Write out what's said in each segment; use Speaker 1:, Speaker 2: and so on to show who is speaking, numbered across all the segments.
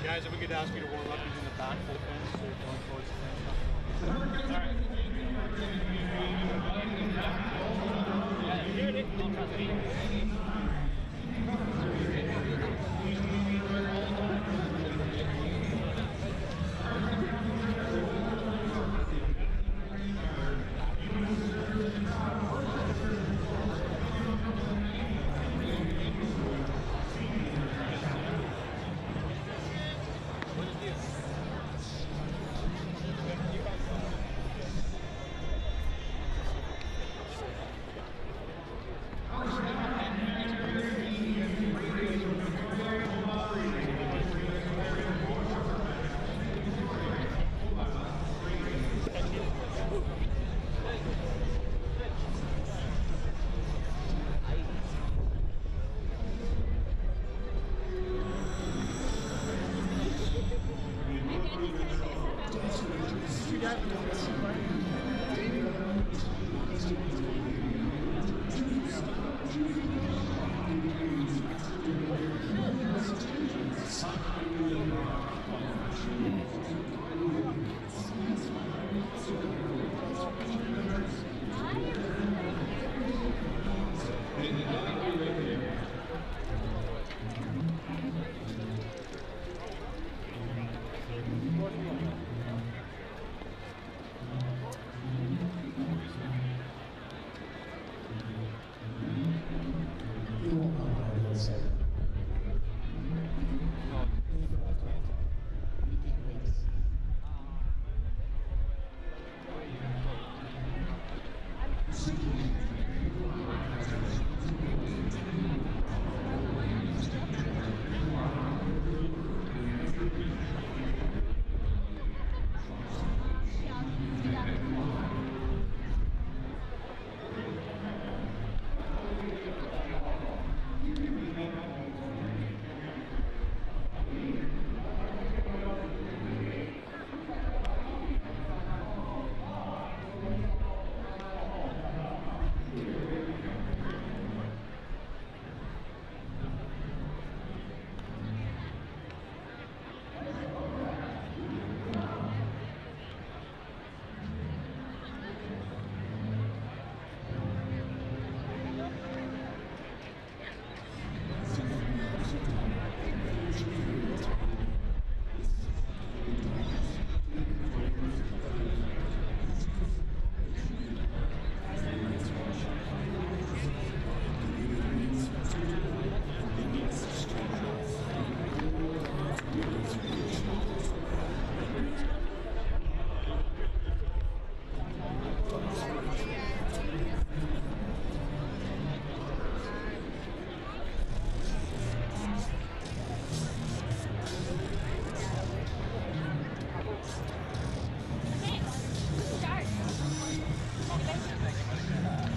Speaker 1: Guys, if we could ask you to warm up using the back full fence, so you're going towards the fence. Alright. Here it is. Don't trust me.
Speaker 2: Want to do the first big one again?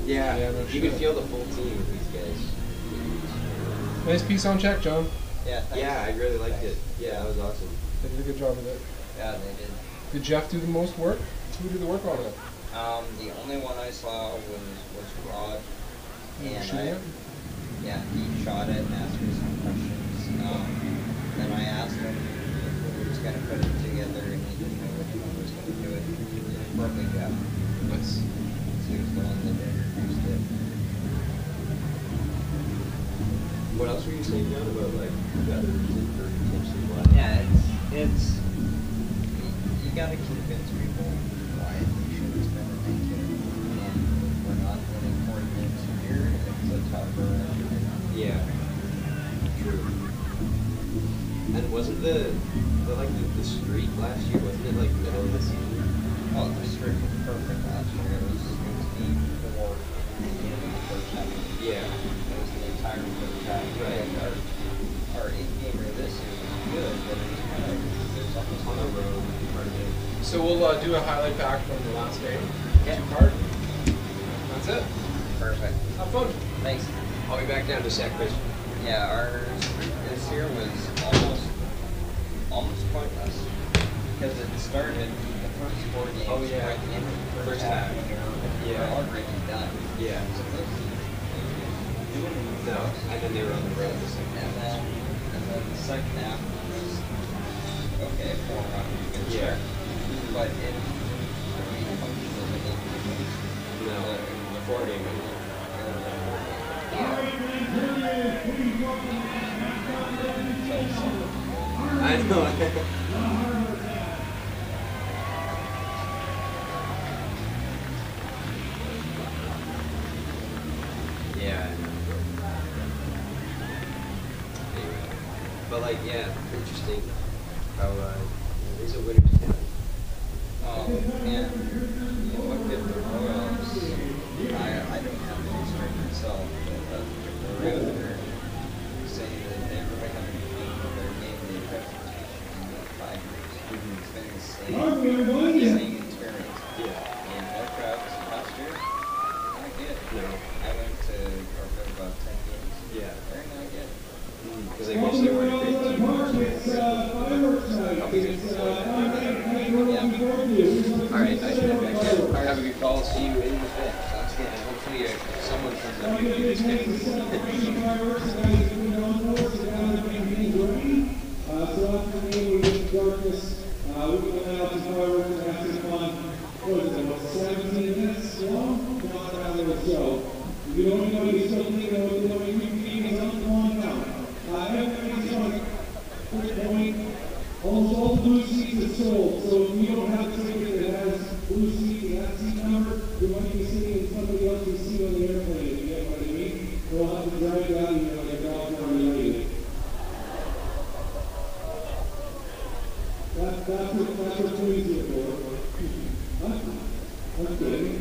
Speaker 2: Yeah,
Speaker 3: Yeah, no
Speaker 2: you
Speaker 3: shit.
Speaker 2: can feel the full team with these guys.
Speaker 3: Nice piece on check, John.
Speaker 4: Yeah, thanks.
Speaker 2: Yeah, I really liked it. Yeah, that was awesome.
Speaker 3: They did a good job of it.
Speaker 4: Yeah, they did.
Speaker 3: Did Jeff do the most work? Who did the work on it?
Speaker 4: The only one I saw was Rod. And
Speaker 3: Shooting it?
Speaker 4: yeah, he shot it and asked me some questions. Then I asked him who was going to put it together, and he didn't know which one was going to do it. Probably Jeff.
Speaker 3: Nice.
Speaker 4: He was the one that introduced it.
Speaker 2: What else were you saying, John, about like the other reason for potentially why?
Speaker 4: Yeah, it's you got to convince people why they should spend a night here. And we're not winning 4 games here. It's a tougher.
Speaker 2: Yeah. True. And wasn't the streak last year, wasn't it like middle of the season?
Speaker 4: Oh, the streak was perfect last year. It was 8-4 in the first half.
Speaker 2: Yeah.
Speaker 4: It was the entire first half.
Speaker 2: Right.
Speaker 4: And our 8-gamer this year was good, but it was kind of
Speaker 2: On the road, part of it.
Speaker 3: So we'll do a highlight pack from the last game.
Speaker 4: Yeah.
Speaker 3: 2 card. That's it.
Speaker 4: perfect.
Speaker 3: Have fun.
Speaker 4: Thanks.
Speaker 2: I'll be back down to Sac Chris.
Speaker 4: Yeah, ours this year was almost pointless because it started the first 4 games.
Speaker 2: Oh, yeah.
Speaker 4: Right in the first half. When you're already done.
Speaker 2: Yeah.
Speaker 4: So those
Speaker 2: No, and then they were on the road the second
Speaker 4: and
Speaker 2: half.
Speaker 4: then the second half was okay, 4 rounds.
Speaker 2: Yeah.
Speaker 4: But it really functionally didn't.
Speaker 2: No, 4 game. I know. Yeah. Anyway. But like, yeah, interesting how these are winners town.
Speaker 4: And you look at the Royals, I don't have the history myself, but the Royals are saying that they really haven't changed their game day presentation in about 5 years. It's been the same experience.
Speaker 2: Yeah.
Speaker 4: And their crowds last year, not good.
Speaker 2: No.
Speaker 4: I went to Corporate about 10 games.
Speaker 2: Yeah.
Speaker 4: They're not good.
Speaker 2: Because they wish they were a great team.
Speaker 4: Yeah.
Speaker 2: Alright, I should have actually have a good call. See you in the 5th. Sounds good. And hopefully someone comes up here to do this thing.
Speaker 5: So after the game, we get to darkness. We can out to fireworks and have some fun. What is it, about 17 minutes long? Not around the show. You don't know, you still think that what you're doing is on now. Everybody's on quick point. Almost all the blue seats are sold, so if you don't have a ticket that has blue seat and that seat number, you might be sitting in somebody else's seat on the airplane, if you get what I mean. We'll have to drive you out here like a dog for you. That's what police here for. I'm kidding.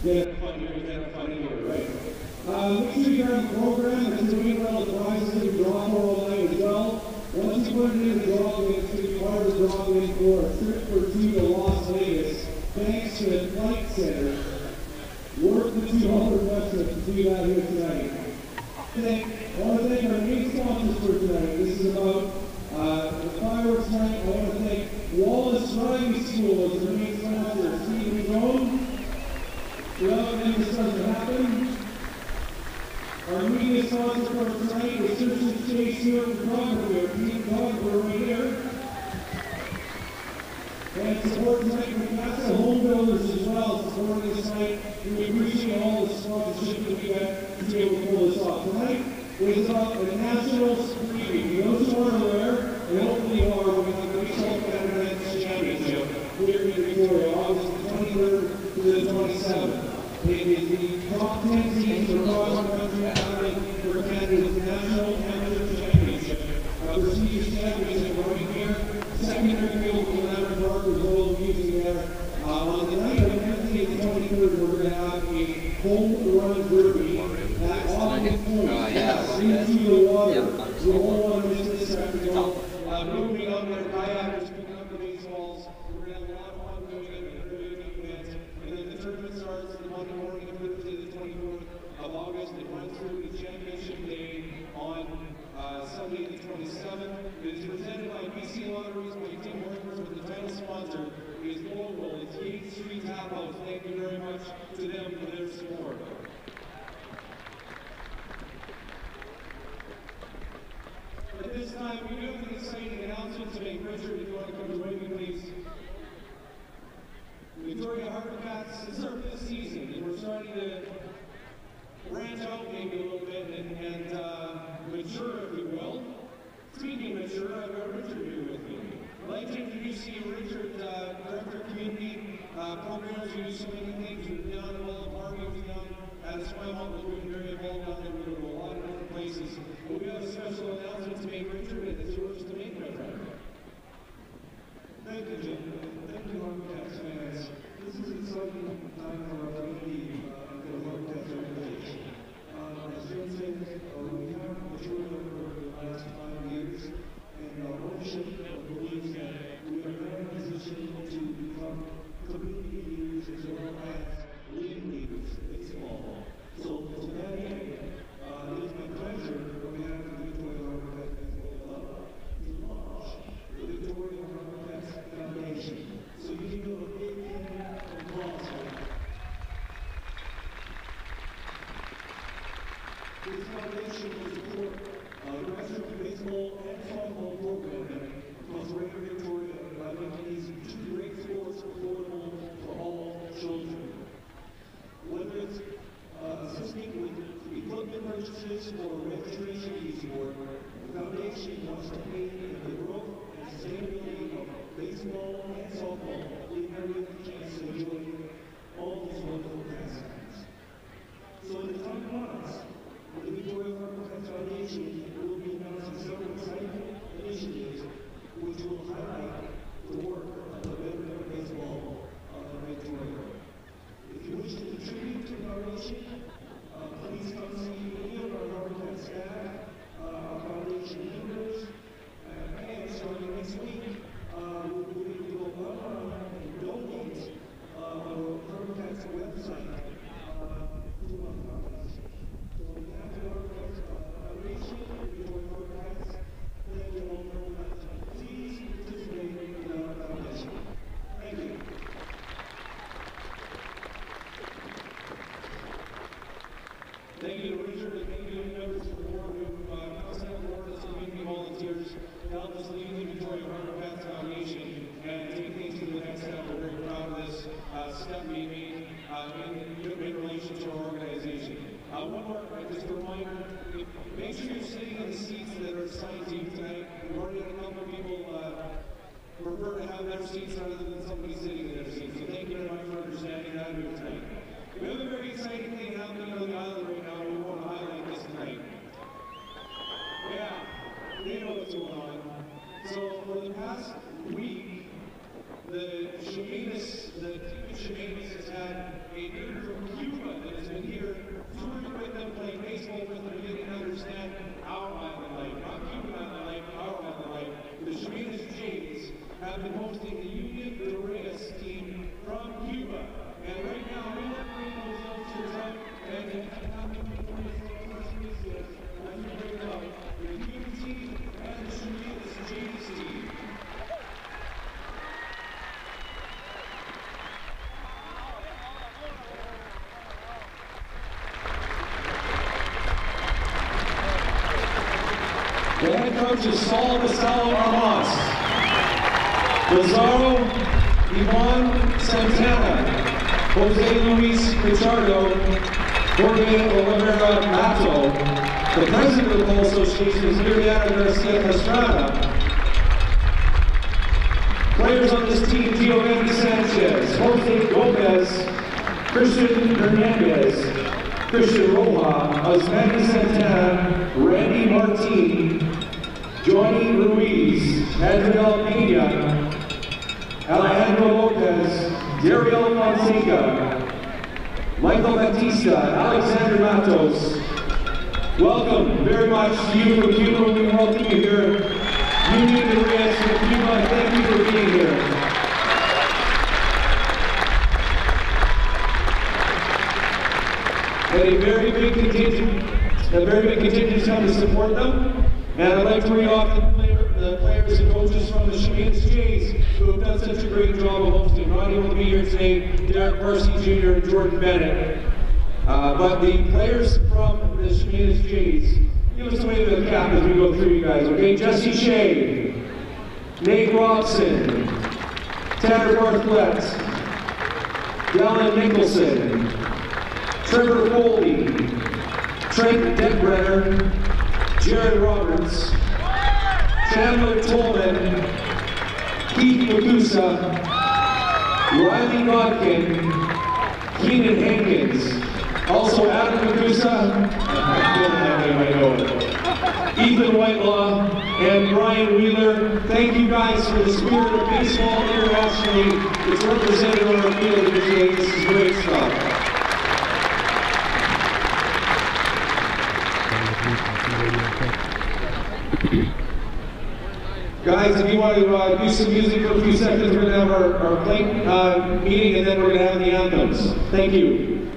Speaker 5: Get fun here, right? Make sure you have a program that's doing well, the prizes that you draw for all night as well. Once you put it in the draw, it's going to be part of the draw in for a trip or two to Las Vegas. Thanks to the Flight Center. Work the 200 websites to do that here tonight. I want to thank our main sponsors for tonight. This is about the fireworks night. I want to thank Wallace Driving School as the main sponsor. Steve Rome. Without them, this doesn't happen. Our media sponsor for tonight is Simpson J. Stewart Photography, our team photographer right here. And support tonight from Casa Home Builders as well, supporting this night. We appreciate all the sponsorship that we got to be able to pull this off. Tonight is about a national screening. Those who aren't aware, and hopefully you are, we have the Baseball Canada Championship here in Victoria, August 23rd to the 27th. It is the top 10 teams across the country battling for Canada's National Amateur Championship. Prestigious championship right here. Secondary field for Laverne Park is all using there. On the night of Wednesday the 23rd, we're going to have a home run derby at Auburn Point. Yes, into the water. You won't want to miss this spectacle. Moving on there, kayakers picking up the baseballs. We're going to have a lot of fun doing it. And then the tournament starts the Monday morning of Thursday the 24th of August. It runs through the championship day on Sunday the 27th. It is presented by BC Lotteries by Tim Horkers, but the title sponsor is local. It's Yates Street Tap House. Thank you very much to them for their support. At this time, we do have an exciting announcement to make. Richard, if you want to come join me, please. Victoria HarbourCats, this is our 5th season, and we're starting to branch out maybe a little bit and mature, if you will. Speaking of mature, I've got Richard here with me. I'd like to introduce you, Richard, Director of Community Programs. You do so many things. You're down in all the park, you're down at Esquimalt, we're doing very involved down there. We go to a lot of different places. But we have a special announcement to make, Richard, and it's yours to make, my friend.
Speaker 6: Thank you, Jim. Thank you, HarbourCats fans. This is an exciting time for our community and for the HarbourCats organization. As Jim said, we have matured over the last 5 years, and our ownership believes that we are now in a position to become community leaders as well as league leaders in baseball. So to that end, it is my pleasure on behalf of the Victoria HarbourCats Baseball Club to launch the Victoria HarbourCats Foundation. So you can do a big hand of applause for that. This foundation will support grassroots baseball and softball programming across Greater Victoria by making these two great sports affordable for all children. Whether it's assisting with equipment purchases or registration fees for the foundation wants to aid in the growth and sustainability of baseball and softball, leaving everyone a chance to enjoy all these wonderful pastimes. So in the coming months, the Victoria HarbourCats Foundation will be announcing several exciting initiatives which will highlight the work of the veteran of baseball in Victoria. If you wish to contribute to the foundation, please come see any of our HarbourCats staff, our foundation members, and starting next week, we'll be able to go online and donate on the HarbourCats website to our foundation. So seats rather than somebody sitting in their seats. So thank you very much for understanding that here tonight. We have a very exciting thing happening on the island right now, and we want to highlight this tonight. Yeah, they know what's going on. So for the past week, the team of Shemanis has had a dude from Cuba that has been here touring with them, playing baseball with them, getting to understand our island life, not Cuban island life, our island life. The Shemanis Jays have been hosting the Union de Reyes team from Cuba. And right now, we want to bring those youngsters up and have them bring as we bring it up. The Cuban team and the Shemanis Jays team. The head coach is Saul Gustavo Armas. Lazaro Ivan Santana. Jose Luis Pichardo. Jorge Oliveira Mato. The president of the Ball Association is Miriana Garcia Pastrana. Players on this team: Giovanni Sanchez, Jose Gomez, Christian Hernandez, Christian Roja, Osmani Santana, Randy Martin, Johnny Ruiz, Adriel Pena, Alejandro Lopez, Dariel Fonseca, Michael Batista, Alexander Matos. Welcome very much to you from Cuba. We welcome you here. Union de Reyes from Cuba, thank you for being here. And a very big contingent has come to support them. And I'd like to read off the players and coaches from the Shemanis Jays who have done such a great job of hosting. Not able to be here today, Derek Percy Jr. and Jordan Bennett. But the players from the Shemanis Jays, give us a wave of the cap as we go through you guys, okay? Jesse Shea, Nate Robson, Tanner Bartlett, Dallin Nicholson, Trevor Foley, Trent Deckbrenner, Jared Roberts, Chandler Tolman, Keith Makusa, Riley Godkin, Keenan Hankins, also Adam Makusa, Ethan Whitelaw, and Brian Wheeler. Thank you guys for the spirit of baseball internationally. It's represented on our field today. This is great stuff. Guys, if you want to do some music for a few seconds, we're going to have our plate meeting, and then we're going to have the anthems. Thank you.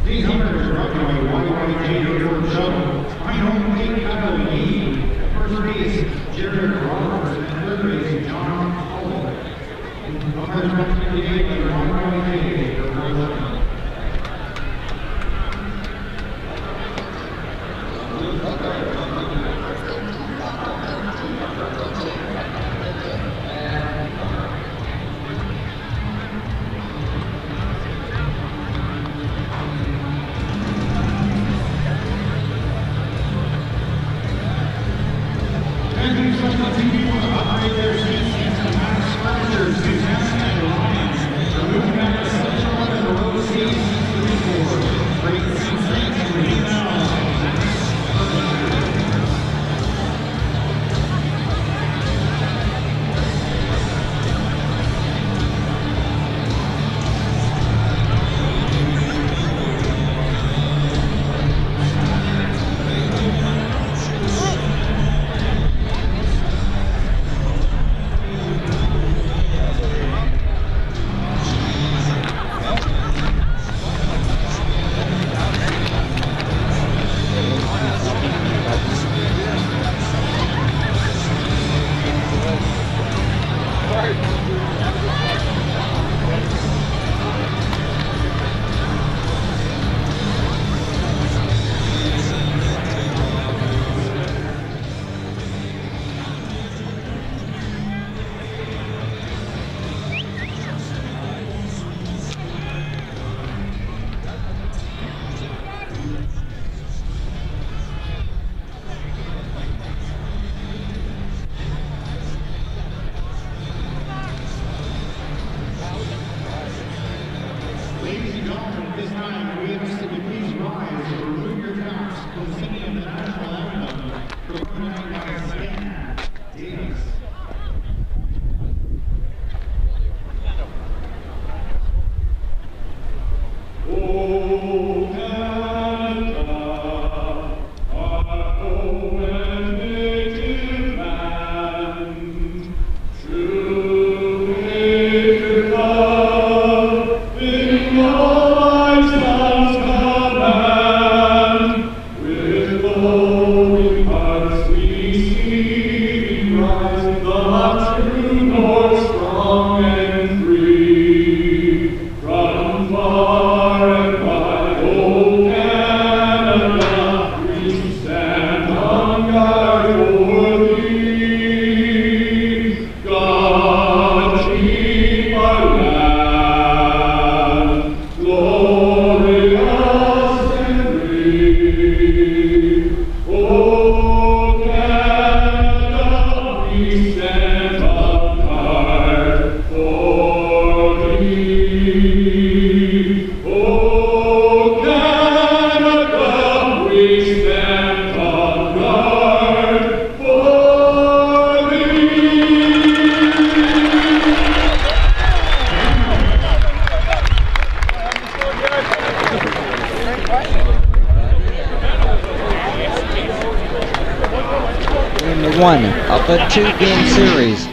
Speaker 5: These hunters are brought to you by YYG Airport Shuttle. Final eight out of the lead. First base, Jared Roberts, and third base, John Holloway. Umpires representing the YYG Airport Shuttle. Furniture, Suzanne and Lions. Moving on to Central and Rose gentlemen, at this time, we ask that you please rise and remove your caps for the singing of the national anthem performed by Stan Davis. Oh, Canada, our home and native land, true patriot love in all life's command. With glowing hearts we see rise, the true north strong and free. From far and wide, oh Canada, we stand on guard for thee. God keep our land glorious and free. Oh Canada, we stand on guard for thee. Oh Canada, we stand on guard for thee.
Speaker 7: Game one of a two-game series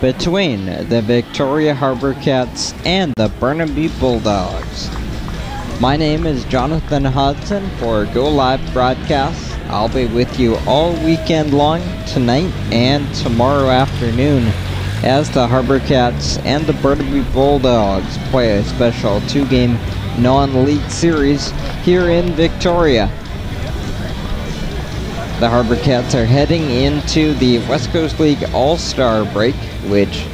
Speaker 7: between the Victoria HarbourCats and the Burnaby Bulldogs. My name is Jonathan Hudson for Go Live Broadcasts. I'll be with you all weekend long, tonight and tomorrow afternoon, as the HarbourCats and the Burnaby Bulldogs play a special two-game non-league series here in Victoria. The HarbourCats are heading into the West Coast League All-Star break, which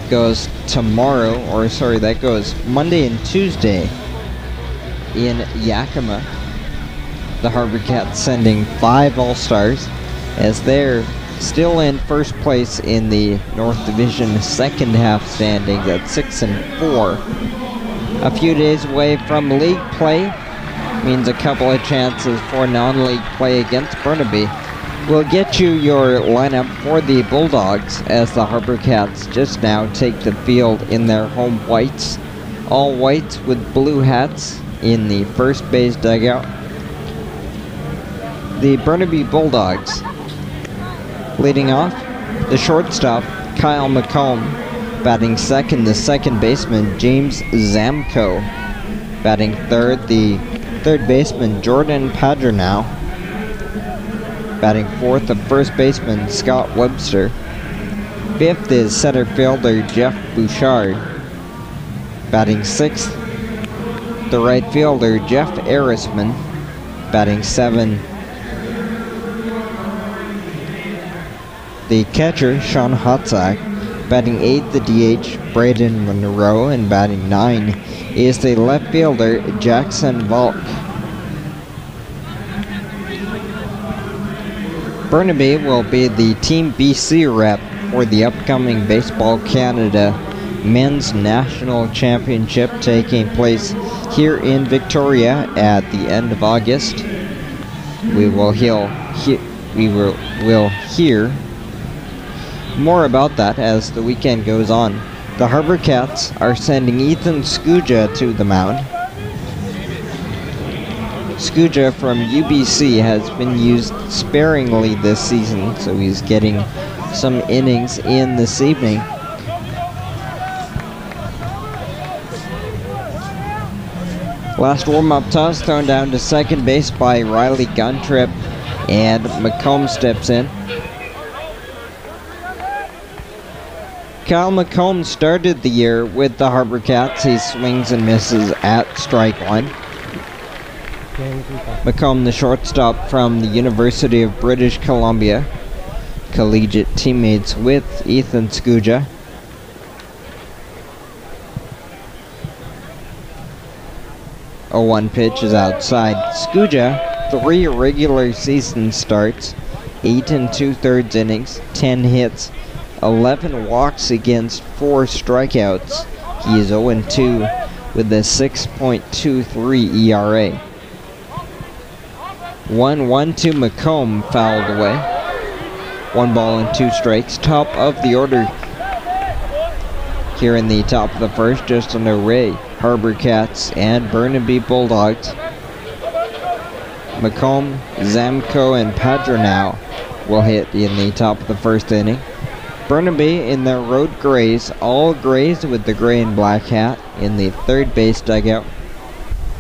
Speaker 7: goes that goes Monday and Tuesday in Yakima. The HarbourCats sending 5 All-Stars as they're still in first place in the North Division second half standings at 6-4. A few days away from league play means a couple of chances for non-league play against Burnaby. We'll get you your lineup for the Bulldogs as the HarbourCats just now take the field in their home whites. All whites with blue hats in the first base dugout. The Burnaby Bulldogs leading off, the shortstop Kyle McComb, batting second the second baseman James Zamko, batting third the third baseman Jordan Padronau, batting fourth the first baseman Scott Webster, fifth is center fielder Jeff Bouchard, batting sixth the right fielder Jeff Arisman, batting seven the catcher Sean Hotzak, batting 8th the DH Braden Monroe, and batting 9 is the left fielder Jackson Volk. Burnaby will be the Team BC rep for the upcoming Baseball Canada Men's National Championship taking place here in Victoria at the end of August. We will hear more about that as the weekend goes on. The HarbourCats are sending Ethan Skuja to the mound. Skuja from UBC has been used sparingly this season, so he's getting some innings in this evening. Last warm-up toss thrown down to second base by Riley Guntrip, and McComb steps in. Kyle McComb started the year with the HarbourCats. He swings and misses at strike one. McComb, the shortstop from the University of British Columbia, collegiate teammates with Ethan Skuja. A 1 pitch is outside. Skuja, 3 regular season starts, 8 2/3 innings, 10 hits, 11 walks against 4 strikeouts. He is 0-2 with a 6.23 ERA. 1-1 to McComb, fouled away. 1 ball and 2 strikes. Top of the order here in the top of the first, just an array. HarbourCats and Burnaby Bulldogs. McComb, Zamko, and Padronau will hit in the top of the first inning. Burnaby in their road grays, all grays with the gray and black hat in the third base dugout.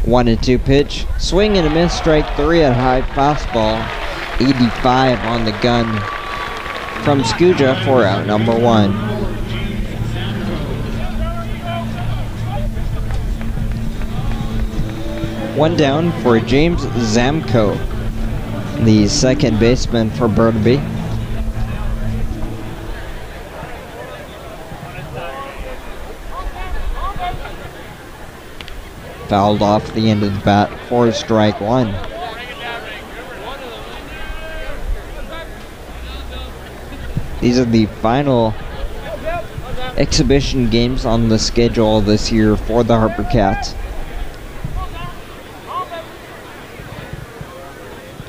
Speaker 7: 1-2 pitch, swing and a miss, strike 3 at high fastball. 85 on the gun from Skuja for out number 1. One down for James Zamko, the second baseman for Burnaby. Fouled off the end of the bat for strike 1. These are the final exhibition games on the schedule this year for the HarbourCats.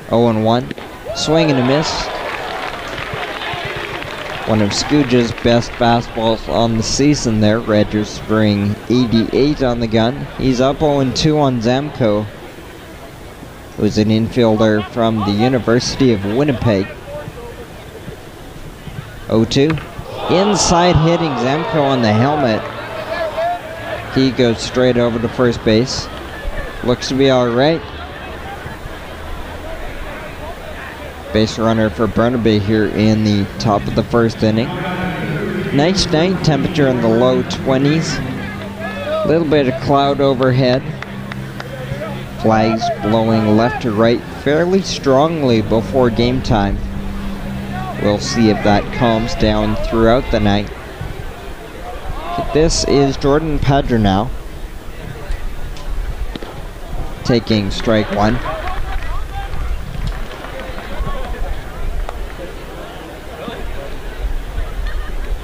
Speaker 7: 0-1, swing and a miss. One of Skuja's best fastballs on the season there, registering 88 on the gun. He's up 0-2 on Zamko, who's an infielder from the University of Winnipeg. 0-2, inside hitting Zamko on the helmet. He goes straight over to first base. Looks to be alright. Base runner for Burnaby here in the top of the first inning. Nice night, temperature in the low 20s. A little bit of cloud overhead. Flags blowing left to right fairly strongly before game time. We'll see if that calms down throughout the night. This is Jordan Padronau taking strike 1.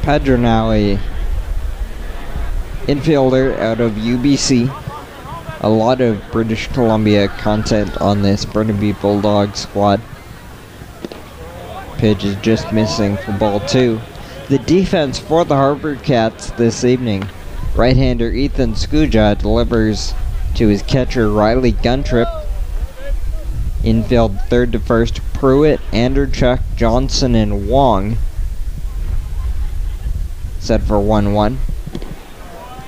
Speaker 7: Padronau, a infielder out of UBC. A lot of British Columbia content on this Burnaby Bulldogs squad. Pitch is just missing for ball 2. The defense for the HarbourCats this evening. Right-hander Ethan Skuja delivers to his catcher Riley Guntrip. Infield third to first, Pruitt, Anderchuk, Johnson, and Wong. Set for 1-1.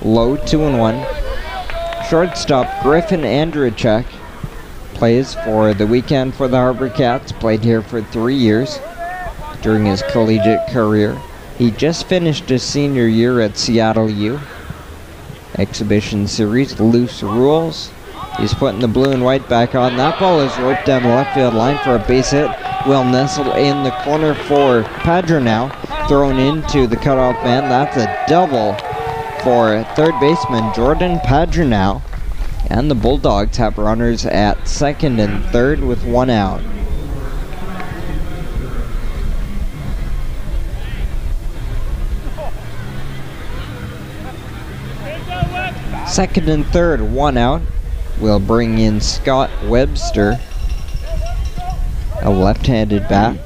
Speaker 7: Low 2-1. Shortstop Griffin Andrechuk plays for the weekend for the HarbourCats. Played here for 3 years during his collegiate career. He just finished his senior year at Seattle U. Exhibition series, loose rules. He's putting the blue and white back on. That ball is roped down the left field line for a base hit. Will nestle in the corner for Padronau. Thrown into the cutoff man. That's a double for third baseman Jordan Padronau. And the Bulldogs have runners at second and third with 1 out. Second and third, 1 out. We'll bring in Scott Webster, a left-handed bat,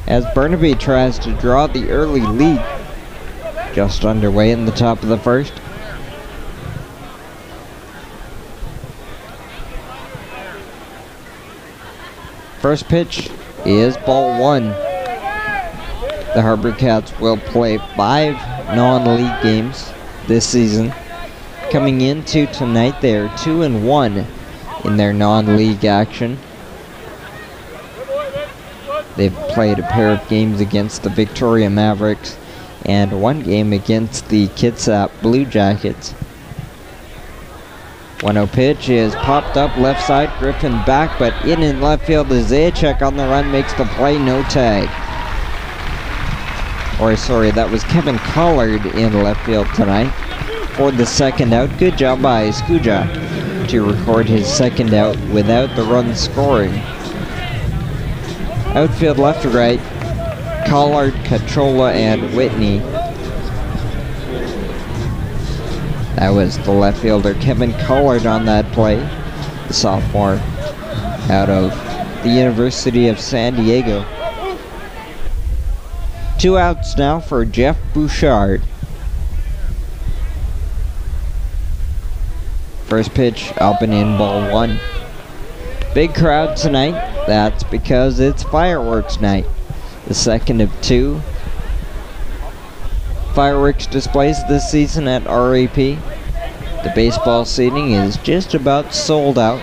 Speaker 7: as Burnaby tries to draw the early lead. Just underway in the top of the first. First pitch is ball 1. The HarbourCats will play 5 non-league games this season. Coming into tonight, they are 2-1 in their non-league action. They've played a pair of games against the Victoria Mavericks and 1 game against the Kitsap Blue Jackets. 1-0 pitch is popped up left side. Griffin back, but in left field is Zajac on the run, makes the play, no tag. Or sorry, that was Kevin Collard in left field tonight for the second out. Good job by Skuja to record his second out without the run scoring. Outfield left to right, Collard, Cachola, and Whitney. That was the left fielder Kevin Collard on that play, the sophomore out of the University of San Diego. 2 outs now for Jeff Bouchard. First pitch up and in, ball 1. Big crowd tonight. That's because it's fireworks night. The second of 2 fireworks displays this season at RAP. The baseball seating is just about sold out.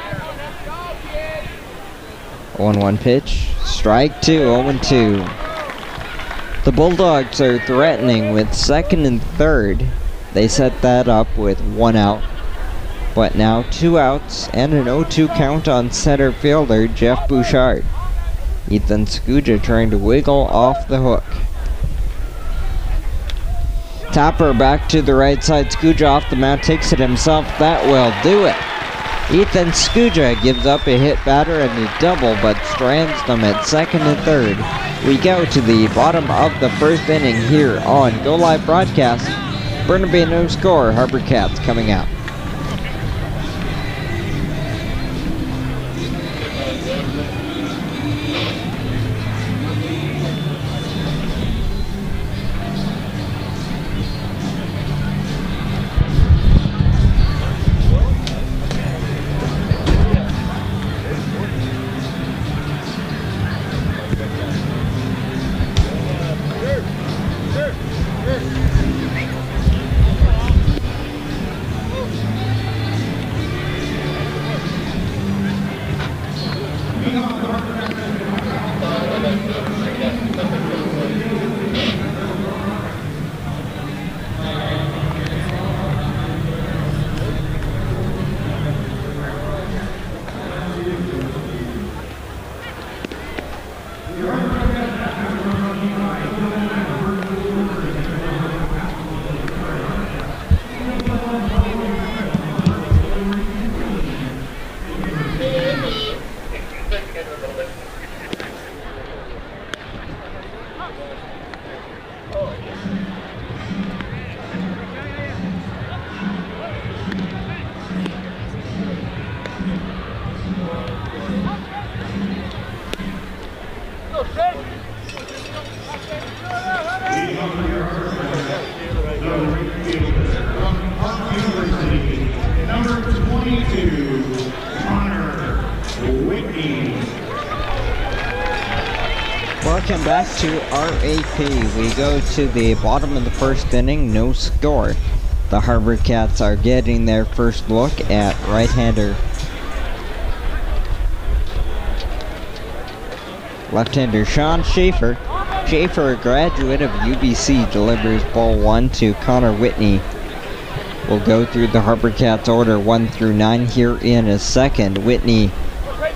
Speaker 7: 0-1 pitch. Strike 2, 0-2. The Bulldogs are threatening with second and third. They set that up with 1 out. But now 2 outs and an 0-2 count on center fielder Jeff Bouchard. Ethan Skuja trying to wiggle off the hook. Topper back to the right side. Skuja off the mound, takes it himself. That will do it. Ethan Skuja gives up a hit batter and a double, but strands them at second and third. We go to the bottom of the first inning here on Go Live Broadcast. Burnaby no score. HarbourCats coming out. Welcome back to RAP. We go to the bottom of the first inning, no score. The HarbourCats are getting their first look at right-hander. Left-hander Sean Schaefer. Schaefer, a graduate of UBC, delivers ball 1 to Connor Whitney. We'll go through the HarbourCats order 1 through 9 here in a second. Whitney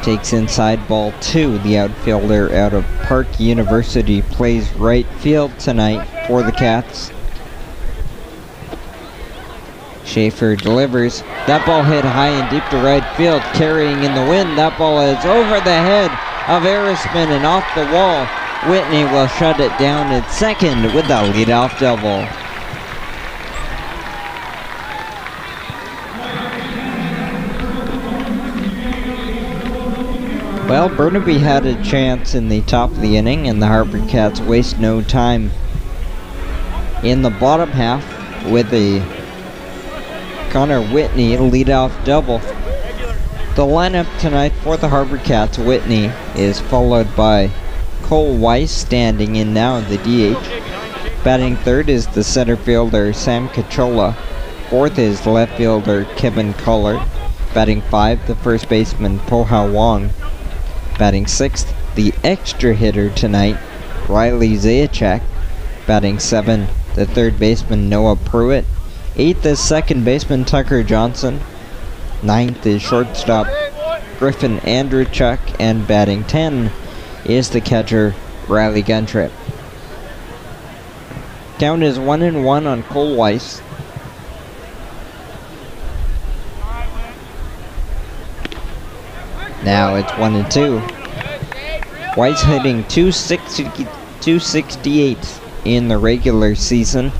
Speaker 7: takes inside ball 2. The outfielder out of Park University plays right field tonight for the Cats. Schaefer delivers. That ball hit high and deep to right field, carrying in the wind. That ball is over the head of Arisman and off the wall. Whitney will shut it down at second with the leadoff double. Well, Burnaby had a chance in the top of the inning, and the HarbourCats waste no time in the bottom half with a Connor Whitney leadoff double. The lineup tonight for the HarbourCats: Whitney is followed by Cole Weiss, standing in now the DH. Batting third is the center fielder Sam Cachola. Fourth is left fielder Kevin Collard. Batting 5, the first baseman Poha Wong. Batting 6th, the extra hitter tonight, Riley Zajac. Batting 7, the third baseman Noah Pruitt. 8th is second baseman Tucker Johnson. 9th is shortstop Griffin Andrechuk. And batting 10 is the catcher Riley Guntrip. Count is 1-1 on Cole Weiss. Now it's 1-2. Weiss hitting 268 in the regular season.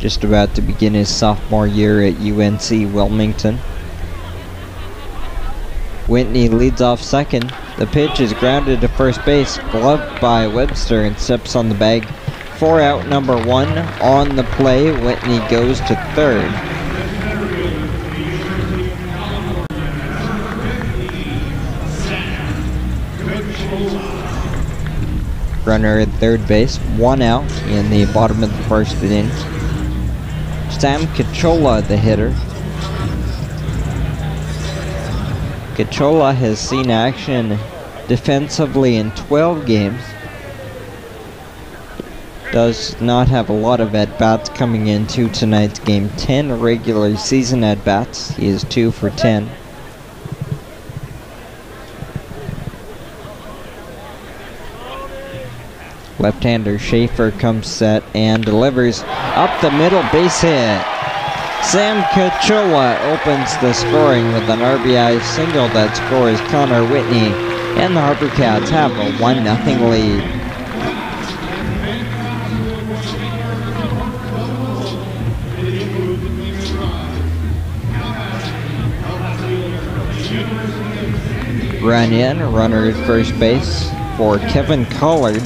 Speaker 7: just about to begin his sophomore year at UNC Wilmington. Whitney leads off second. The pitch is grounded to first base, gloved by Webster, and steps on the bag. 4 out, number 1 on the play. Whitney goes to third. Runner at third base, 1 out in the bottom of the first inning. Sam Cachola, the hitter. Cachola has seen action defensively in 12 games. Does not have a lot of at-bats coming into tonight's game. 10 regular season at-bats. He is 2 for 10. Left-hander Schaefer comes set and delivers up the middle, base hit. Sam Cachola opens the scoring with an RBI single that scores Connor Whitney, and the HarbourCats have a 1-0 lead. Run in, runner at first base for Kevin Collard.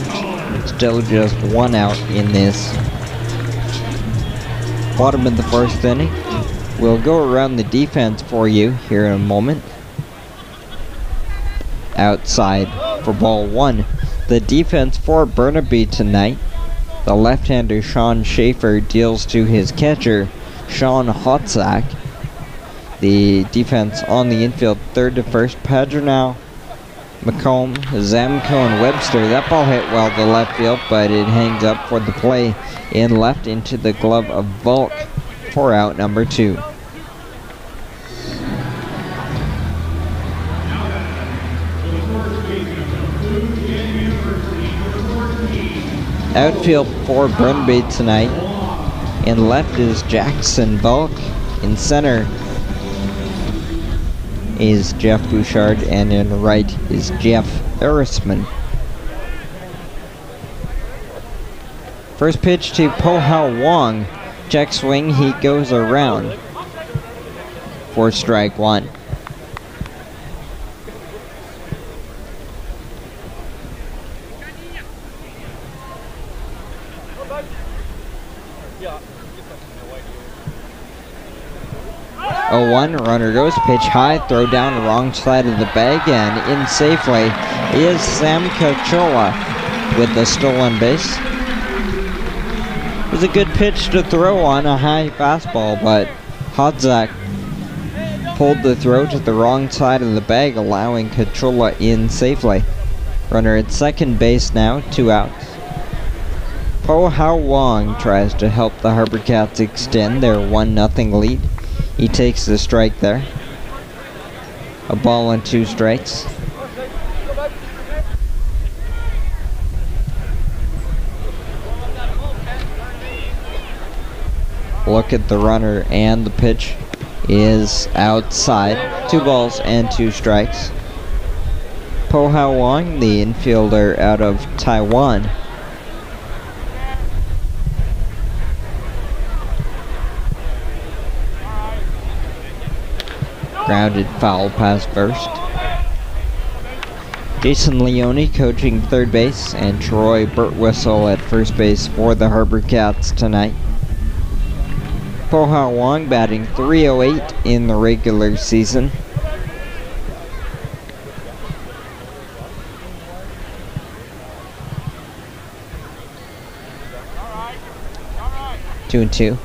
Speaker 7: Still just 1 out in this bottom of the first inning. We'll go around the defense for you here in a moment. Outside for ball 1. The defense for Burnaby tonight. The left-hander Sean Schaefer deals to his catcher Sean Hotzak. The defense on the infield, third to first, Padronau, McComb, Zamko, and Webster. That ball hit well to left field, but it hangs up for the play in left into the glove of Volk for out number 2. Outfield for Burnaby tonight. In left is Jackson Volk. In center is Jeff Bouchard, and in right is Jeff Erisman. First pitch to Po-Hao Wong. Check swing, he goes around for strike 1. Oh, 1, runner goes, pitch high, throw down the wrong side of the bag, and in safely is Sam Cachola with the stolen base. It was a good pitch to throw on a high fastball, but Hotzak pulled the throw to the wrong side of the bag, allowing Cachola in safely. Runner at second base now, 2 outs. Po-Hao Wong tries to help the HarbourCats extend their 1-0 lead. He takes the strike there. A ball and 2 strikes. Look at the runner, and the pitch is outside. 2 balls and 2 strikes. Po-Hao Wong, the infielder out of Taiwan. Grounded foul pass first. Jason Leone coaching third base, and Troy Burtwhistle at first base for the HarbourCats tonight. Po-Hao Wong batting .308 in the regular season. Two and 2.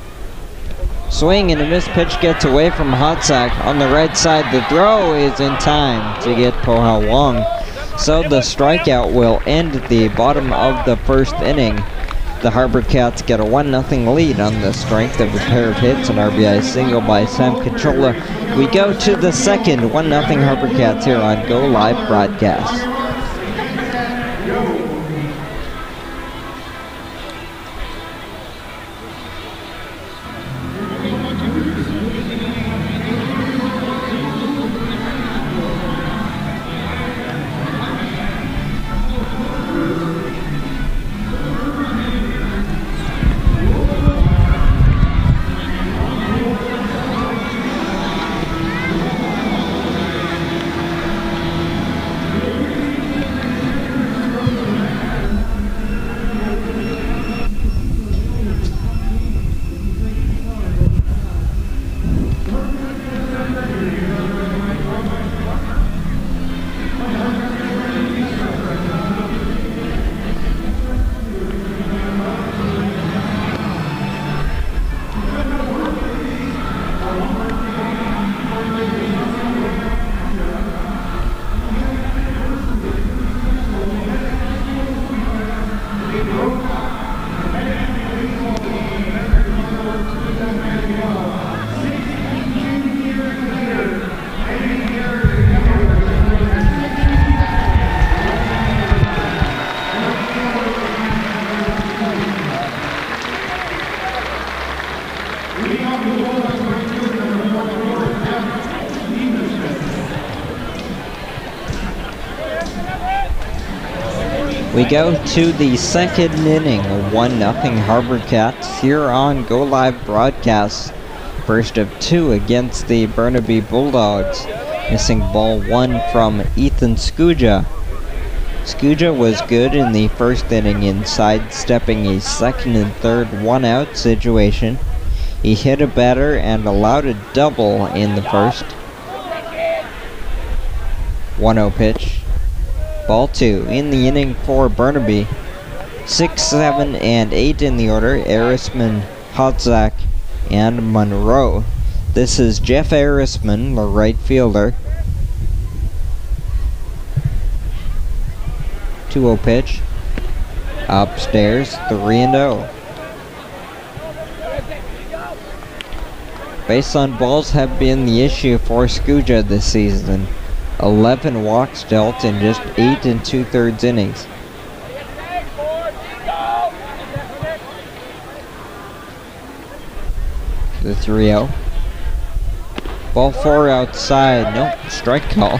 Speaker 7: Swing and a missed pitch gets away from Hotzak on the right side. The throw is in time to get Po-Hao Wong. So the strikeout will end the bottom of the first inning. The HarbourCats get a 1-0 lead on the strength of a pair of hits, an RBI single by Sam Cachola. We go to the second, 1-0 HarbourCats here on Go Live Broadcast.
Speaker 5: Leading off the Bulldogs, right fielder, number 44, Jeff Lieberman.
Speaker 7: We go to the second inning, 1-0 HarbourCats here on Go Live Broadcast. First of two against the Burnaby Bulldogs. Missing ball one from Ethan Skuja. Skuja was good in the first inning in sidestepping a second and third one-out situation. He hit a batter and allowed a double in the first. 1-0 pitch. Ball two in the inning for Burnaby. 6, 7, and 8 in the order. Arisman, Hotzak, and Monroe. This is Jeff Arisman, the right fielder. 2-0 pitch. Upstairs, 3-0. Base on balls have been the issue for Skuja this season. 11 walks dealt in just 8 2/3 innings. The 3-0. Ball four outside. Nope, strike call.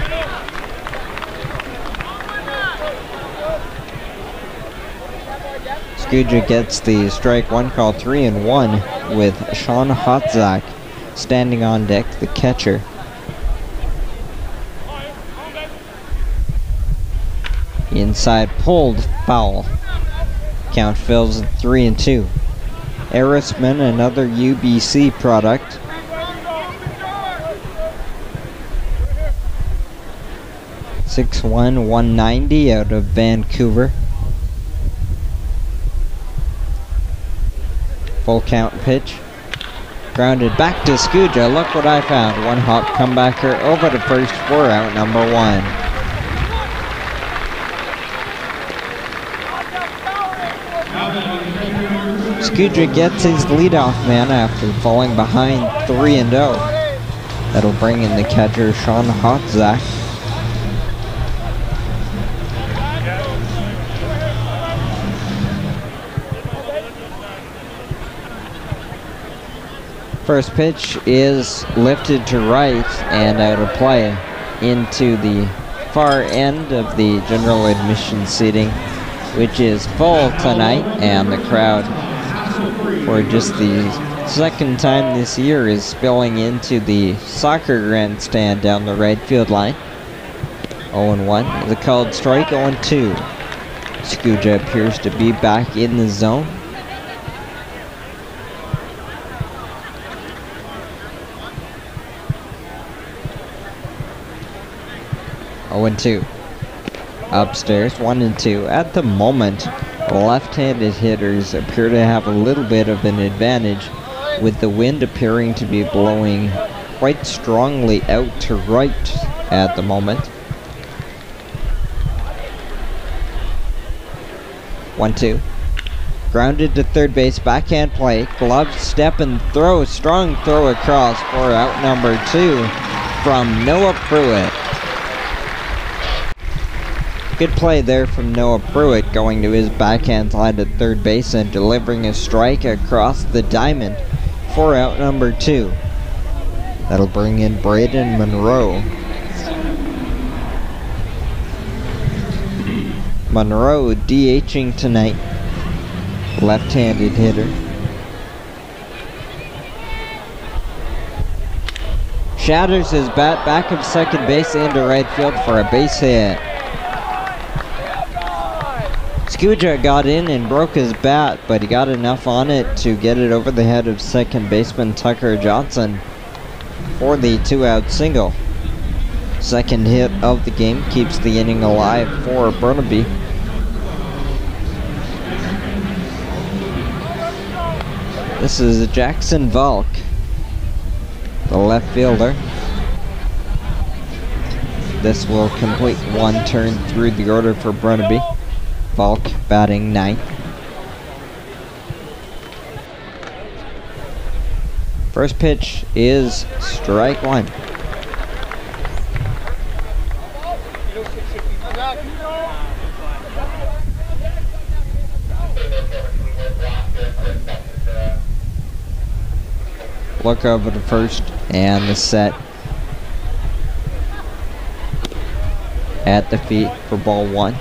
Speaker 7: Skuja gets the strike one call. 3-1 with Sean Hotzak standing on deck, the catcher. Inside pulled, foul. Count fills at 3-2. Arisman, another UBC product. .6'1", 190 out of Vancouver. Full count pitch. Grounded back to Skuja. Look what I found. One hop comebacker over to first for out number one. Skuja gets his leadoff man after falling behind 3-0. That'll bring in the catcher Sean Hotzak. First pitch is lifted to right and out of play into the far end of the general admission seating, which is full tonight, and the crowd, for just the second time this year, is spilling into the soccer grandstand down the right field line. 0-1, the called strike. 0-2. Skuja appears to be back in the zone. Two. Upstairs, 1-2. At the moment, left-handed hitters appear to have a little bit of an advantage, with the wind appearing to be blowing quite strongly out to right at the moment. 1-2. Grounded to third base, backhand play, glove step and throw, strong throw across for out number 2 from Noah Pruitt. Good play there from Noah Pruitt, going to his backhand slide at third base and delivering a strike across the diamond for out number 2. That'll bring in Braden Monroe. Monroe DHing tonight. Left-handed hitter. Shatters his bat back of second base into right field for a base hit. Skuja got in and broke his bat, but he got enough on it to get it over the head of second baseman Tucker Johnson for the 2-out single. Second hit of the game keeps the inning alive for Burnaby. This is Jackson Valk, the left fielder. This will complete one turn through the order for Burnaby. Valk batting ninth. First pitch is strike one. Look over to first, and the set at the feet for ball 1.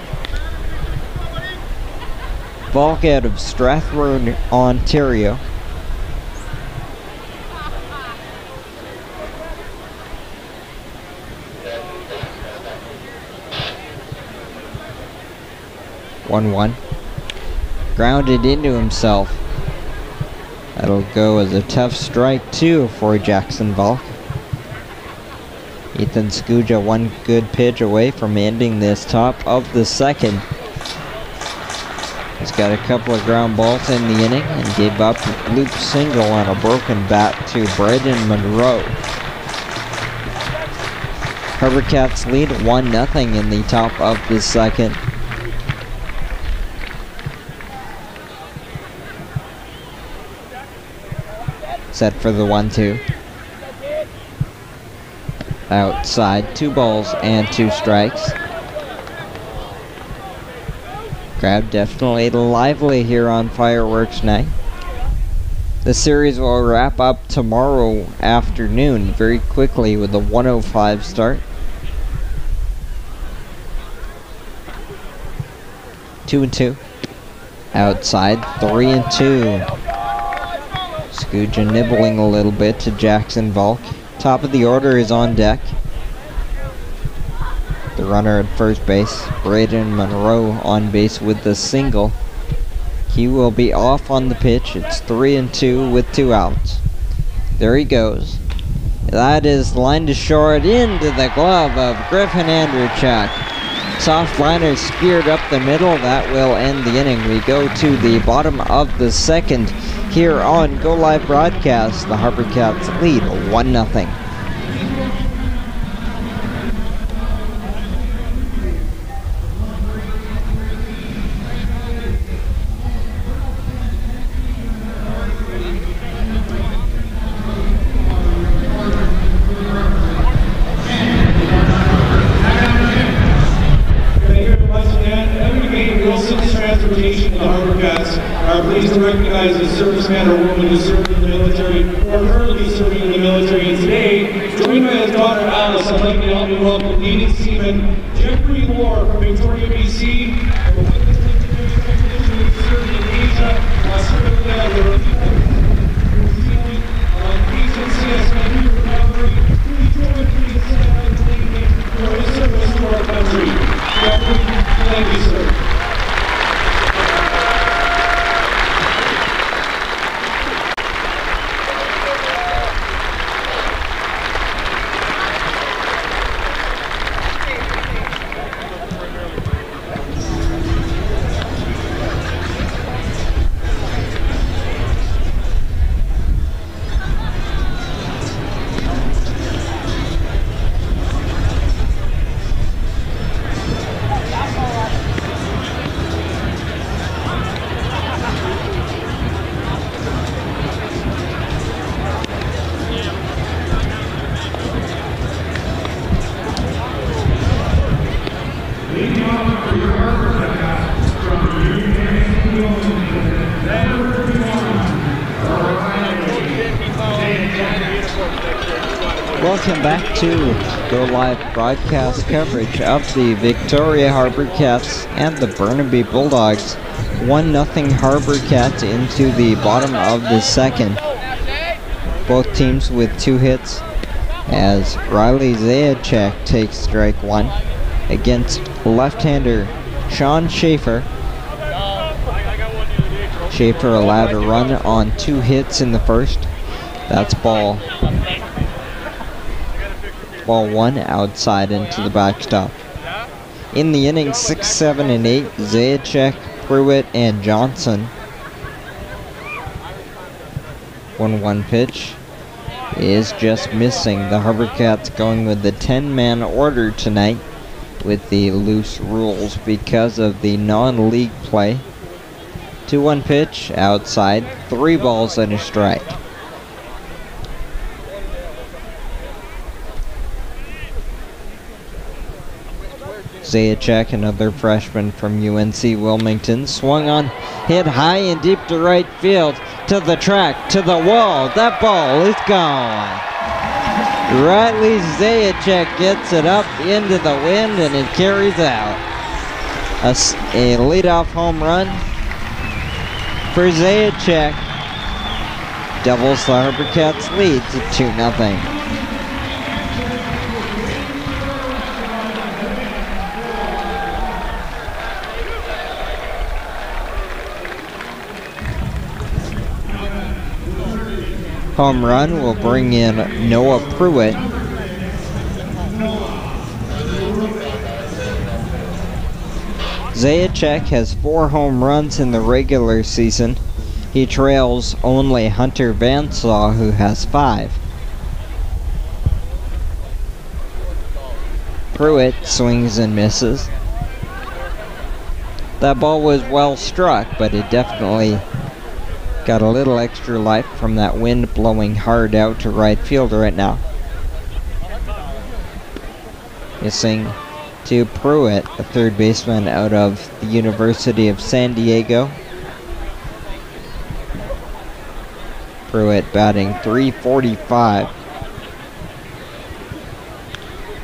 Speaker 7: Volk out of Strathroy, Ontario. (1-1). Grounded into himself. That'll go as a tough strike, too, for Jackson Volk. Ethan Skuja one good pitch away from ending this top of the second. He's got a couple of ground balls in the inning and gave up a loop single on a broken bat to Braden Monroe. HarbourCats lead 1-0 in the top of the second. Set for the 1-2. Outside, 2 balls and 2 strikes. Crowd definitely lively here on Fireworks Night. The series will wrap up tomorrow afternoon very quickly with a 1:05 start. 2-2. Outside, 3-2. Skuja nibbling a little bit to Jackson Volk. Top of the order is on deck. The runner at first base, Braden Monroe, on base with the single. He will be off on the pitch. It's 3-2 with 2 outs. There he goes. That is lined to short into the glove of Griffin Andrewchuk. Soft liner speared up the middle. That will end the inning. We go to the bottom of the second here on Go Live Broadcast. The HarbourCats lead 1-0.
Speaker 6: Pleased to recognize a serviceman or woman who served in the military or currently serving in the military. And today, joined by his daughter Alice, I'd like to help you welcome leading seaman Jeffrey Moore from Victoria, BC. Served in Asia, Australia, New Zealand, HNCS Vancouver recovery. Really joined for his service to our country. Jeffrey, thank you, sir.
Speaker 7: Welcome back to Go Live broadcast coverage of the Victoria HarbourCats and the Burnaby Bulldogs. 1-0 HarbourCats into the bottom of the second. Both teams with 2 hits as Riley Zajac takes strike 1 against left-hander Sean Schaefer. Schaefer allowed a run on 2 hits in the first. That's ball 1 outside into the backstop. In the inning, 6, 7, and 8, Zajac, Pruitt, and Johnson. 1-1 pitch is just missing. The HarbourCats going with the 10-man order tonight with the loose rules because of the non-league play. 2-1 pitch outside, 3 balls and a strike. Zajac, another freshman from UNC Wilmington, swung on, hit high and deep to right field, to the track, to the wall. That ball is gone. Riley Zajac gets it up into the wind and it carries out. A leadoff home run for Zajac. Doubles the HarbourCats lead to 2-0. Home run will bring in Noah Pruitt. Zajac has 4 home runs in the regular season. He trails only Hunter Vansaw, who has 5. Pruitt swings and misses. That ball was well struck, but it definitely got a little extra life from that wind blowing hard out to right field right now. Missing to Pruitt, a third baseman out of the University of San Diego. Pruitt batting .345.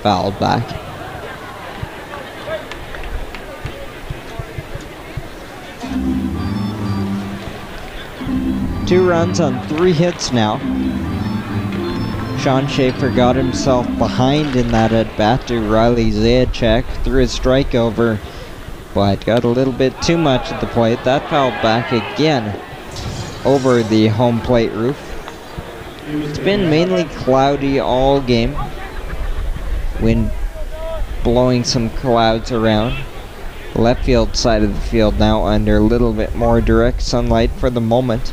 Speaker 7: Fouled back. Two runs on 3 hits now. Sean Schaefer got himself behind in that at-bat to Riley Zajac, threw a strike over, but got a little bit too much at the plate. That fouled back again over the home plate roof. It's been mainly cloudy all game. Wind blowing some clouds around. Left field side of the field now under a little bit more direct sunlight for the moment.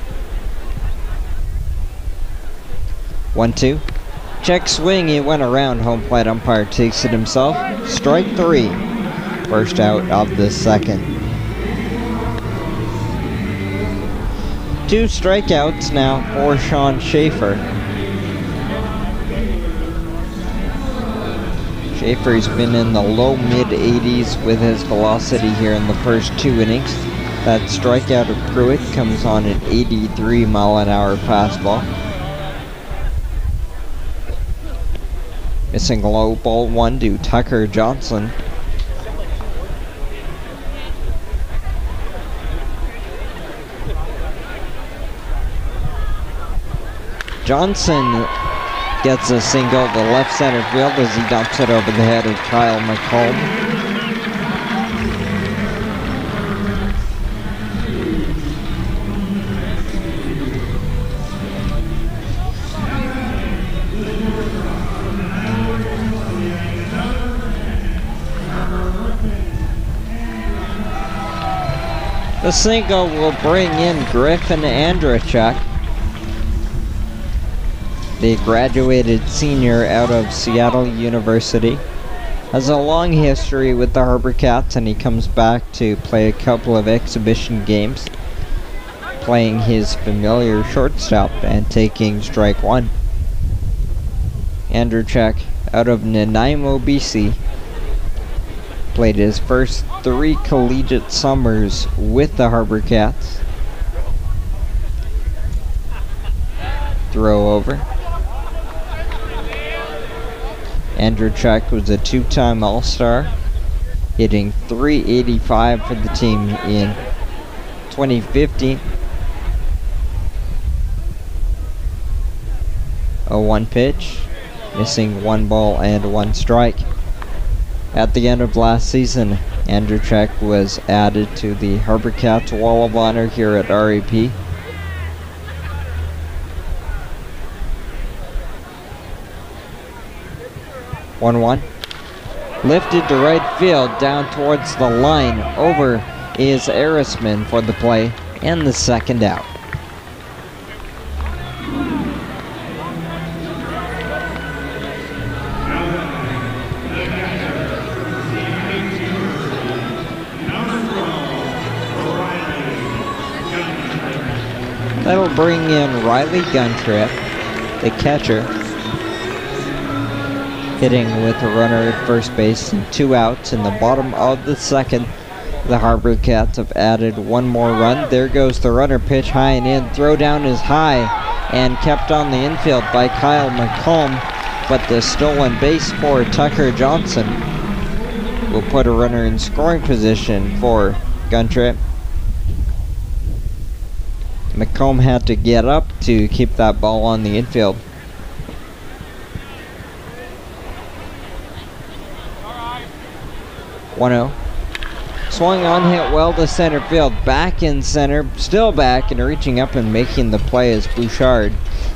Speaker 7: 1-2. Check swing, it went around. Home plate umpire takes it himself. Strike 3. First out of the second. 2 strikeouts now for Sean Schaefer. Schaefer's been in the low mid 80s with his velocity here in the first 2 innings. That strikeout of Pruitt comes on an 83-mile-an-hour fastball. Missing low ball 1 to Tucker Johnson. Johnson gets a single to left center field as he dumps it over the head of Kyle McComb. The single will bring in Griffin Andrachuk, the graduated senior out of Seattle University. Has a long history with the HarbourCats, and he comes back to play a couple of exhibition games, playing his familiar shortstop and taking strike 1. Andrachuk out of Nanaimo, BC. Played his first 3 collegiate summers with the HarbourCats. Throw over. Andrachuk was a 2-time All-Star, hitting .385 for the team in 2015. 0-1 pitch, missing 1 ball and 1 strike. At the end of last season, Andrachuk was added to the HarbourCats Wall of Honor here at RAP. (1-1). Lifted to right field, down towards the line. Over is Arisman for the play and the second out. That'll bring in Riley Guntrip, the catcher. hitting with a runner at first base and 2 outs in the bottom of the second. The HarbourCats have added 1 more run. There goes the runner, pitch high and in. Throw down is high and kept on the infield by Kyle McComb, but the stolen base for Tucker Johnson will put a runner in scoring position for Guntrip. McComb had to get up to keep that ball on the infield. 1-0. Swung on, hit well to center field. Back in center, still back, and reaching up and making the play is Bouchard.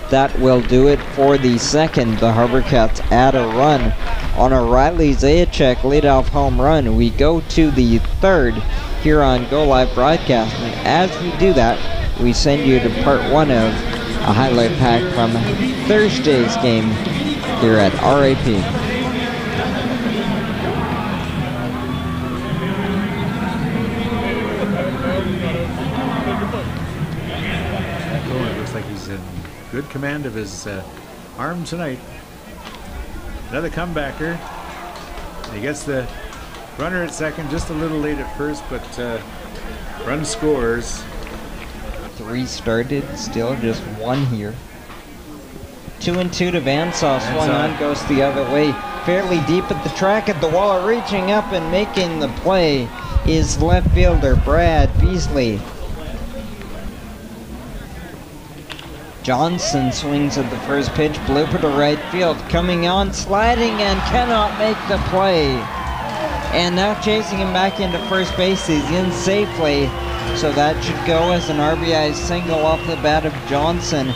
Speaker 7: That will do it for the second. The HarbourCats add a run on a Riley Zajac leadoff home run. We go to the third here on Go Live Broadcasting. As we do that, we send you to part 1 of a highlight pack from Thursday's game here at RAP.
Speaker 8: It looks like he's in good command of his arm tonight. Another comebacker. He gets the runner at second, just a little late at first, but run scores.
Speaker 7: 3 started, still just 1 here. 2-2 to Vansaw. Swung on, goes the other way. Fairly deep at the track at the wall. Reaching up and making the play is left fielder Brad Beasley. Johnson swings at the first pitch, blooper to right field, coming on, sliding, and cannot make the play. And now chasing him back into first base, he's in safely, so that should go as an RBI single off the bat of Johnson.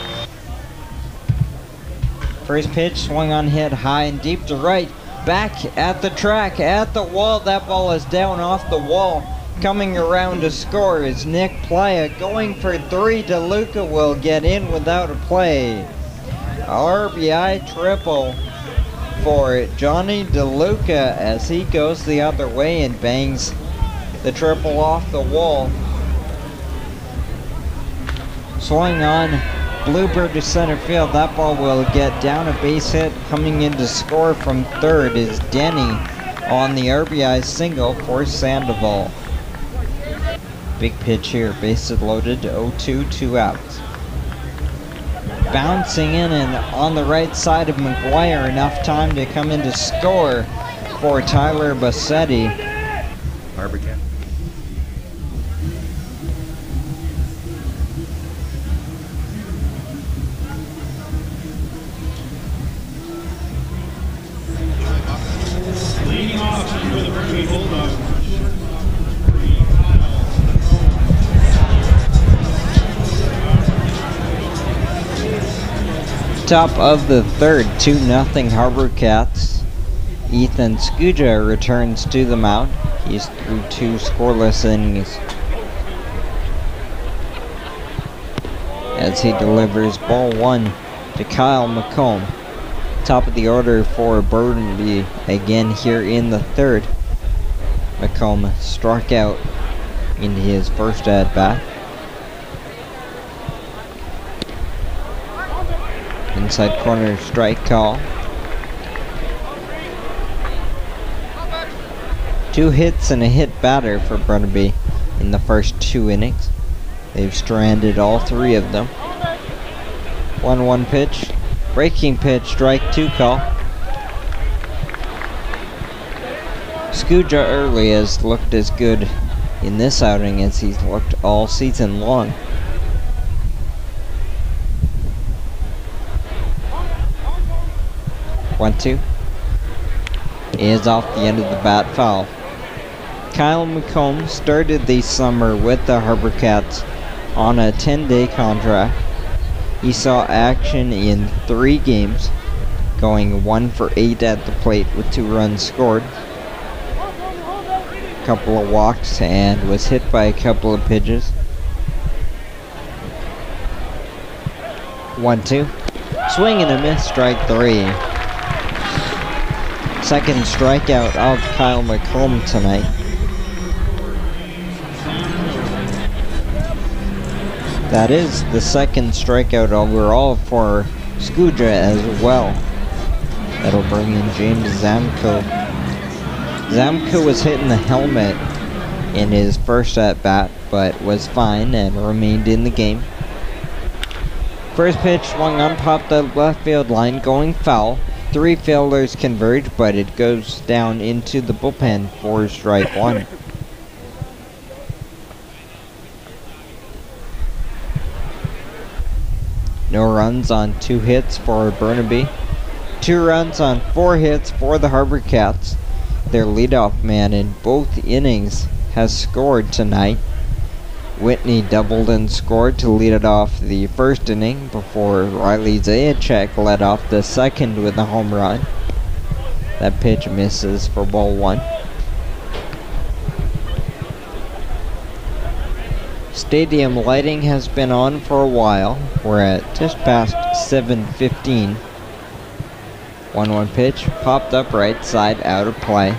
Speaker 7: First pitch, swung on, hit high and deep to right, back at the track, at the wall. That ball is down off the wall. Coming around to score is Nick Playa, going for 3. DeLuca will get in without a play. RBI triple for Johnny DeLuca as he goes the other way and bangs the triple off the wall. Swung on, blooper to center field. That ball will get down a base hit. Coming in to score from third is Denny on the RBI single for Sandoval. Big pitch here, bases loaded, 0-2, 2 outs. Bouncing in and on the right side of McGuire, enough time to come in to score for Tyler Bassetti.
Speaker 8: HarbourCat.
Speaker 6: Leading off for the Burnaby Bulldogs.
Speaker 7: Top of the third, 2-0 HarbourCats. Ethan Skuja returns to the mound. He's through 2 scoreless innings as he delivers ball 1 to Kyle McComb. Top of the order for Burnaby again here in the third. McComb struck out in his first at bat. Inside corner strike call. 2 hits and a hit batter for Burnaby in the first 2 innings. They've stranded all 3 of them. 1-1 pitch. Breaking pitch, strike 2 call. Skuja early has looked as good in this outing as he's looked all season long. One, 2 is off the end of the bat, foul. Kyle McComb started the summer with the HarbourCats on a 10-day contract. He saw action in 3 games, going 1 for 8 at the plate with 2 runs scored, a couple of walks, and was hit by a couple of pitches. 1-2, swing and a miss, strike 3. Second strikeout of Kyle McComb tonight. That is the second strikeout overall for Skuja as well. That'll bring in James Zamko. Zamko was hitting the helmet in his first at-bat, but was fine and remained in the game. First pitch swung on, popped the left field line, going foul. 3 fielders converge, but it goes down into the bullpen for strike 1. No runs on 2 hits for Burnaby. 2 runs on 4 hits for the HarbourCats. Their leadoff man in both innings has scored tonight. Whitney doubled and scored to lead it off the first inning before Riley Zajac led off the second with a home run. That pitch misses for ball 1. Stadium lighting has been on for a while. We're at just past 7:15. 1-1 pitch, popped up right side, out of play.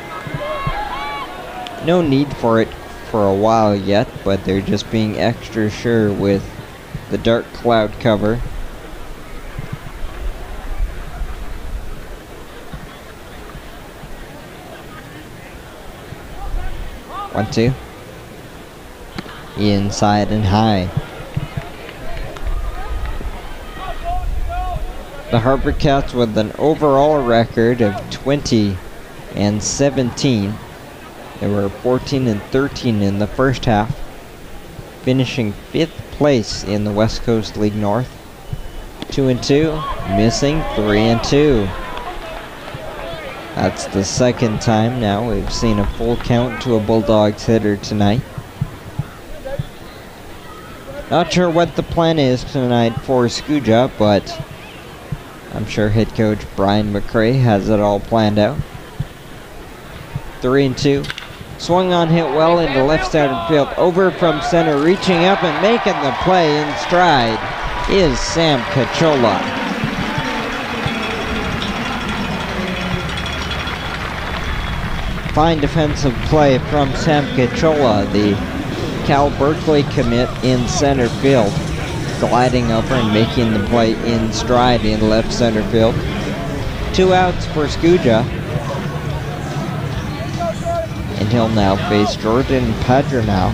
Speaker 7: No need for it for a while yet, but they're just being extra sure with the dark cloud cover. One, two. Inside and high. The HarbourCats with an overall record of 20-17. They were 14-13 in the first half, finishing 5th place in the West Coast League North. 2-2, missing 3-2. That's the second time now we've seen a full count to a Bulldogs hitter tonight. Not sure what the plan is tonight for Skuja, but I'm sure head coach Brian McRae has it all planned out. 3-2. Swung on, hit well into left side of field. Over from center, reaching up and making the play in stride is Sam Cachola. Fine defensive play from Sam Cachola, the Cal Berkeley commit in center field. Gliding over and making the play in stride in left center field. 2 outs for Skuja. And he'll now face Jordan Padronau.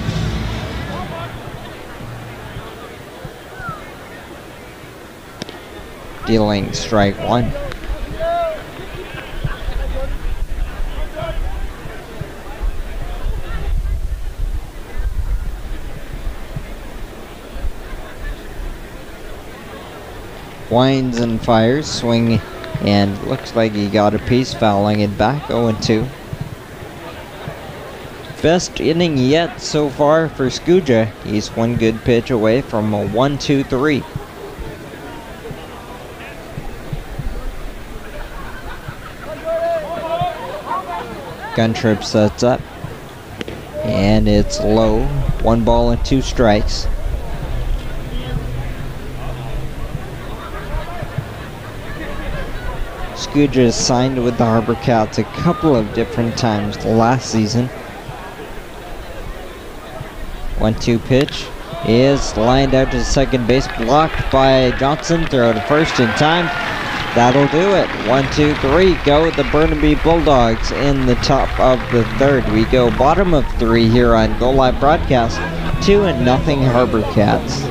Speaker 7: Dealing strike 1. Winds and fires, swing, and looks like he got a piece, fouling it back. 0-2. Best inning yet so far for Skuja. He's 1 good pitch away from a 1-2-3. Gun trip sets up, and it's low. 1 ball and 2 strikes. Skuja signed with the HarbourCats a couple of different times last season. 1-2 pitch is lined out to second base, blocked by Johnson. Throw to first in time. That'll do it. 1-2-3 go the Burnaby Bulldogs in the top of the 3rd. We go bottom of 3 here on Go Live Broadcast. 2-0 HarbourCats.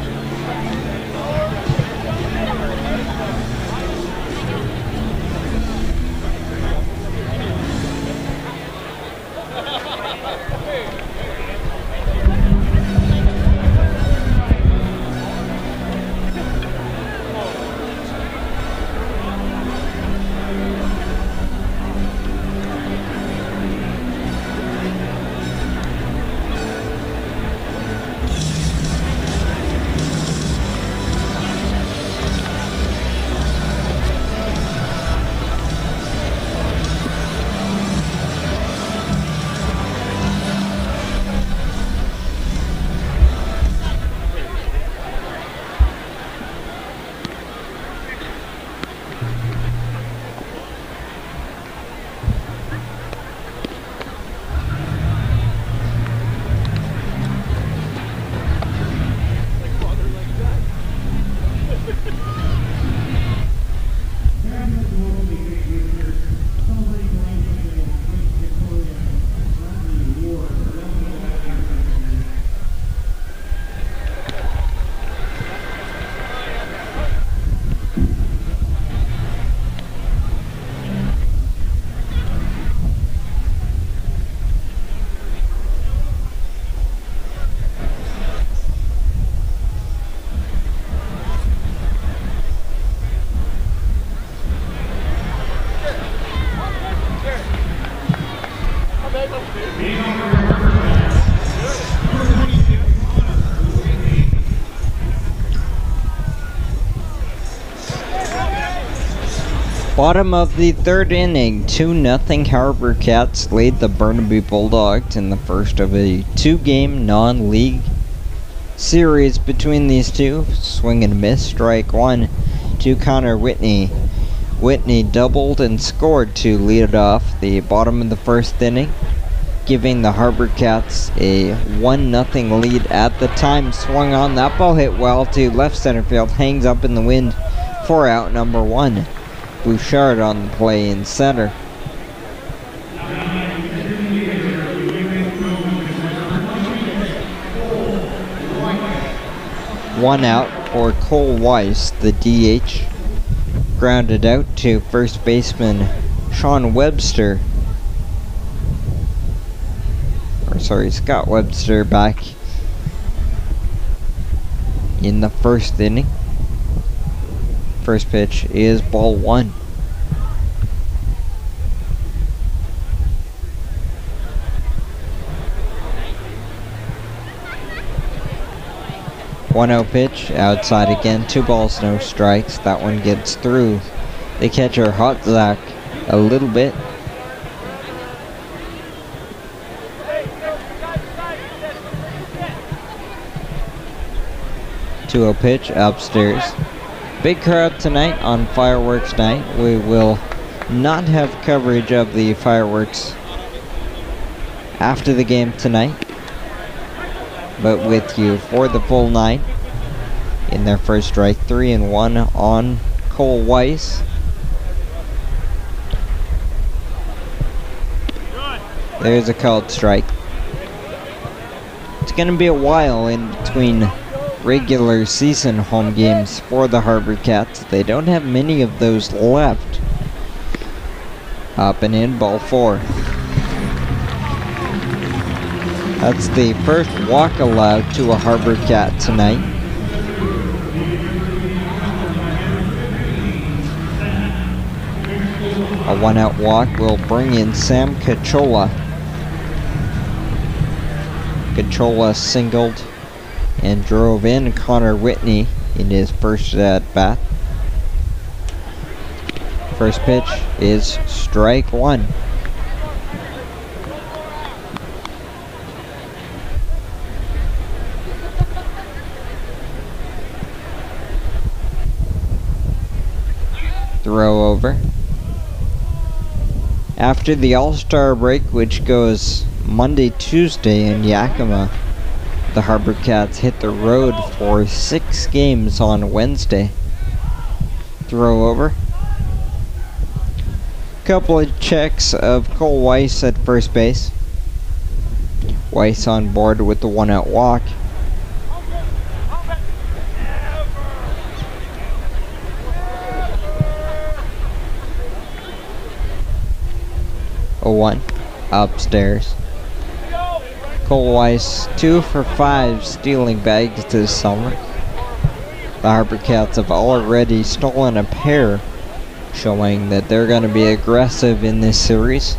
Speaker 7: Bottom of the third inning, 2-0 HarbourCats lead the Burnaby Bulldogs in the first of a 2-game non-league series between these two. Swing and a miss, strike one to Connor Whitney. Whitney doubled and scored to lead it off the bottom of the first inning, giving the HarbourCats a 1-0 lead at the time. Swung on, that ball hit well to left center field, hangs up in the wind for out number one. Bouchard on the play in center. One out for Cole Weiss, the DH. Grounded out to first baseman Sean Webster. Scott Webster back in the first inning. First pitch is ball one. One-0 pitch, outside again, 2 balls, no strikes. That one gets through the catcher, Hot Zach, a little bit. Two-0 pitch, upstairs. Big crowd tonight on fireworks night. We will not have coverage of the fireworks after the game tonight, but with you for the full night. In their first strike, 3-1 on Cole Weiss. There's a called strike. It's going to be a while in between regular season home games for the HarbourCats. They don't have many of those left. Up and in, ball 4. That's the first walk allowed to a HarbourCat tonight. A 1-out walk will bring in Sam Cachola. Cachola singled and drove in Connor Whitney in his first at bat. First pitch is strike one. Throw over. After the All-Star break, which goes Monday, Tuesday in Yakima, the HarbourCats hit the road for 6 games on Wednesday. Throw over. Couple of checks of Cole Weiss at first base. Weiss on board with the 1-out walk. A 1 upstairs. Cole Weiss 2 for 5 stealing bags this summer. The HarbourCats have already stolen a pair, showing that they're going to be aggressive in this series.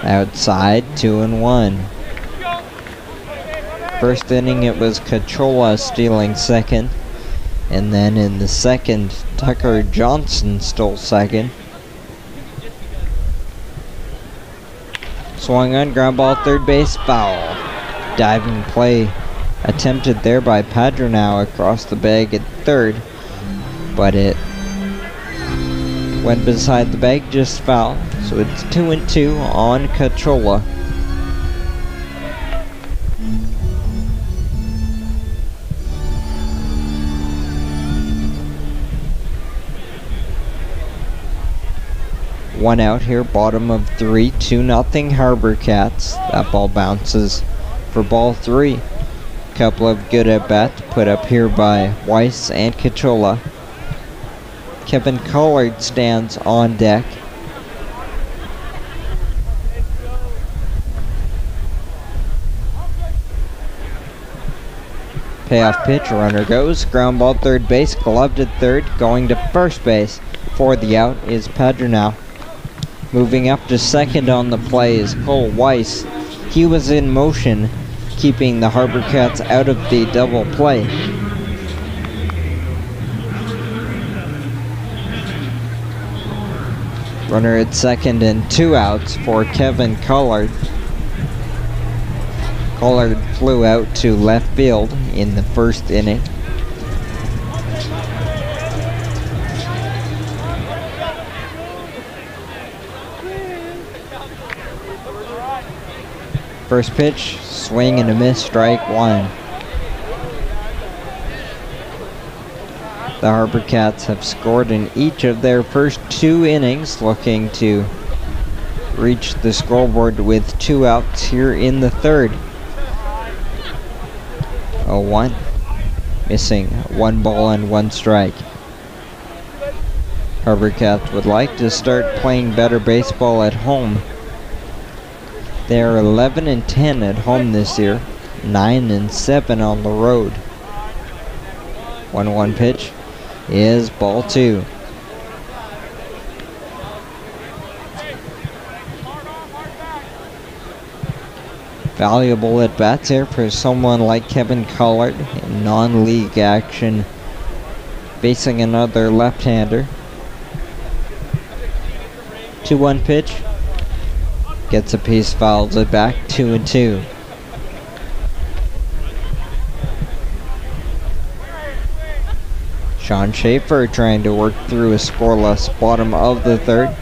Speaker 7: Outside, 2-1. First inning it was Cachola stealing second, and then in the second, Tucker Johnson stole second. Swung on, ground ball, third base, foul. Diving play attempted there by Padronau across the bag at third, but it went beside the bag, just foul. So it's 2-2 on Cachola. One out here, bottom of 3, 2-0 HarbourCats. That ball bounces for ball 3. Couple of good at-bats put up here by Weiss and Cachola. Kevin Collard stands on deck. Payoff pitch, runner goes, ground ball third base, gloved at third, going to first base. For the out is Padronau. Moving up to second on the play is Cole Weiss. He was in motion, keeping the HarbourCats out of the double play. Runner at second and 2 outs for Kevin Collard. Collard flew out to left field in the first inning. First pitch, swing and a miss, strike one. The HarbourCats have scored in each of their first 2 innings, looking to reach the scoreboard with 2 outs here in the third. 0-1, missing 1 ball and 1 strike. HarbourCats would like to start playing better baseball at home. They are 11 and 10 at home this year, 9 and 7 on the road. 1-1 pitch is ball 2. Valuable at bats here for someone like Kevin Collard in non-league action, facing another left-hander. 2-1 pitch. Gets a piece, fouls it back, 2-2. Sean Schaefer trying to work through a scoreless bottom of the third.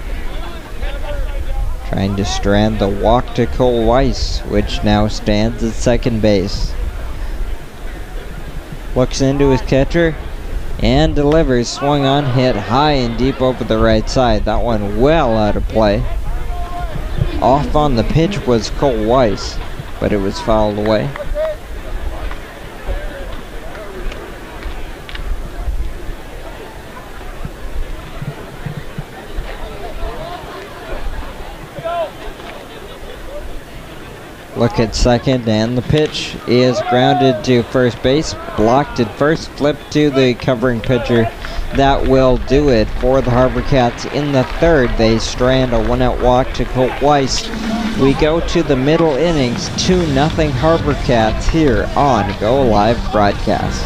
Speaker 7: Trying to strand the walk to Cole Weiss, which now stands at second base. Looks into his catcher and delivers. Swung on, hit high and deep over the right side. That one well out of play. Off on the pitch was Cole Weiss, but it was fouled away. Look at second, and the pitch is grounded to first base. Blocked at first, flipped to the covering pitcher. That will do it for the HarbourCats in the third. They strand a 1-out walk to Colt Weiss. We go to the middle innings, 2-0 HarbourCats here on Go Live Broadcast.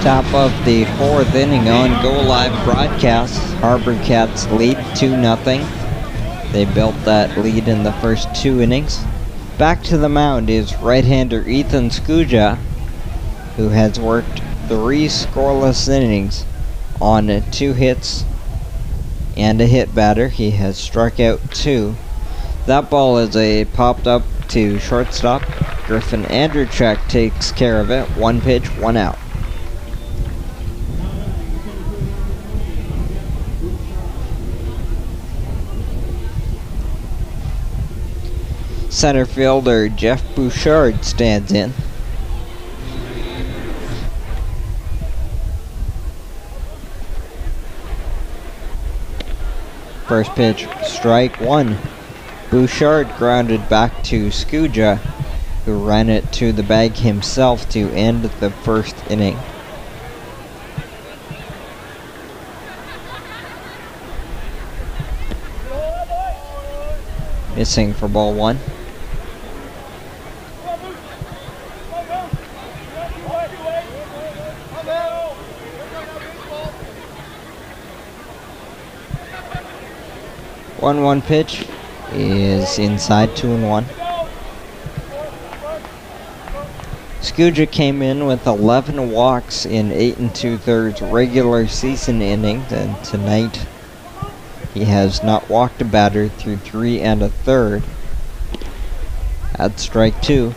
Speaker 7: Top of the fourth inning on Go Live Broadcast. HarbourCats lead 2-0. They built that lead in the first 2 innings. Back to the mound is right-hander Ethan Skuja, who has worked 3 scoreless innings on 2 hits and a hit batter. He has struck out 2. That ball is a popped up to shortstop. Griffin Andrzejczyk takes care of it. 1 pitch, 1 out. Center fielder Jeff Bouchard stands in. First pitch, strike 1. Bouchard grounded back to Skuja, who ran it to the bag himself to end the first inning. missing for ball one. One pitch is inside, 2-1. Skuja came in with 11 walks in 8 2/3 regular season innings, and tonight he has not walked a batter through 3 1/3. At strike 2.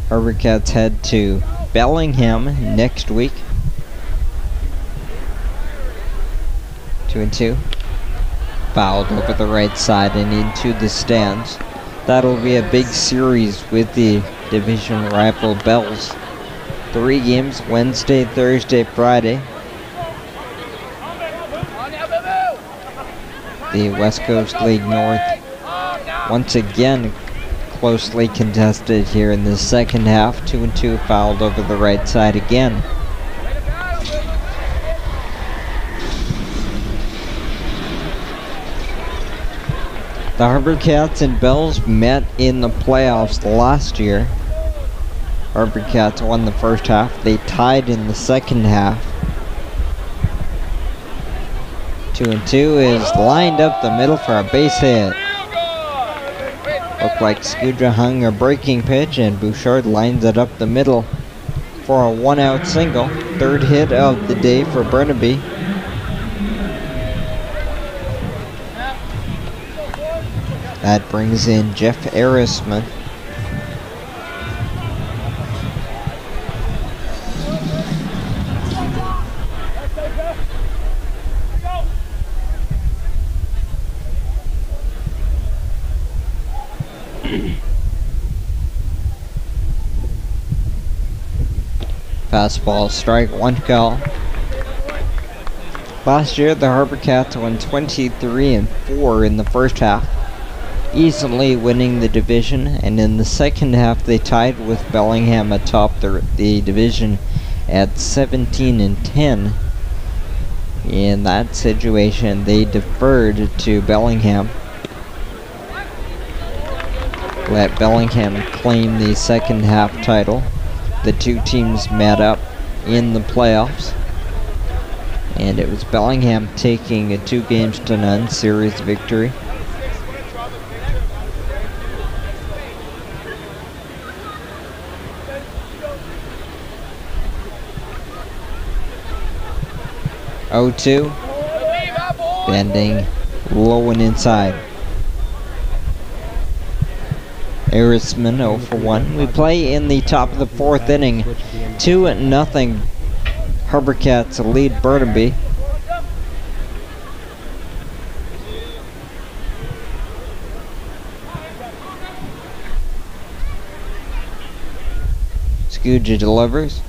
Speaker 7: HarbourCats head to Bellingham next week. 2-2. Fouled over the right side and into the stands. That'll be a big series with the division rival Bells. 3 games, Wednesday, Thursday, Friday. The West Coast League North once again closely contested here in the second half. 2-2, fouled over the right side again. The HarbourCats and Bells met in the playoffs last year. HarbourCats won the first half. They tied in the second half. 2-2 is lined up the middle for a base hit. Looked like Skuja hung a breaking pitch, and Bouchard lines it up the middle for a 1-out single. Third hit of the day for Burnaby. That brings in Jeff Arisman. Fastball, strike one call. Last year, the HarbourCats won 23-4 in the first half, easily winning the division, and in the second half they tied with Bellingham atop the division at 17-10. In that situation, they deferred to Bellingham. Let Bellingham claim the second half title. The two teams met up in the playoffs, and it was Bellingham taking a 2-0 series victory. Oh, 2, bending low and inside. Arisman 0 for 1. We play in the top of the 4th inning. 2-0. HarbourCats lead Burnaby. Skuja delivers.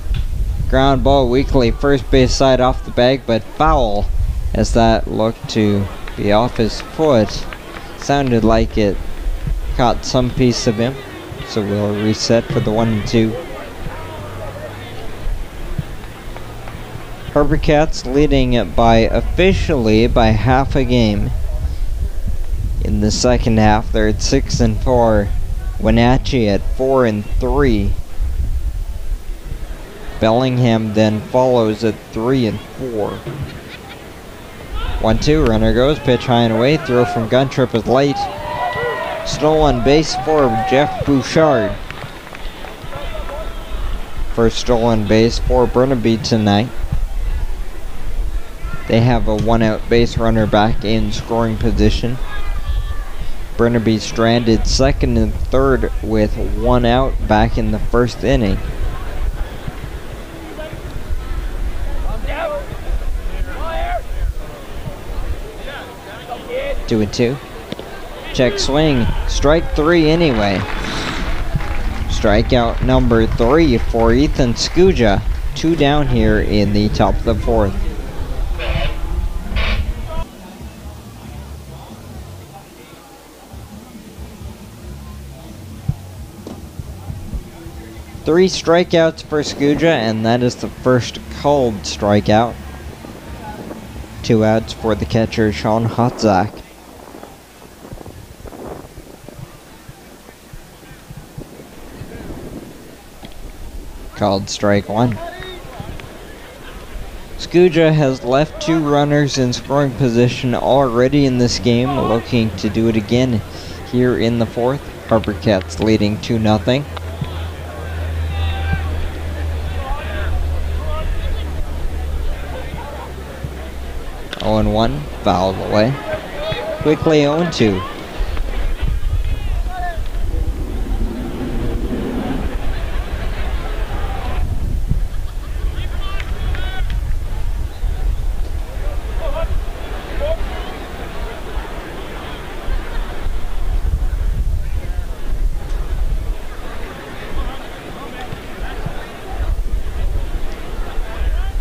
Speaker 7: Ground ball weakly, first base side off the bag, but foul as that looked to be off his foot. Sounded like it caught some piece of him, so we'll reset for the 1-2. HarbourCats leading it officially by half a game. In the second half, they're at 6-4. Wenatchee at 4-3. Bellingham then follows at 3-4. 1-2, runner goes, pitch high and away, throw from gun, trip is late. Stolen base for Jeff Bouchard. First stolen base for Burnaby tonight. They have a 1-out base runner back in scoring position. Burnaby stranded second and third with 1 out back in the first inning. Two and 2. Check swing. Strike 3 anyway. Strikeout number 3 for Ethan Skuja. 2 down here in the top of the 4th. 3 strikeouts for Skuja, and that is the first called strikeout. 2 outs for the catcher, Sean Hotzak. Called strike 1. Skuja has left 2 runners in scoring position already in this game, looking to do it again here in the 4th. HarbourCats leading 2-0. Oh, 1 fouled away. Quickly 0-2.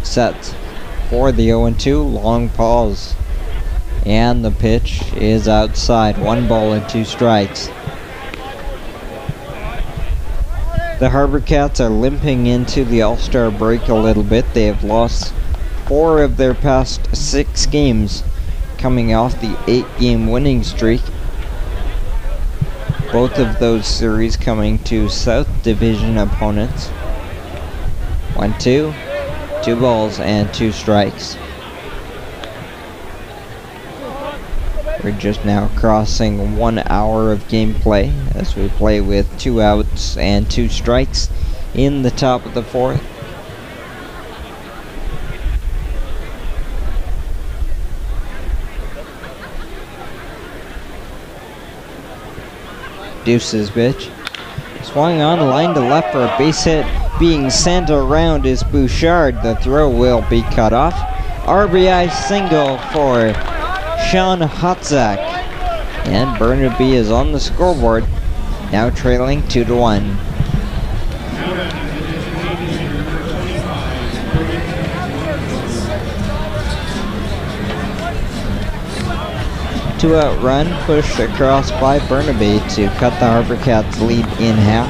Speaker 7: Set for the 0-2, long pause, and the pitch is outside. 1 ball and 2 strikes. The HarbourCats are limping into the All-Star break a little bit. They have lost 4 of their past 6 games, coming off the 8-game winning streak. Both of those series coming to South Division opponents. 1-2. 2 balls and 2 strikes. We're just now crossing 1 hour of gameplay as we play with 2 outs and 2 strikes in the top of the 4th. Deuce's pitch. Swung on, line to left for a base hit. Being sent around is Bouchard. The throw will be cut off. RBI single for Sean Hotzak. And Burnaby is on the scoreboard, now trailing 2-1. Two-out run pushed across by Burnaby to cut the HarbourCats lead in half.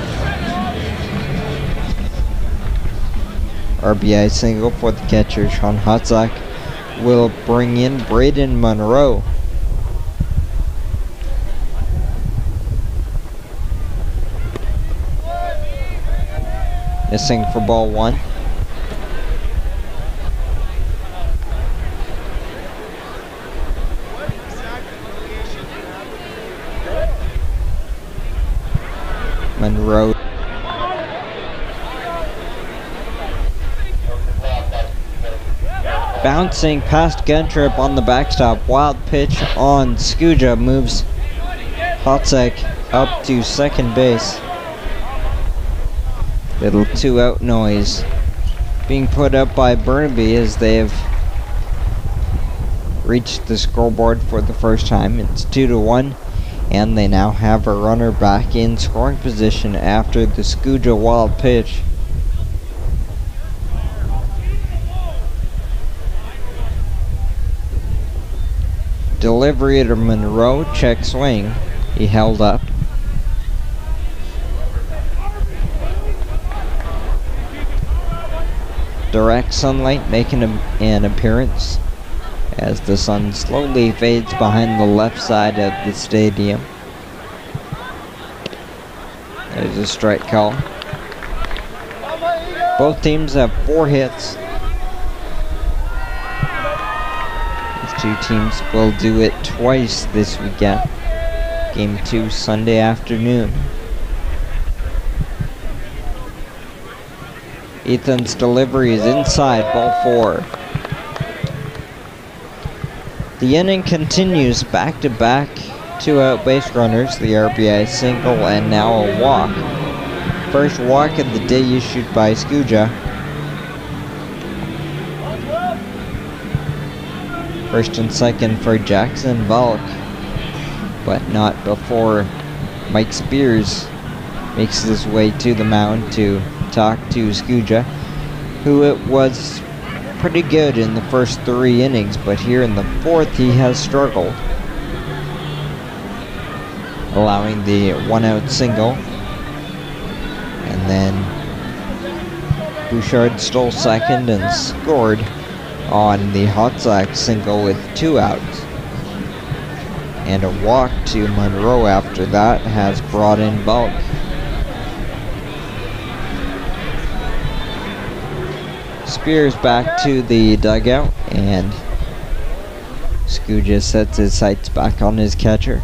Speaker 7: RBI single for the catcher, Sean Hotzak, will bring in Braden Monroe. Missing for ball 1. Monroe. Bouncing past Guntrip on the backstop. Wild pitch on Skuja moves Hotzak up to second base. Little 2-out noise being put up by Burnaby as they have reached the scoreboard for the first time. It's 2-1, and they now have a runner back in scoring position after the Skuja wild pitch. Delivery to Monroe, check swing. He held up. Direct sunlight making an appearance as the sun slowly fades behind the left side of the stadium. There's a strike call. Both teams have 4 hits. These 2 teams will do it twice this weekend. Game 2 Sunday afternoon. Ethan's delivery is inside, ball 4. The inning continues back-to-back 2-out base runners, the RBI single, and now a walk. First walk of the day issued by Skuja. First and second for Jackson Valk, but not before Mike Spears makes his way to the mound to talk to Skuja, who it was pretty good in the first 3 innings, but here in the 4th he has struggled, allowing the 1-out single and then Bouchard stole second and scored on the Hotsack single with 2 outs. And a walk to Monroe after that has brought in Bulk. Spears back to the dugout, and Scoo just sets his sights back on his catcher.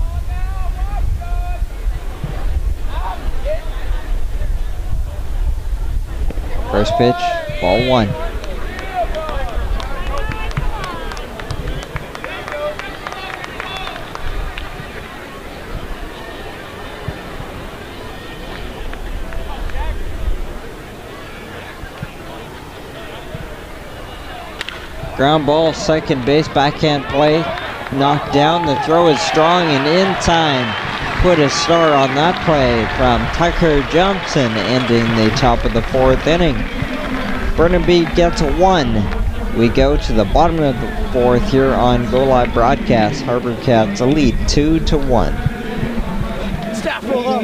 Speaker 7: First pitch, ball 1. Ground ball, second base, backhand play, knocked down. The throw is strong and in time. Put a star on that play from Tucker Johnson, ending the top of the 4th inning. Burnaby gets 1. We go to the bottom of the 4th here on Go Live Broadcast. HarbourCats a lead 2-1.
Speaker 1: Staff roll up.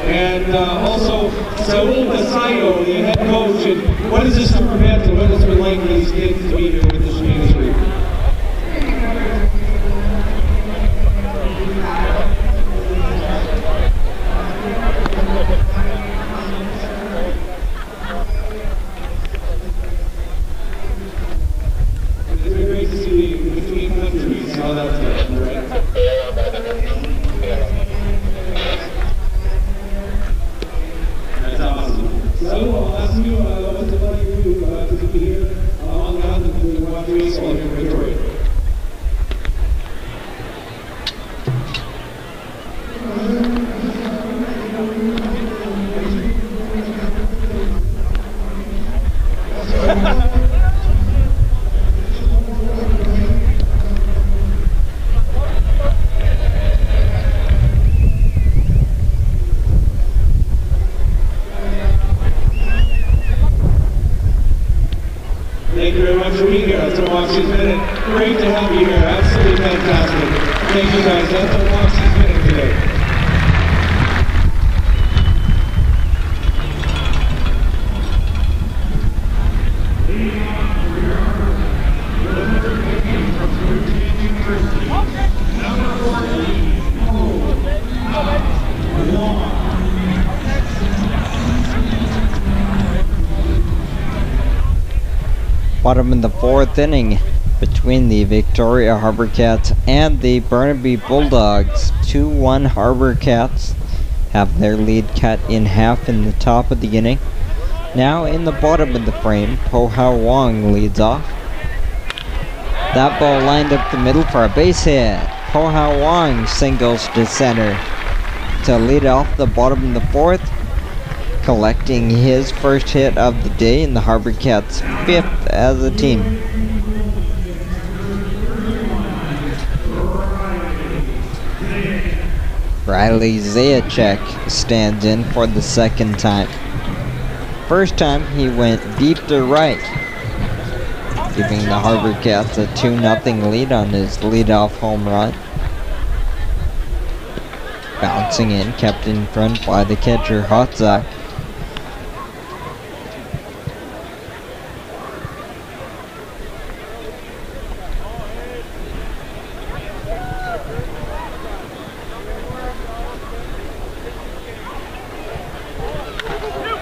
Speaker 6: And also Saul Basayo, the head coach, and what is this prevent and what has been like for these kids to be here with this ministry? It's been great to see between countries how that's going, right? That's awesome. So I'll ask you, what's it like for you to be here on the ground and to watch baseball here in Victoria? Thank you very much for being here. That's our Moxie's Minute. Great to have you here. Absolutely fantastic. Thank you guys. That's our Moxie's Minute today.
Speaker 7: Bottom of the 4th inning between the Victoria HarbourCats and the Burnaby Bulldogs. 2-1 HarbourCats have their lead cut in half in the top of the inning. Now in the bottom of the frame, Po-Hao Wong leads off. That ball lined up the middle for a base hit. Po-Hao Wong singles to center to lead off the bottom of the 4th. Collecting his first hit of the day in the HarbourCats' 5th as a team. Riley Zajac stands in for the second time. First time he went deep to right, giving the HarbourCats a 2-0 lead on his leadoff home run. Bouncing in, kept in front by the catcher Hotsack.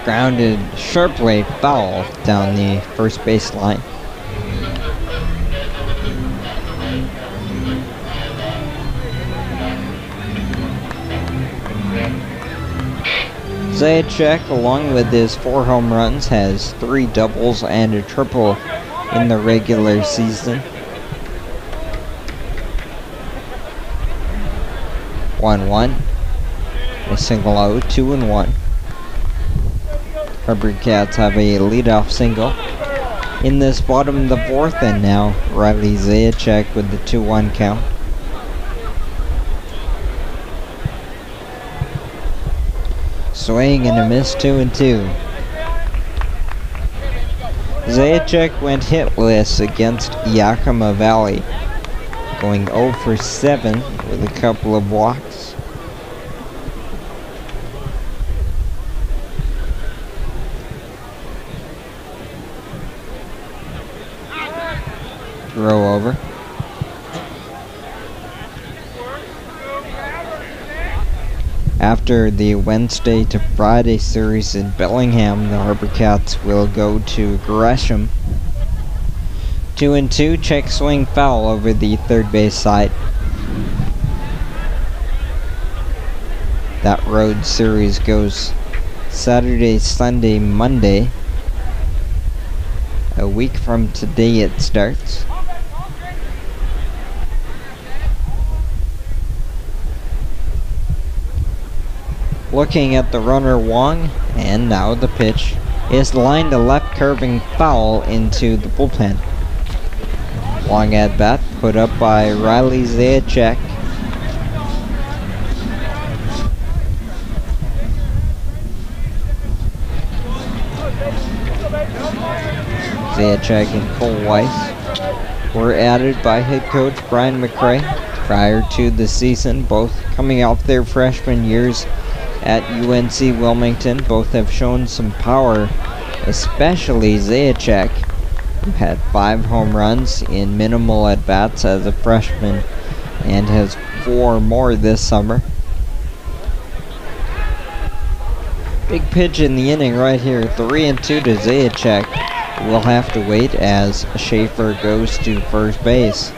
Speaker 7: Grounded sharply foul down the first base line. Zajac, along with his 4 home runs, has 3 doubles and a triple in the regular season. 1-1. A single out, 2-1. HarbourCats have a leadoff single in this bottom of the 4th, and now Riley Zajac with the 2-1 count. swing and a miss, 2-2. Zajac went hitless against Yakima Valley, going 0 for 7 with a couple of walks. Throw over. After the Wednesday to Friday series in Bellingham, the HarbourCats will go to Gresham. 2-2, check swing foul over the third base side. That road series goes Saturday, Sunday, Monday. A week from today it starts. Looking at the runner Wong, and now the pitch is lined a left curving foul into the bullpen. Wong at bat, put up by Riley Zajac. Zajac and Cole Weiss were added by head coach Brian McRae prior to the season, both coming off their freshman years at UNC Wilmington. Both have shown some power, especially Zajac, who had 5 home runs in minimal at-bats as a freshman and has 4 more this summer. Big pitch in the inning right here, 3-2 to Zajac. We'll have to wait as Schaefer goes to first base.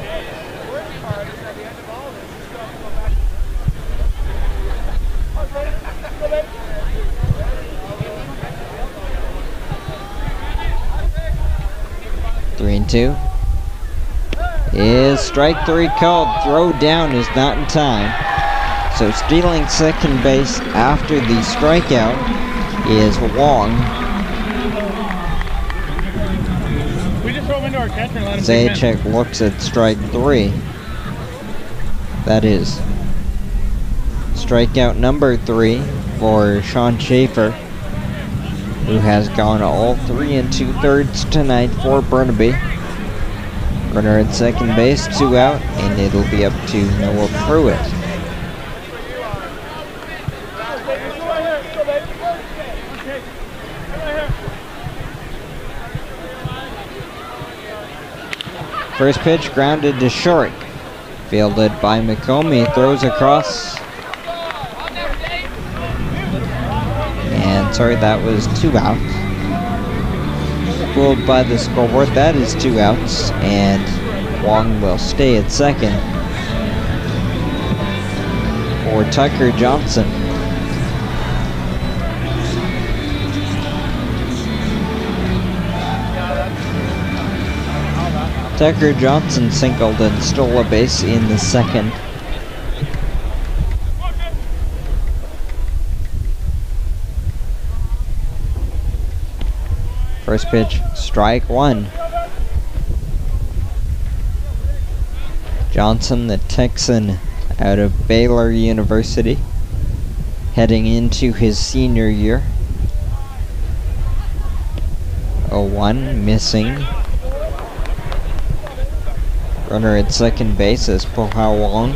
Speaker 7: Is strike 3 called? Throw down is not in time. So stealing second base after the strikeout is Wong.
Speaker 1: We just throw him into our catcher and let him
Speaker 7: Zajac looks at strike 3. That is strikeout number 3 for Sean Schaefer, who has gone all 3 2/3 tonight for Burnaby. Runner at second base, 2 out, and it'll be up to Noah Pruitt. First pitch grounded to short. Fielded by McComey, throws across. And sorry, that was 2 outs. Fooled by the scoreboard, that is 2 outs, and Wong will stay at second for Tucker Johnson. Tucker Johnson singled and stole a base in the second. First pitch, strike 1. Johnson, the Texan out of Baylor University, heading into his senior year. 0-1, missing. Runner at second base is Po-Hao Wong.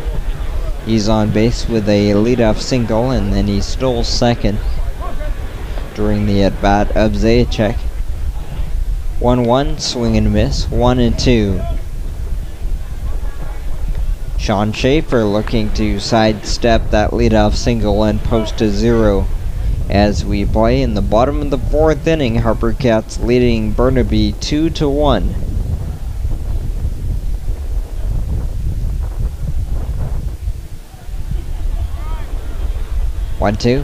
Speaker 7: He's on base with a leadoff single, and then he stole second during the at-bat of Zajac. 1-1, swing and miss, 1-2. Sean Schaefer looking to sidestep that leadoff single and post a 0 as we play in the bottom of the 4th inning. HarbourCats leading Burnaby 2-1. One, two.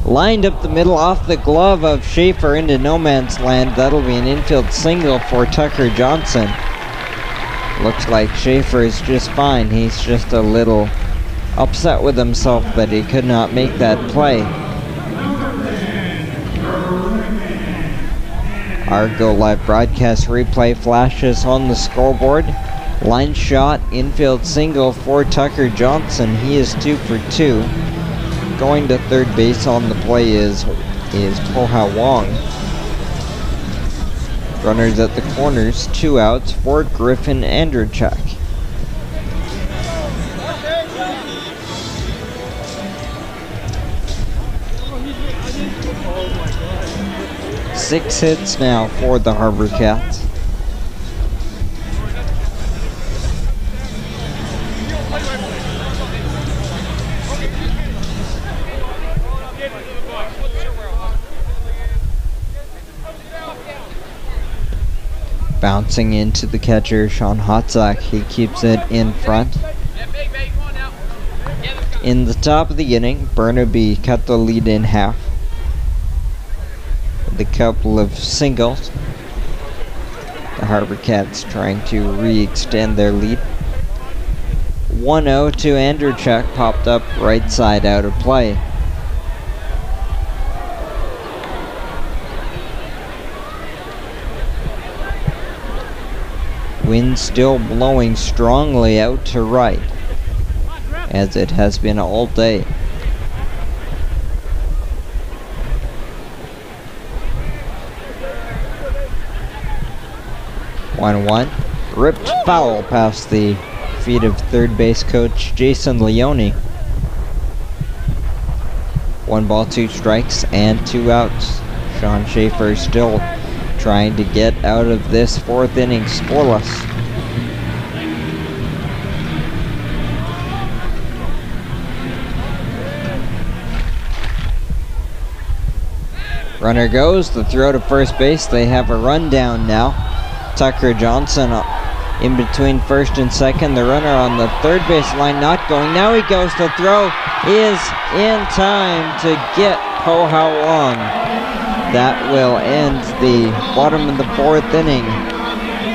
Speaker 7: Lined up the middle off the glove of Schaefer into no man's land. That'll be an infield single for Tucker Johnson. Looks like Schaefer is just fine. He's just a little upset with himself that he could not make that play. Our Go Live broadcast replay flashes on the scoreboard. Line shot, infield single for Tucker Johnson. He is 2 for 2. Going to third base on the play is Poha Wong. Runners at the corners, 2 outs for Griffin Andrzejczyk. 6 hits now for the HarbourCats. Bouncing into the catcher, Sean Hotzak. He keeps it in front. In the top of the inning, Burnaby cut the lead in half with a couple of singles. The HarbourCats trying to re-extend their lead. 1-0 to Andrzejczyk, popped up right side out of play. Wind still blowing strongly out to right, as it has been all day. One, ripped foul past the feet of third base coach Jason Leone. 1 ball, 2 strikes, and 2 outs. Sean Schaefer still trying to get out of this 4th inning scoreless. Runner goes, the throw to first base. They have a run down now. Tucker Johnson in between first and second. The runner on the third base line not going. Now he goes. The throw is in time to get Poha Wong. That will end the bottom of the 4th inning.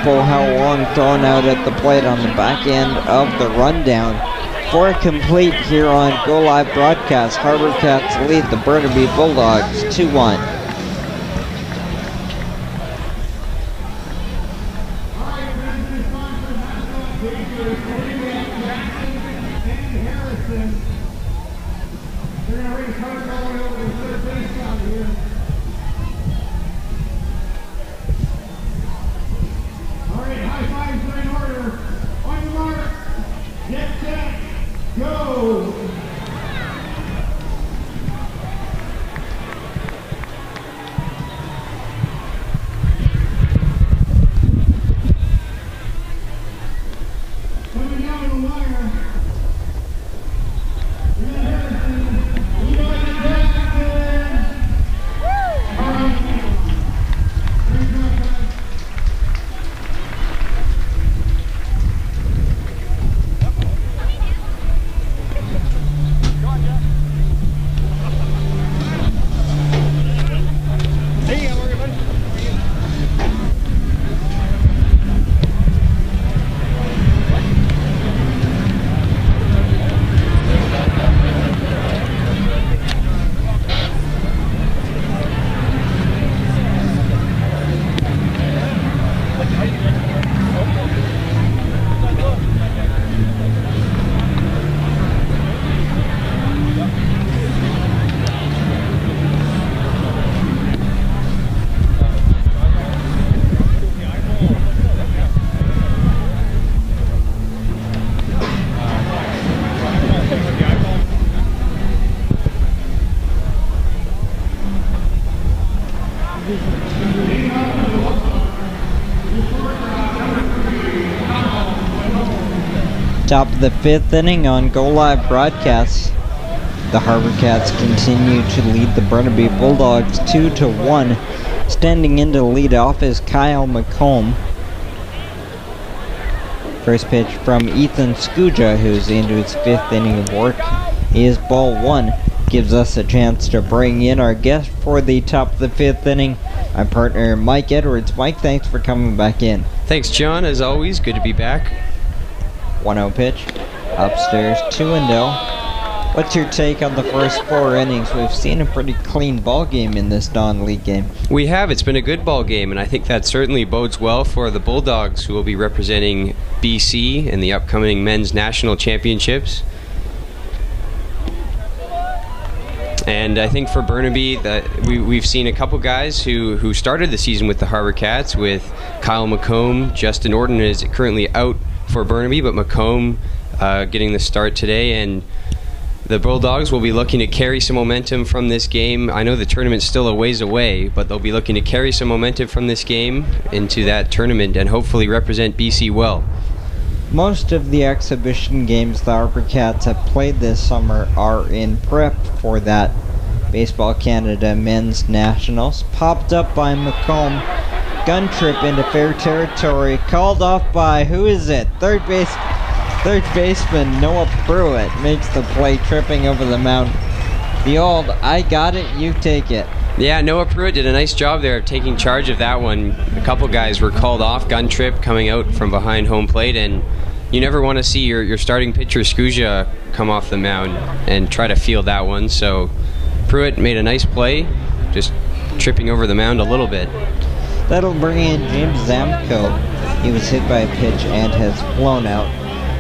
Speaker 7: Poha Wong thrown out at the plate on the back end of the rundown. For a complete here on Go Live Broadcast, HarbourCats lead the Burnaby Bulldogs 2-1. Top of the 5th inning on Go Live Broadcast. The HarbourCats continue to lead the Burnaby Bulldogs 2-1. Standing in to lead off is Kyle McComb. First pitch from Ethan Skuja, who's into his 5th inning of work, is ball 1. Gives us a chance to bring in our guest for the top of the 5th inning, my partner Mike Edwards. Mike, thanks for coming back in.
Speaker 2: Thanks, John. As always, good to be back.
Speaker 7: 1-0 pitch, upstairs, 2-0. What's your take on the first 4 innings? We've seen a pretty clean ball game in this non-league game.
Speaker 2: We have. It's been a good ball game, and I think that certainly bodes well for the Bulldogs, who will be representing BC in the upcoming men's national championships.
Speaker 9: And I think for Burnaby, that we've seen a couple guys who started the season with the HarbourCats, with Kyle McComb. Justin Orton is currently out for Burnaby, but McComb getting the start today. And the Bulldogs will be looking to carry some momentum from this game. I know the tournament's still a ways away, but they'll be looking to carry some momentum from this game into that tournament and hopefully represent BC well.
Speaker 7: Most of the exhibition games the HarbourCats have played this summer are in prep for that Baseball Canada Men's Nationals. Popped up by McComb. Gun trip into fair territory. Called off by, who is it? Third baseman Noah Pruitt makes the play, tripping over the mound. The old, I got it, you take it.
Speaker 9: Yeah, Noah Pruitt did a nice job there of taking charge of that one. A couple guys were called off, gun trip coming out from behind home plate, and you never want to see your starting pitcher Scuja come off the mound and try to field that one. So Pruitt made a nice play, just tripping over the mound a little bit.
Speaker 7: That'll bring in James Zamko. He was hit by a pitch and has flown out.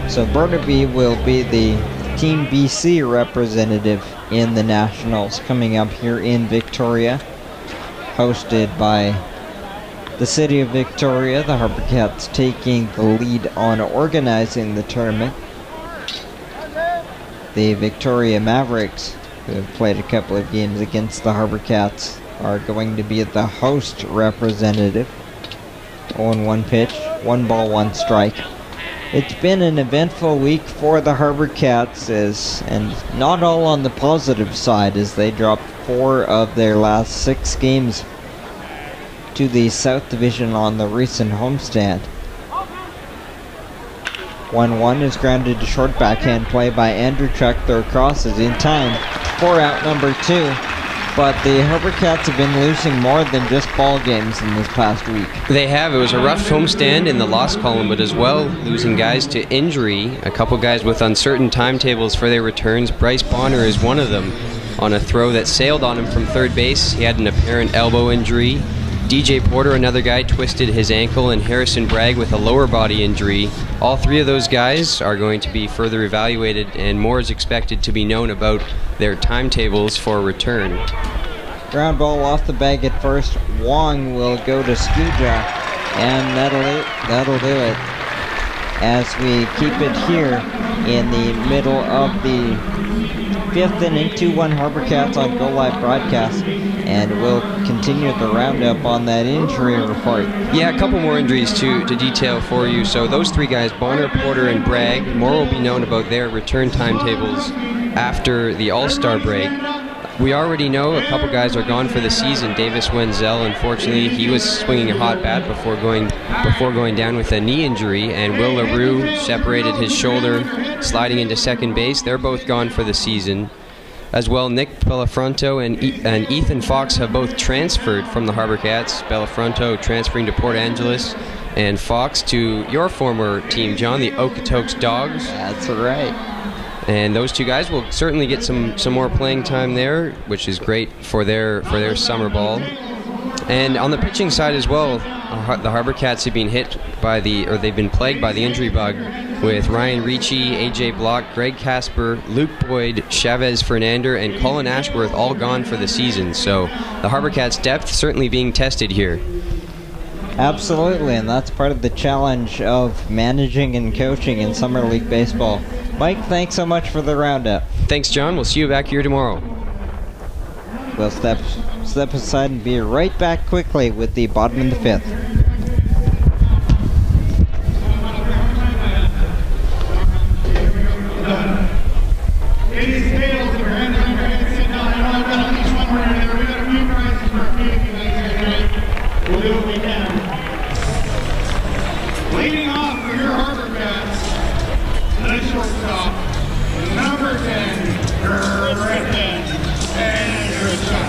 Speaker 7: So Burnaby will be the Team BC representative in the Nationals coming up here in Victoria, hosted by the city of Victoria. The HarbourCats taking the lead on organizing the tournament. The Victoria Mavericks, who have played a couple of games against the HarbourCats, are going to be the host representative. 0-1 pitch, 1 ball, 1 strike. It's been an eventful week for the HarbourCats, and not all on the positive side, as they dropped 4 of their last 6 games to the South Division on the recent homestand. 1-1 is grounded to short, backhand play by Andrew Chuck. Throw crosses in time for out number 2. But the HarbourCats have been losing more than just ball games in this past week.
Speaker 9: They have. It was a rough homestand in the loss column, but as well losing guys to injury. A couple guys with uncertain timetables for their returns. Bryce Bonner is one of them, on a throw that sailed on him from third base. He had an apparent elbow injury. DJ Porter, another guy, twisted his ankle, and Harrison Bragg with a lower body injury. All 3 of those guys are going to be further evaluated, and more is expected to be known about their timetables for return.
Speaker 7: Ground ball off the bag at first. Wong will go to Scuja, and that'll do it. As we keep it here in the middle of the 5th inning, 2-1 HarbourCats on Go Live broadcast, and we'll continue the roundup on that injury report.
Speaker 9: Yeah, a couple more injuries to detail for you. So those 3 guys, Bonner, Porter, and Bragg, more will be known about their return timetables after the All-Star break. We already know a couple guys are gone for the season. Davis Wenzel, unfortunately, he was swinging a hot bat before going down with a knee injury, and Will LaRue separated his shoulder sliding into second base. They're both gone for the season. As well, Nick Bellafronto and Ethan Fox have both transferred from the HarbourCats. Bellafronto transferring to Port Angeles, and Fox to your former team, John, the Okotoks Dogs.
Speaker 7: That's right.
Speaker 9: And those 2 guys will certainly get some more playing time there, which is great for their summer ball. And on the pitching side as well, the HarbourCats have been they've been plagued by the injury bug, with Ryan Ricci, AJ Block, Greg Casper, Luke Boyd, Chavez Fernander, and Colin Ashworth all gone for the season. So the HarbourCats' depth certainly being tested here.
Speaker 7: Absolutely, and that's part of the challenge of managing and coaching in Summer League Baseball. Mike, thanks so much for the roundup.
Speaker 9: Thanks, John. We'll see you back here tomorrow.
Speaker 7: We'll step aside and be right back quickly with the bottom of the 5th.
Speaker 5: Ladies and males, if your hands on your head, sit down. I know I've got each one right there. We got a few prizes for a few of you guys tonight. We'll do what we can. Leading off for your HarbourCats, the shortstop, number 10, Griffin Anderson.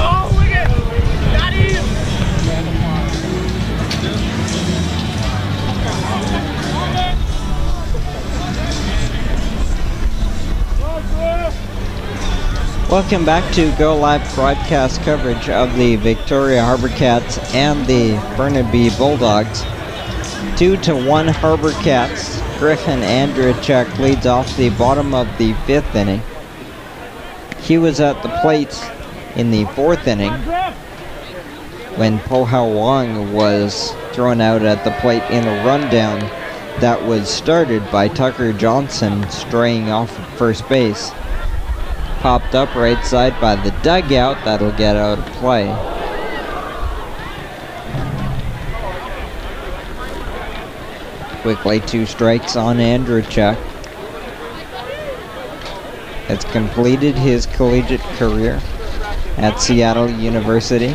Speaker 1: Oh, wicket! Got him!
Speaker 7: Welcome back to Go Live broadcast coverage of the Victoria HarbourCats and the Burnaby Bulldogs. 2-1 HarbourCats. Griffin Andrachuk leads off the bottom of the 5th inning. He was at the plate in the 4th inning when Po Hao Wong was thrown out at the plate in a rundown that was started by Tucker Johnson straying off of first base. Popped up right side by the dugout, that'll get out of play. Quickly 2 strikes on Andrachuk. Has completed his collegiate career at Seattle University.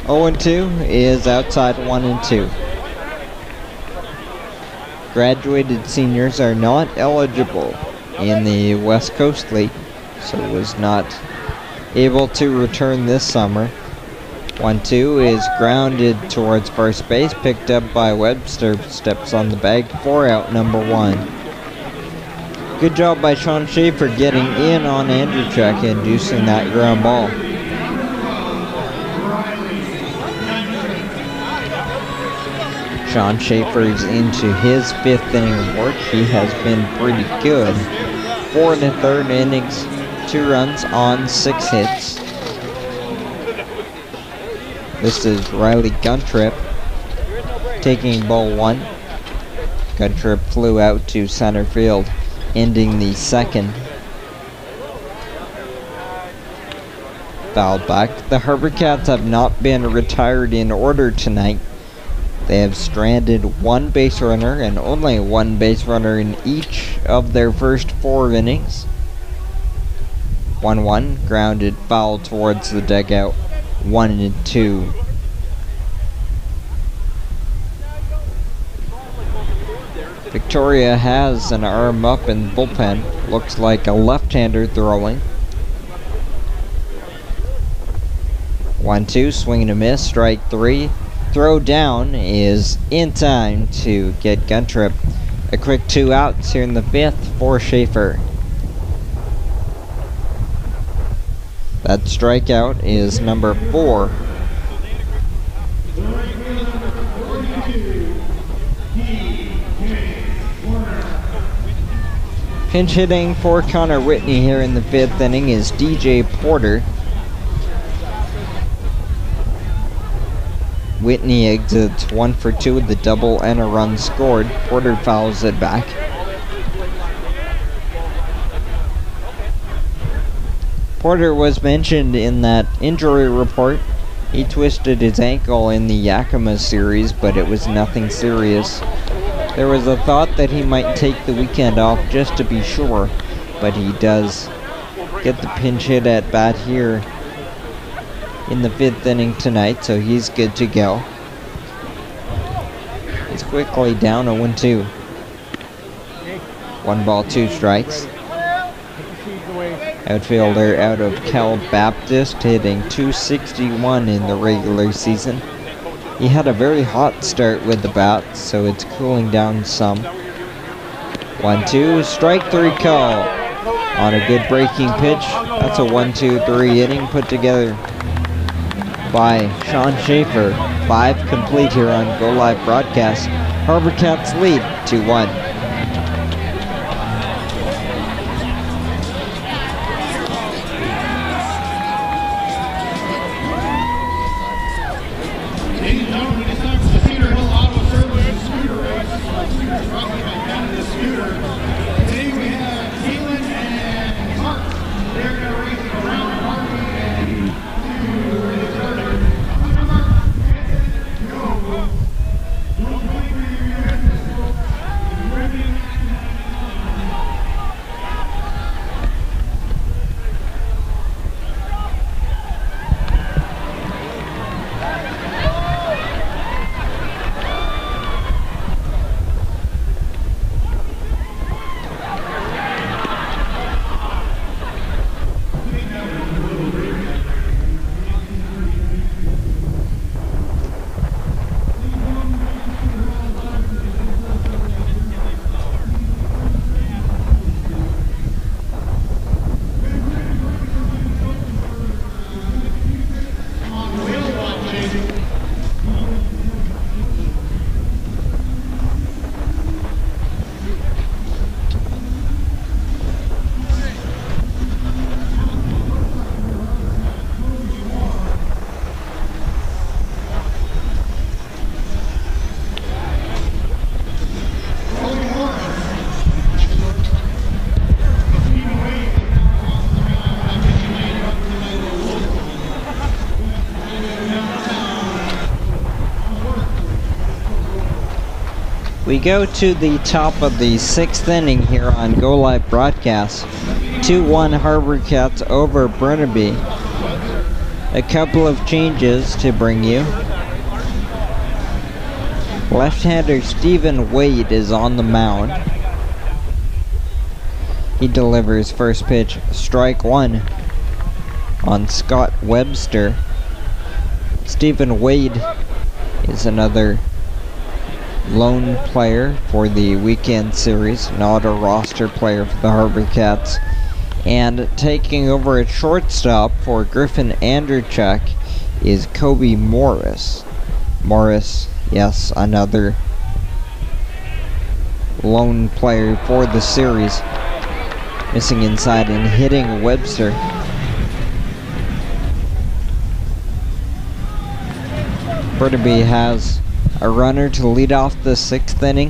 Speaker 7: Oh and 2 is outside 1 and 2. Graduated seniors are not eligible in the West Coast League, so was not able to return this summer. 1-2 is grounded towards first base, picked up by Webster, steps on the bag, 4 out, number 1. Good job by Sean Schaefer getting in on Andrachuk, inducing that ground ball. Sean Schaefer's into his 5th inning of work. He has been pretty good. 4 1/3 innings, 2 runs on 6 hits. This is Riley Guntrip taking ball 1. Guntrip flew out to center field, ending the 2nd. Fouled back. The HarbourCats have not been retired in order tonight. They have stranded 1 base runner and only 1 base runner in each of their first 4 innings. 1-1, grounded foul towards the dugout, 1 and 2. Victoria has an arm up in the bullpen. Looks like a left-hander throwing. 1-2, swing and a miss, strike 3. Throw down is in time to get Guntrip. A quick 2 outs here in the 5th for Schaefer. That strikeout is number 4. Pinch hitting for Connor Whitney here in the 5th inning is DJ Porter. Whitney exits 1 for 2 with a double and a run scored. Porter fouls it back. Porter was mentioned in that injury report. He twisted his ankle in the Yakima series, but it was nothing serious. There was a thought that he might take the weekend off just to be sure, but he does get the pinch hit at bat here in the 5th inning tonight, so he's good to go. He's quickly down 0-2. 1 ball, 2 strikes. Outfielder out of Cal Baptist, hitting .261 in the regular season. He had a very hot start with the bat, so it's cooling down some. 1-2, strike 3 call on a good breaking pitch. That's a 1-2-3 inning put together by Sean Schaefer. 5 complete here on Go Live Broadcast. HarbourCats lead 2-1. We go to the top of the 6th inning here on Go Live Broadcast. 2-1 HarbourCats over Burnaby. A couple of changes to bring you. Left-hander Stephen Wade is on the mound. He delivers first pitch, strike one, on Scott Webster. Stephen Wade is another lone player for the weekend series, not a roster player for the HarbourCats. And taking over at shortstop for Griffin Anderchuk is Kobe Morris. Morris, yes, another lone player for the series. Missing inside and hitting Webster. Burnaby has a runner to lead off the 6th inning.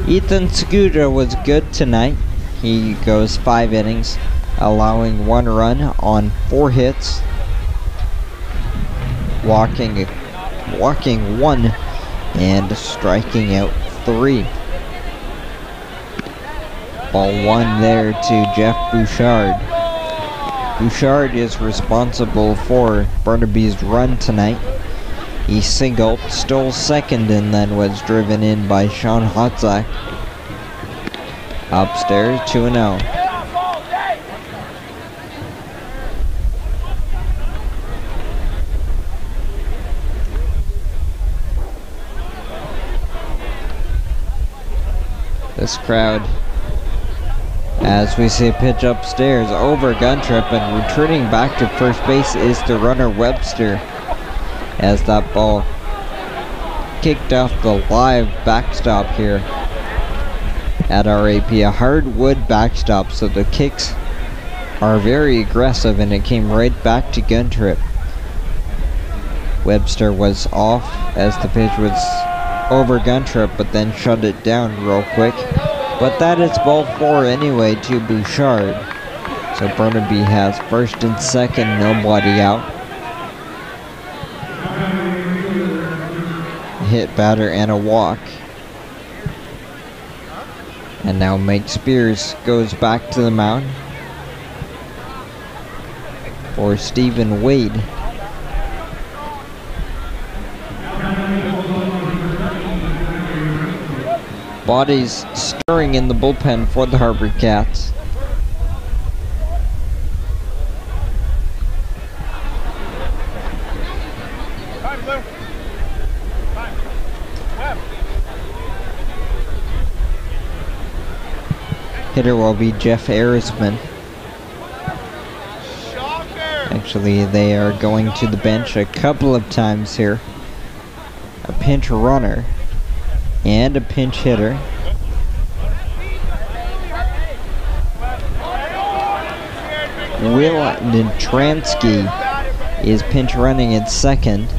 Speaker 7: Ethan Seguda was good tonight. He goes 5 innings, allowing 1 run on 4 hits, walking 1 and striking out 3. Ball 1 there to Jeff Bouchard. Bouchard is responsible for Burnaby's run tonight. He singled, stole second, and then was driven in by Sean Hotzak. Upstairs, 2-0. This crowd, as we see a pitch upstairs over Guntrip, and retreating back to first base is the runner Webster, as that ball kicked off the live backstop here at RAP, a hardwood backstop, so the kicks are very aggressive, and it came right back to Guntrip. Webster was off as the pitch was over Guntrip, but then shut it down real quick. But that is ball 4 anyway to Bouchard. So Burnaby has first and second, nobody out. Hit batter and a walk. And now Mike Spears goes back to the mound for Stephen Wade. Bodies stirring in the bullpen for the HarbourCats. Hitter will be Jeff Arisman. Actually, they are going to the bench a couple of times here. A pinch runner and a pinch hitter. Will Nitransky is pinch running at second.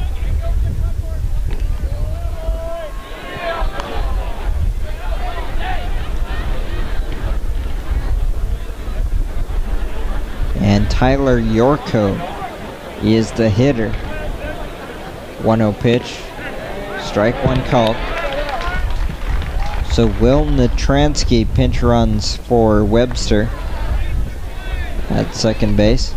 Speaker 7: And Tyler Yorko is the hitter. 1-0 pitch, strike one called. So Will Nitransky pinch runs for Webster at second base.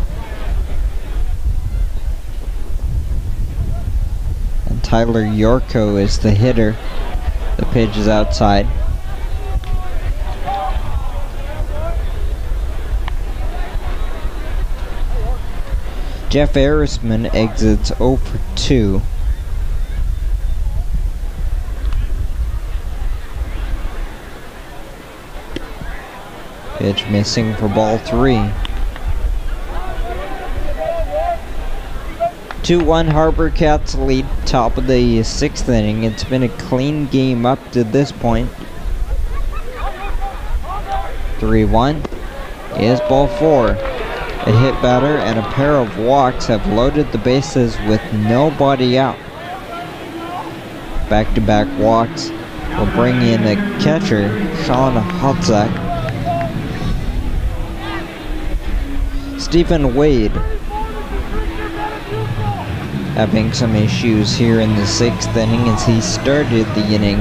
Speaker 7: And Tyler Yorko is the hitter. The pitch is outside. Jeff Arisman exits 0 for 2. Pitch missing for ball 3. 2-1 HarbourCats lead, top of the 6th inning. It's been a clean game up to this point. 3-1 is ball 4. A hit batter and a pair of walks have loaded the bases with nobody out. Back-to-back walks will bring in a catcher, Sean Hotzak. Stephen Wade having some issues here in the 6th inning as he started the inning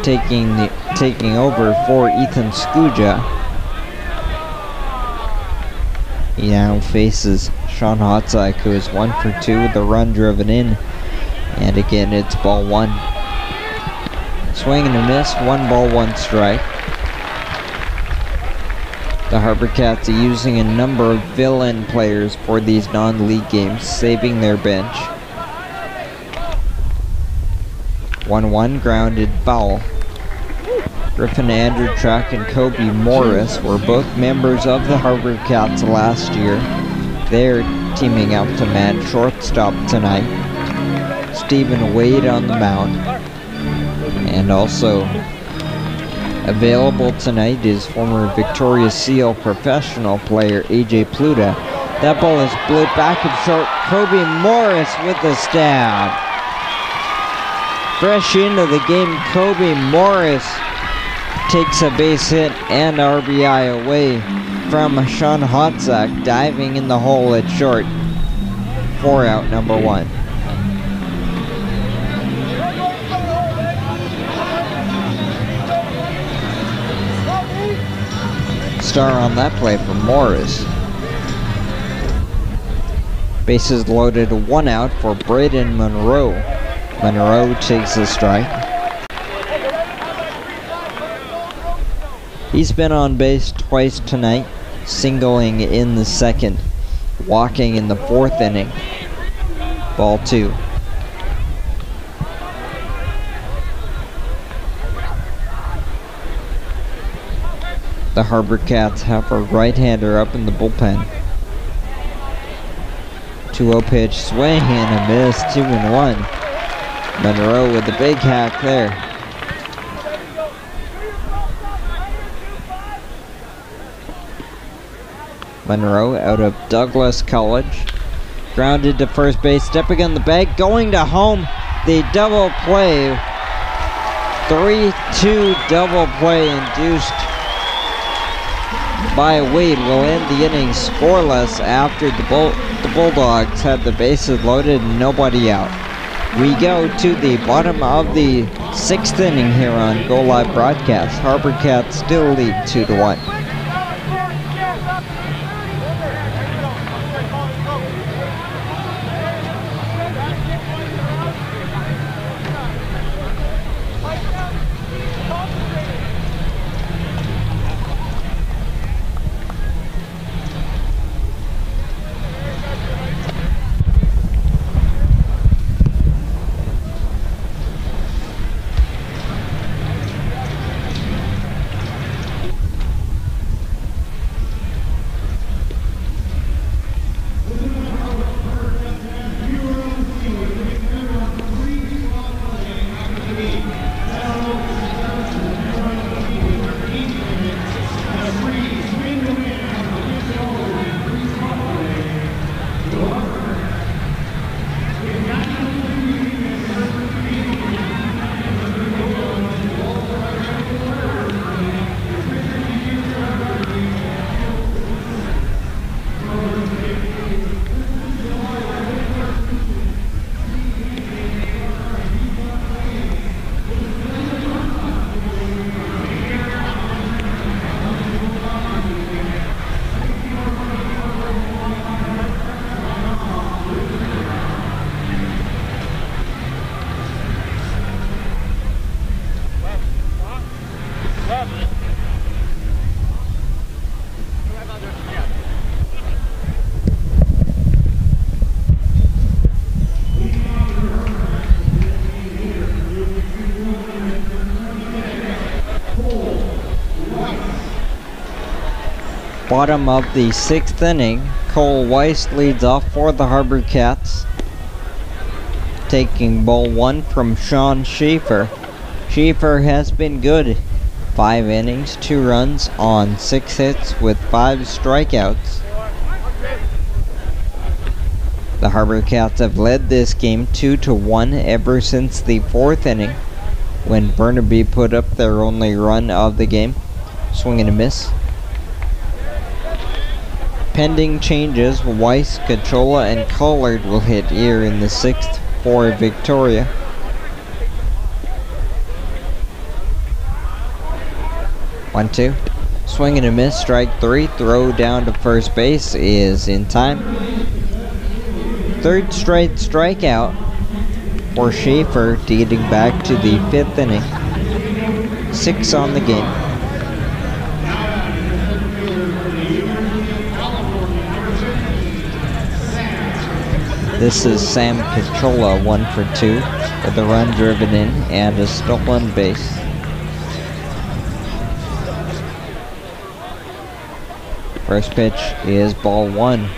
Speaker 7: taking over for Ethan Skuja. He now faces Sean Hotzak, who is 1 for 2 with a run driven in. And again, it's ball 1. Swing and a miss, 1 ball, 1 strike. The HarbourCats are using a number of villain players for these non-league games, saving their bench. 1-1, grounded foul. Griffin Andrechuk and Kobe Morris were both members of the HarbourCats last year. They're teaming up to man shortstop tonight. Stephen Wade on the mound. And also available tonight is former Victoria Seal professional player AJ Pluta. That ball is blew back and short. Kobe Morris with the stab. Fresh into the game, Kobe Morris takes a base hit and RBI away from Sean Hotzak, diving in the hole at short. 4 out, number 1. Star on that play for Morris. Bases loaded, 1 out for Braden Monroe. Monroe takes a strike. He's been on base twice tonight, singling in the 2nd, walking in the 4th inning. Ball 2. The HarbourCats have a right-hander up in the bullpen. 2-0 pitch, swing and a miss, 2-1. Monroe with the big hack there. Monroe out of Douglas College. Grounded to first base, stepping on the bag, going to home. The double play. 3-2 double play induced by Wade will end the inning scoreless after the Bulldogs had the bases loaded and nobody out. We go to the bottom of the 6th inning here on Go Live Broadcast. HarbourCats still lead 2-1. Bottom of the 6th inning, Cole Weiss leads off for the HarbourCats, taking ball 1 from Sean Schaefer. Schaefer has been good. 5 innings, 2 runs on 6 hits with 5 strikeouts. The HarbourCats have led this game 2-1 ever since the 4th inning, when Burnaby put up their only run of the game. Swing and a miss. Pending changes, Weiss, Cachola, and Collard will hit here in the 6th for Victoria. 1-2. Swing and a miss, strike 3. Throw down to first base is in time. Third straight strikeout for Schaefer, dating back to the 5th inning. 6 on the game. This is Sam Cachola, 1 for 2, with a run driven in and a stolen base. First pitch is ball 1.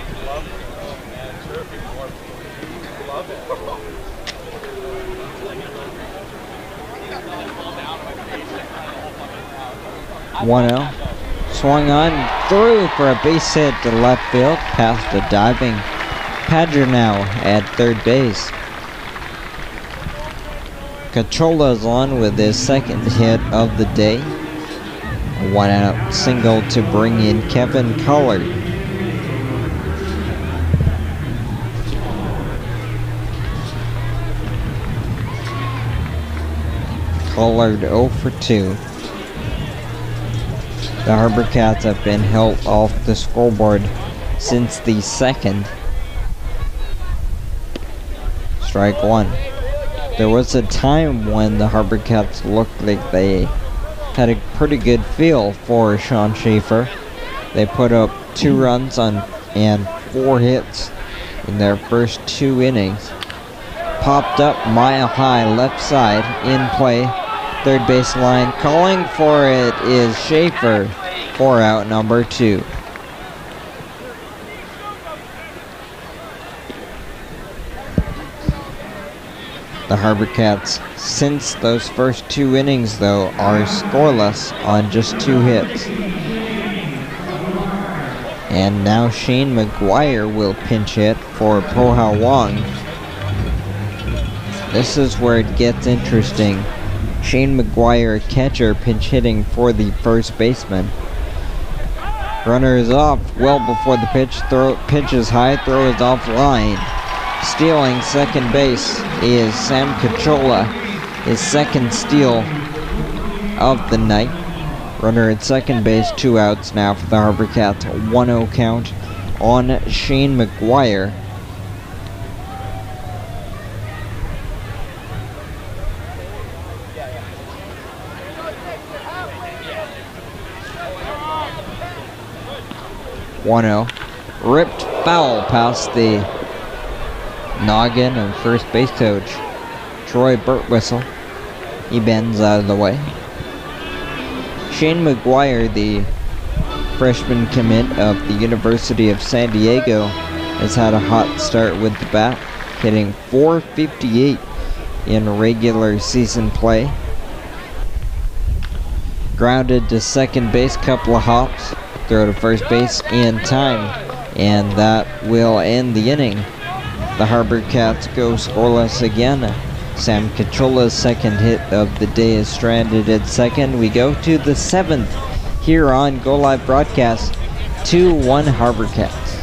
Speaker 7: Swung on through for a base hit to left field, past a diving Padronau at third base. Cachola's on with his second hit of the day. A 1-out single to bring in Kevin Collard. Collard 0 for 2. The HarbourCats have been held off the scoreboard since the 2nd. Strike 1. There was a time when the HarbourCats looked like they had a pretty good feel for Sean Schaefer. They put up 2 runs on and 4 hits in their first 2 innings. Popped up mile high left side, in play, third base line. Calling for it is Schaefer for out number 2. The HarbourCats, since those first 2 innings though, are scoreless on just 2 hits. And now Shane McGuire will pinch hit for Po-Hao Wong. This is where it gets interesting. Shane McGuire, catcher, pinch hitting for the first baseman. Runner is off well before the pitch. Pitch is high, throw is offline. Stealing second base is Sam Cachola, his second steal of the night. Runner at second base, 2 outs now for the HarbourCats. 1-0 count on Shane McGuire. Ripped foul past the noggin of first base coach Troy Burtwhistle. He bends out of the way. Shane McGuire, the freshman commit of the University of San Diego, has had a hot start with the bat, hitting .458 in regular season play. Grounded to second base, couple of hops, throw to first base in time, and that will end the inning. The HarbourCats go scoreless again. Sam Cachola's second hit of the day is stranded at second. We go to the 7th here on Go Live Broadcast. 2-1 HarbourCats.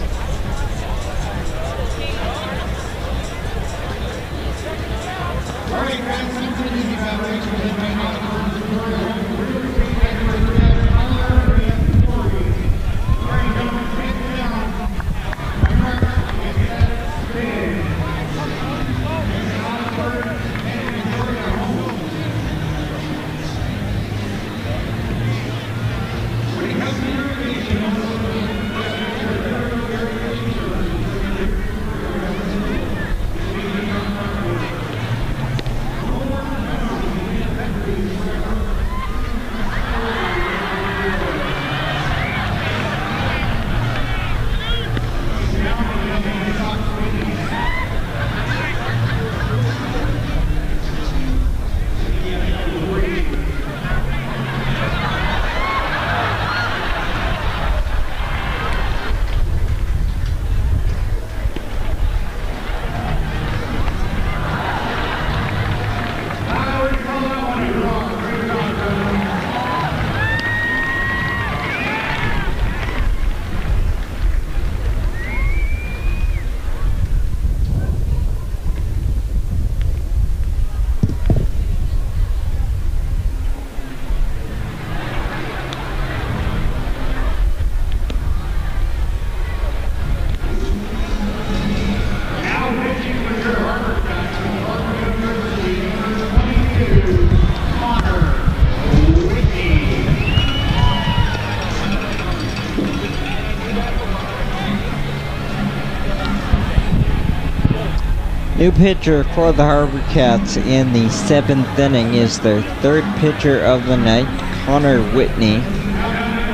Speaker 7: New pitcher for the HarbourCats in the 7th inning is their 3rd pitcher of the night, Connor Whitney,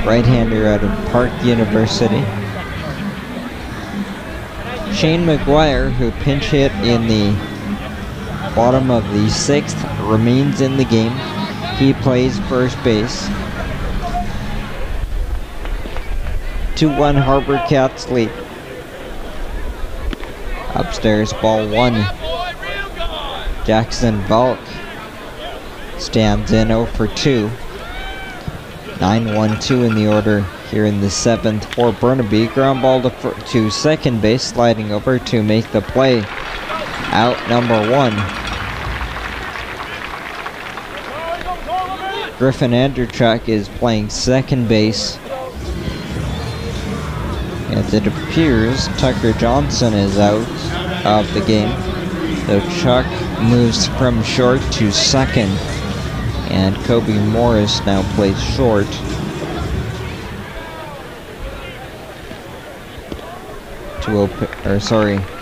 Speaker 7: right-hander out of Park University. Shane McGuire, who pinch hit in the bottom of the 6th, remains in the game. He plays first base. 2-1 HarbourCats lead. Upstairs, ball 1. Jackson Valk stands in 0 for 2. 9-1-2 in the order here in the 7th for Burnaby. Ground ball to second base, sliding over to make the play. Out number 1. Griffin Andrechuk is playing second base. As it appears, Tucker Johnson is out of the game. So Chuck moves from short to second. And Kobe Morris now plays short.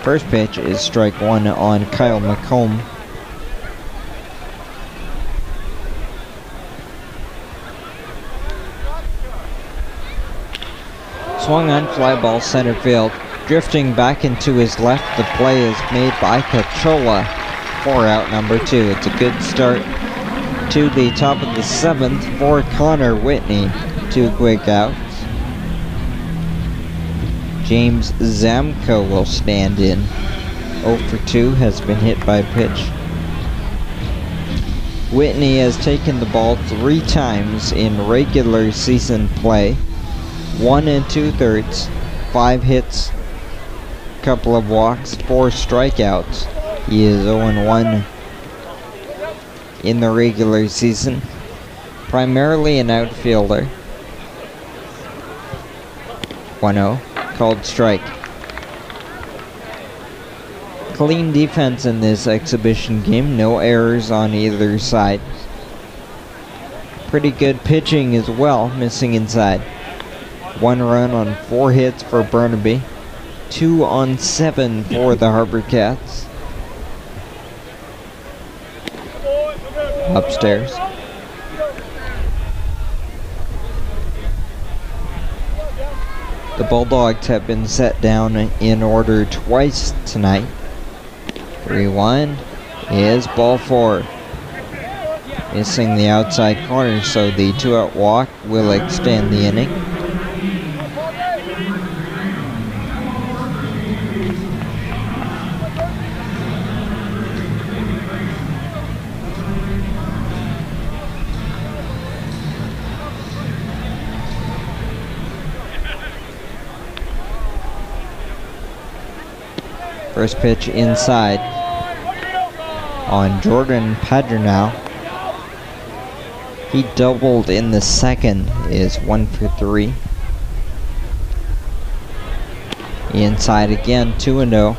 Speaker 7: First pitch is strike 1 on Kyle McComb. Swung on, fly ball center field. Drifting back into his left, the play is made by Cachola for out number 2. It's a good start to the top of the 7th for Connor Whitney. 2 quick outs. James Zamko will stand in. 0 for 2 has been hit by pitch. Whitney has taken the ball 3 times in regular season play. 1 2/3, 5 hits, couple of walks, 4 strikeouts. He is 0-1 in the regular season. Primarily an outfielder. 1-0, called strike. Clean defense in this exhibition game, no errors on either side. Pretty good pitching as well, missing inside. 1 run on 4 hits for Burnaby. 2 on 7 for the HarbourCats. Upstairs. The Bulldogs have been set down in order twice tonight. 3-1 is ball 4. Missing the outside corner, so the 2-out walk will extend the inning. First pitch inside on Jordan Padronau. He doubled in the 2nd, is 1 for 3. Inside again, 2-0.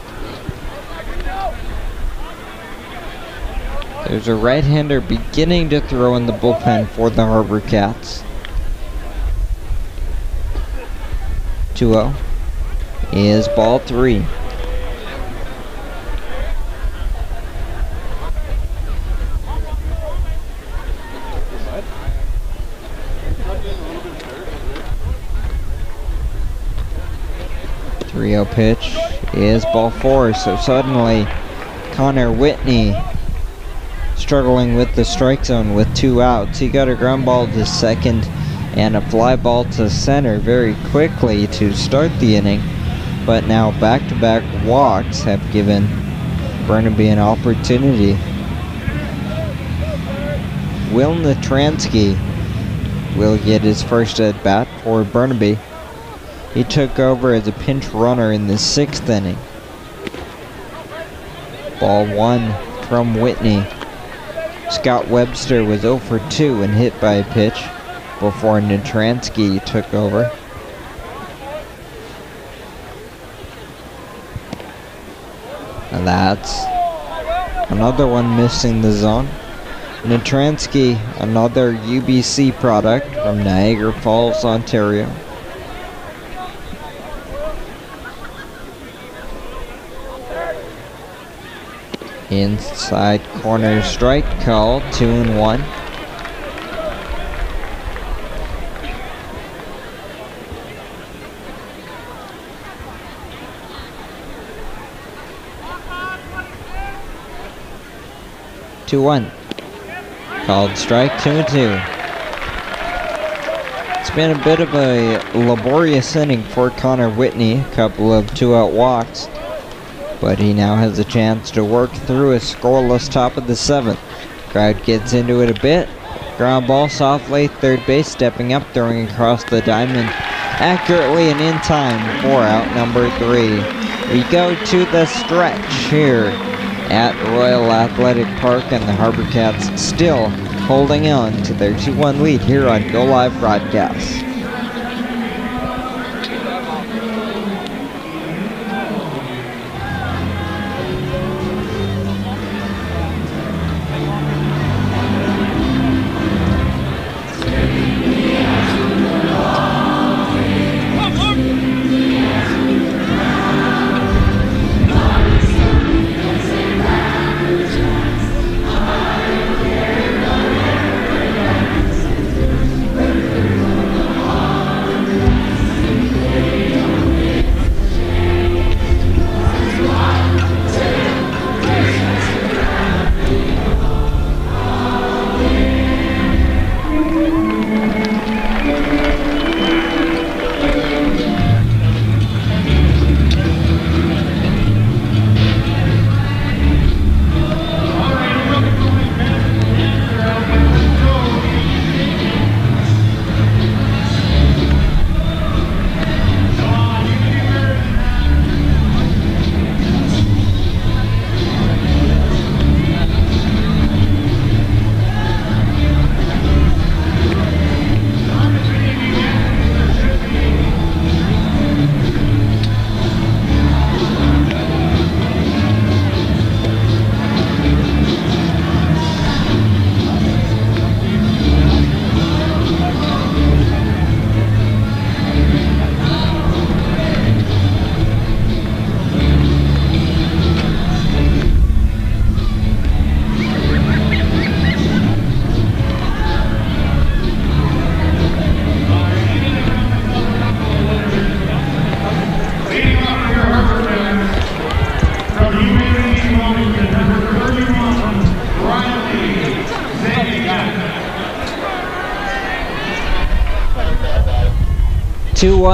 Speaker 7: There's a right-hander beginning to throw in the bullpen for the HarbourCats. 2-0 is ball 3. Pitch is ball 4, so suddenly Connor Whitney struggling with the strike zone with 2 outs. He got a ground ball to second and a fly ball to center very quickly to start the inning, but now back-to-back walks have given Burnaby an opportunity. Will Natransky will get his first at bat for Burnaby. He took over as a pinch runner in the 6th inning. Ball 1 from Whitney. Scott Webster was 0 for 2 and hit by a pitch before Natransky took over. And that's another one missing the zone. Natransky, another UBC product from Niagara Falls, Ontario. Inside corner strike called, 2-1. Called strike, 2-2. It's been a bit of a laborious inning for Connor Whitney, a couple of 2-out walks, but he now has a chance to work through a scoreless top of the 7th. Crowd gets into it a bit. Ground ball softly, third base stepping up, throwing across the diamond accurately and in time for out number 3. We go to the stretch here at Royal Athletic Park, and the HarbourCats still holding on to their 2-1 lead here on Go Live Broadcast.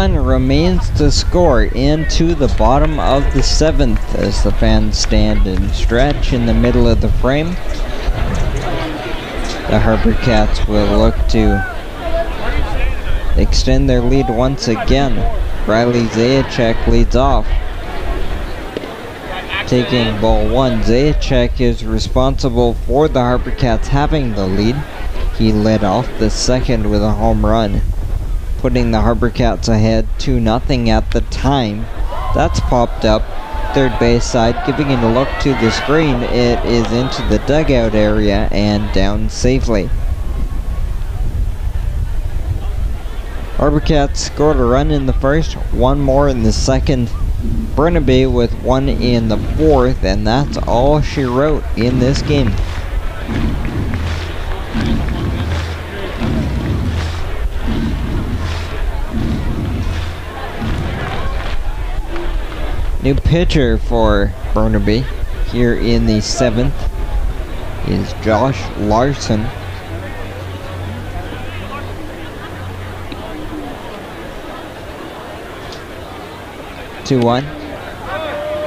Speaker 7: Remains to score into the bottom of the 7th as the fans stand and stretch in the middle of the frame. The HarbourCats will look to extend their lead once again. Riley Zajac leads off. Taking ball 1, Zajac is responsible for the HarbourCats having the lead. He led off the 2nd with a home run, putting the HarbourCats ahead 2-0 at the time. That's popped up third base side, giving it a look to the screen. It is into the dugout area and down safely. HarbourCats scored a run in the 1st, one more in the 2nd. Burnaby with one in the 4th, and that's all she wrote in this game. New pitcher for Burnaby here in the 7th is Josh Larson.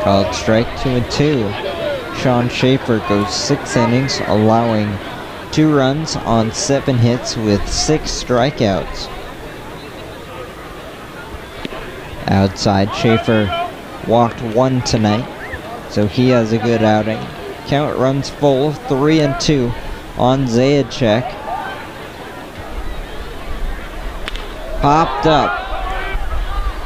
Speaker 7: Called strike, 2-2. Sean Schaefer goes 6 innings, allowing 2 runs on 7 hits with 6 strikeouts. Outside, Schaefer walked 1 tonight, so he has a good outing. Count runs full, 3-2 on Zajac. Popped up.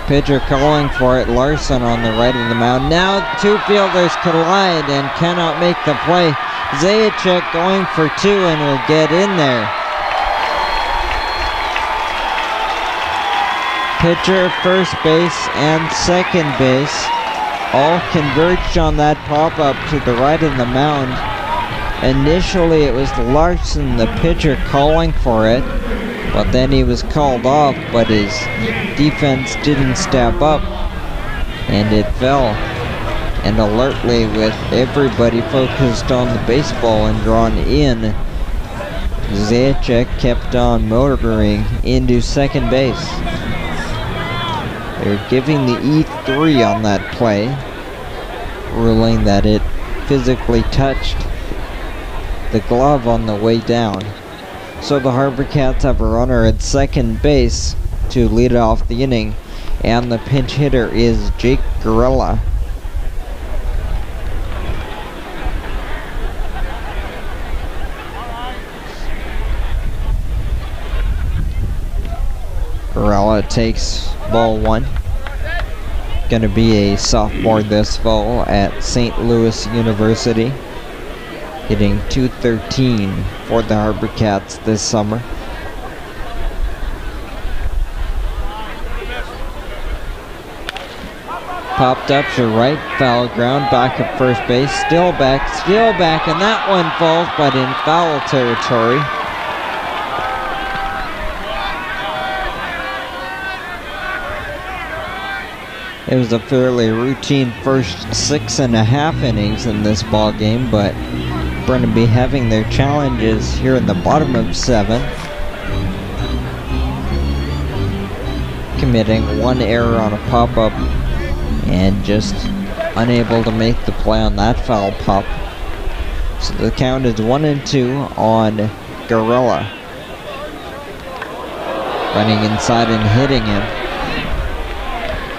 Speaker 7: Pitcher calling for it. Larson on the right of the mound. Now 2 fielders collide and cannot make the play. Zajac going for 2 and will get in there. Pitcher, first base, and second base all converged on that pop-up to the right of the mound. Initially it was Larson, the pitcher, calling for it, but then he was called off, but his defense didn't step up, and it fell. And alertly, with everybody focused on the baseball and drawn in, Zajac kept on motoring into second base. They're giving the E3 on that play, ruling that it physically touched the glove on the way down. So the HarbourCats have a runner at second base to lead off the inning, and the pinch hitter is Jake Gorilla. Gorilla takes ball one. Gonna be a sophomore this fall at St. Louis University. Hitting .213 for the HarbourCats this summer. Popped up to right, foul ground, back at first base, still back, and that one falls, but in foul territory. It was a fairly routine first 6.5 innings in this ball game, but Burnaby having their challenges here in the bottom of 7. Committing one error on a pop-up and just unable to make the play on that foul pop. So the count is 1-2 on Gorilla. Running inside and hitting him.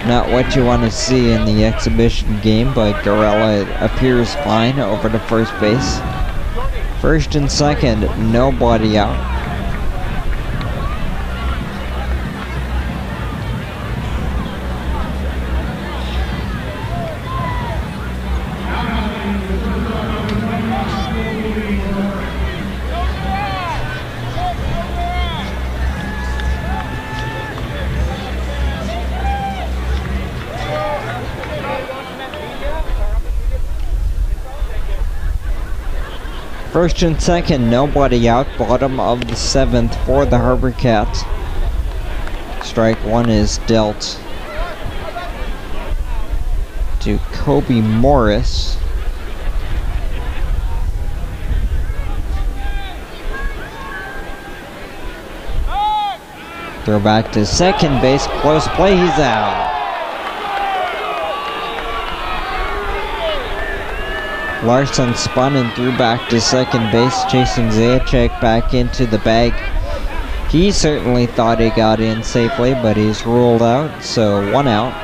Speaker 7: Not what you want to see in the exhibition game, but Gorilla appears fine over to first base. First and second, nobody out. First and second, nobody out. Bottom of the 7th for the HarbourCats. Strike one is dealt to Kobe Morris. Throw back to second base, close play, he's out. Larson spun and threw back to second base, chasing Zajac back into the bag. He certainly thought he got in safely, but he's ruled out, so one out.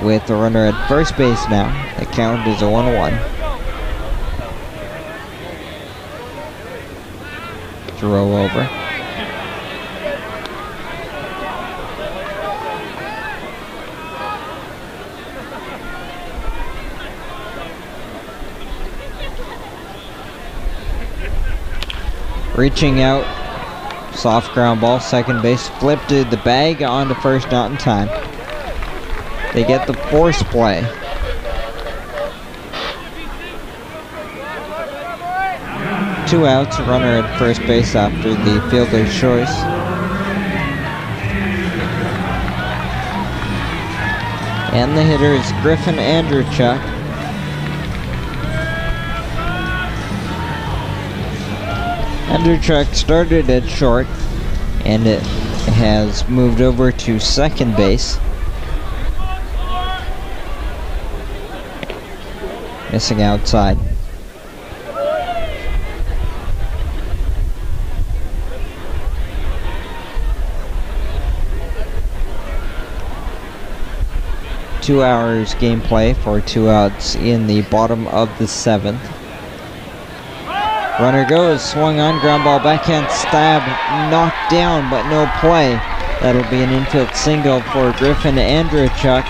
Speaker 7: With the runner at first base now, the count is a 1-1. Throw over. Reaching out, soft ground ball, second base, flipped to the bag, on to first, not in time. They get the force play. Two outs, runner at first base after the fielder's choice. And the hitter is Griffin Andrewchuk. Andrewchuk started at short, and it has moved over to second base. Missing outside. Two hours gameplay for 2 outs in the bottom of the 7th. Runner goes, swung on, ground ball, backhand stab, knocked down, but no play. That'll be an infield single for Griffin Andrewchuk.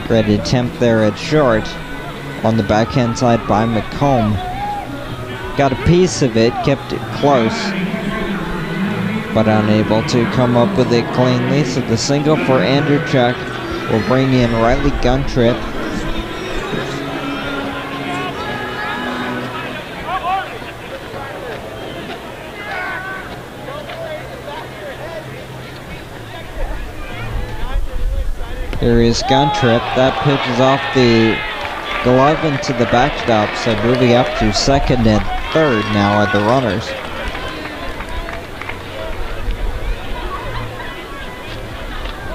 Speaker 7: Great attempt there at short on the backhand side by McComb. Got a piece of it, kept it close. but unable to come up with it cleanly, so the single for Anderchuk will bring in Riley Guntrip. Here is Guntrip. That pitch is off the glove into the backstop, so moving up to second and third now are the runners.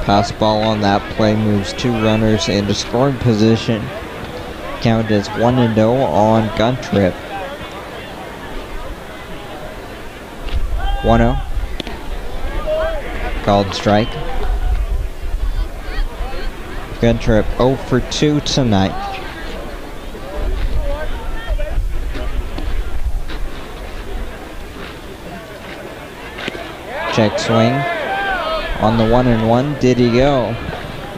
Speaker 7: Pass ball on that play moves 2 runners into scoring position. Count is 1-0 on Guntrip. 1-0. Called strike. Guntrip 0 for 2 tonight. Check swing. On the 1-1, did he go?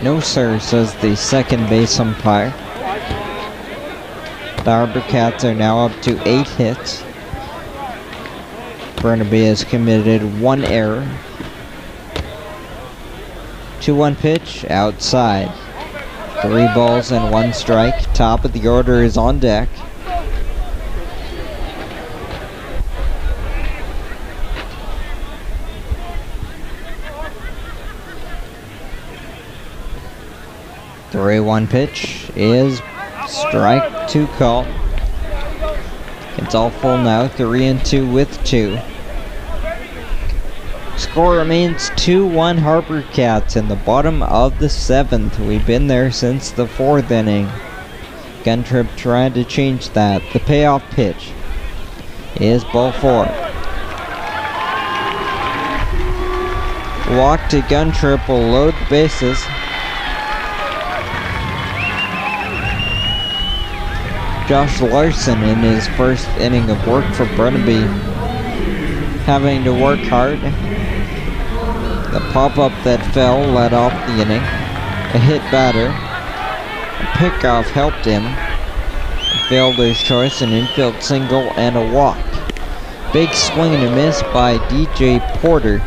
Speaker 7: No sir, says the second base umpire. The HarbourCats are now up to 8 hits. Burnaby has committed 1 error. 2-1 pitch, outside. 3 balls and 1 strike. Top of the order is on deck. The 3-1 pitch is strike 2 call. It's all full now, 3-2 with 2. Score remains 2-1 HarbourCats in the bottom of the 7th. We've been there since the 4th inning. Guntrip trying to change that. The payoff pitch is ball 4. Walk to Guntrip will load the bases. Josh Larson in his first inning of work for Burnaby, having to work hard. The pop-up that fell led off the inning. A hit batter. A pickoff helped him. A fielder's choice, an infield single, and a walk. Big swing and a miss by DJ Porter,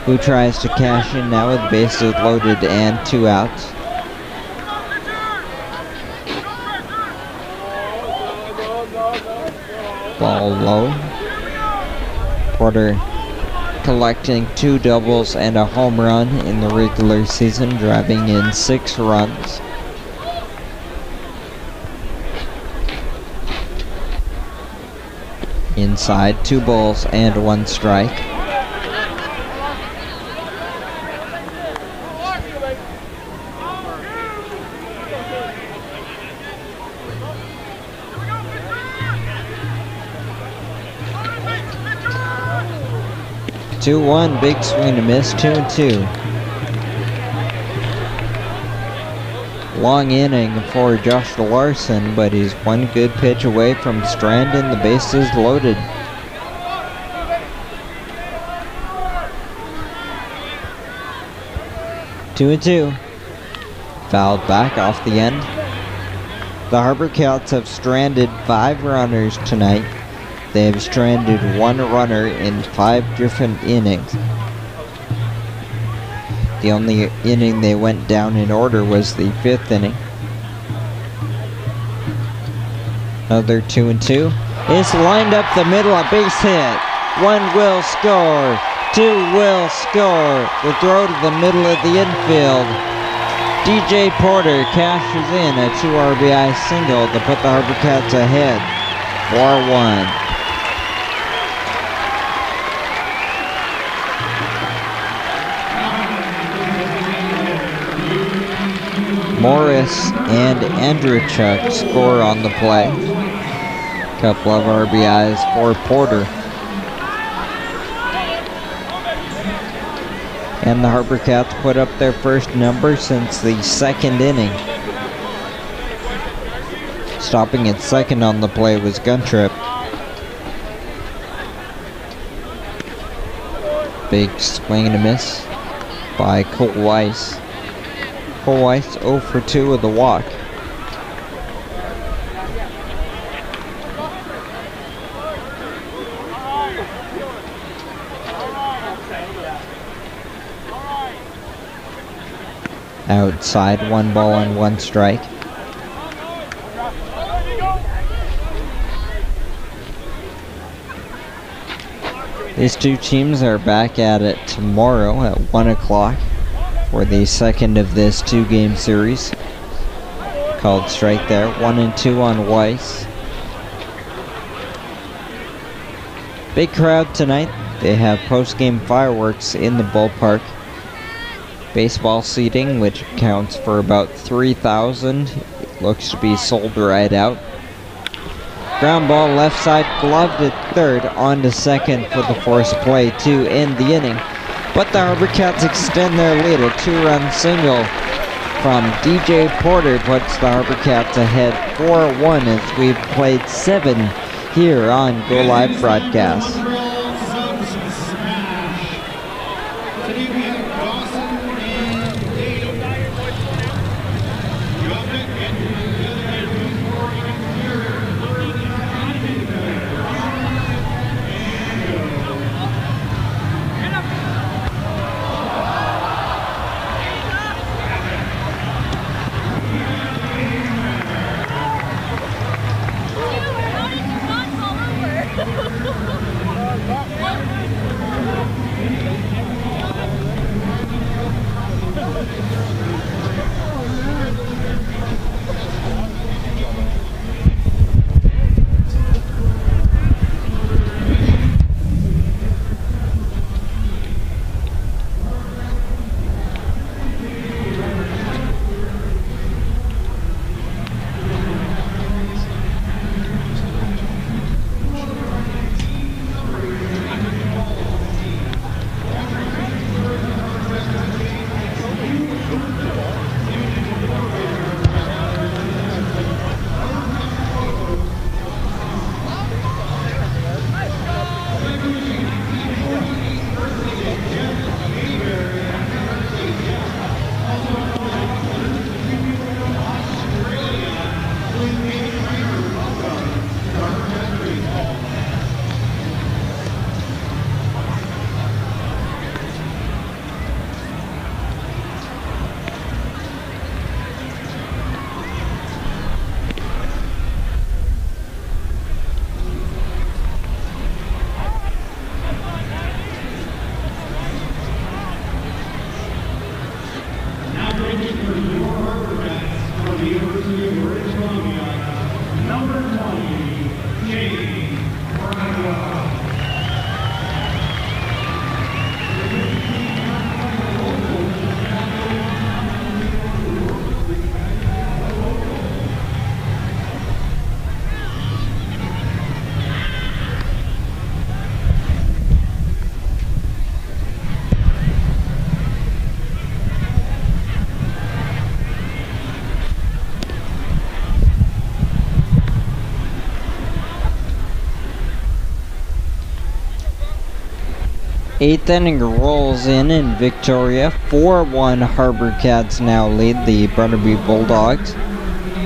Speaker 7: who tries to cash in now with bases loaded and 2 outs. Ball low. Porter collecting 2 doubles and a home run in the regular season, driving in 6 runs. Inside, 2 balls and 1 strike. Two-one, big swing and a miss, 2-2. Long inning for Josh Larson, but he's 1 good pitch away from stranding the bases loaded. Two and 2. Fouled back off the end. The HarbourCats have stranded 5 runners tonight. They have stranded 1 runner in 5 different innings. The only inning they went down in order was the 5th inning. Another 2 and 2. It's lined up the middle, a base hit. 1 will score. 2 will score. The throw to the middle of the infield. DJ Porter cashes in a 2 RBI single to put the HarbourCats ahead. 4-1. Morris and Andrechuk score on the play. Couple of RBIs for Porter. And the HarbourCats put up their first number since the 2nd inning. Stopping at second on the play was Guntrip. Big swing and a miss by Cole Weiss. Cole Weiss 0 for 2 with a walk. outside. 1 ball and 1 strike. These two teams are back at it tomorrow at 1 o'clock for the second of this 2-game series. Called strike there. 1 and 2 on Weiss. Big crowd tonight. They have post-game fireworks in the ballpark. Baseball seating, which accounts for about 3,000. Looks to be sold right out. Ground ball left side, gloved at third, on to second for the forced play to end the inning. But the HarbourCats extend their lead. A 2-run single from DJ Porter puts the HarbourCats ahead 4-1 as we've played 7 here on Go Live Broadcast. Eighth inning rolls in Victoria. 4-1 HarbourCats now lead the Burnaby Bulldogs.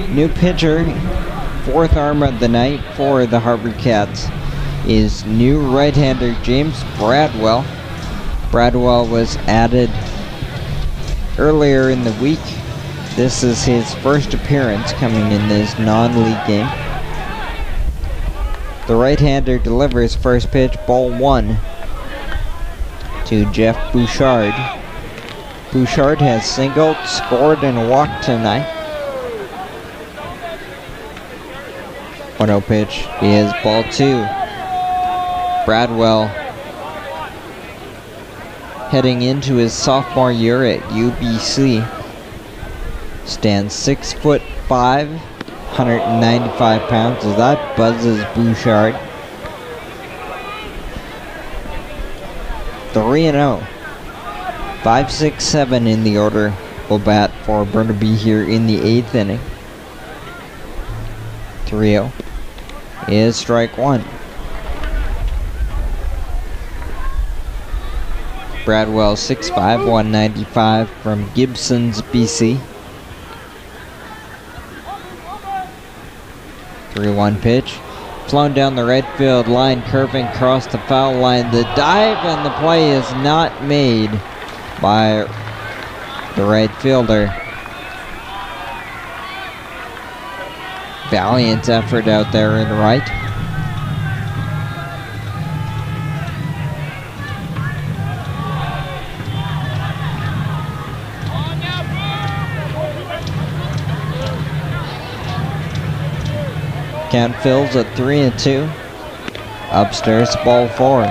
Speaker 7: New pitcher, 4th arm of the night for the HarbourCats is new right-hander James Bradwell. Bradwell was added earlier in the week. This is his first appearance coming in this non-league game. The right-hander delivers first pitch, ball 1. To Jeff Bouchard. Bouchard has singled, scored, and walked tonight. 1-0 pitch is ball 2. Bradwell heading into his sophomore year at UBC. Stands 6'5", 195 pounds as that buzzes Bouchard. 3-0. 5, 6, 7 in the order will bat for Burnaby here in the 8th inning. 3-0 is strike 1. Bradwell 6'5", 195 from Gibsons, BC. 3-1 pitch. Flown down the right field line, curving across the foul line. The dive and the play is not made by the right fielder. Valiant effort out there in right. Count fills at 3-2. Upstairs, ball 4.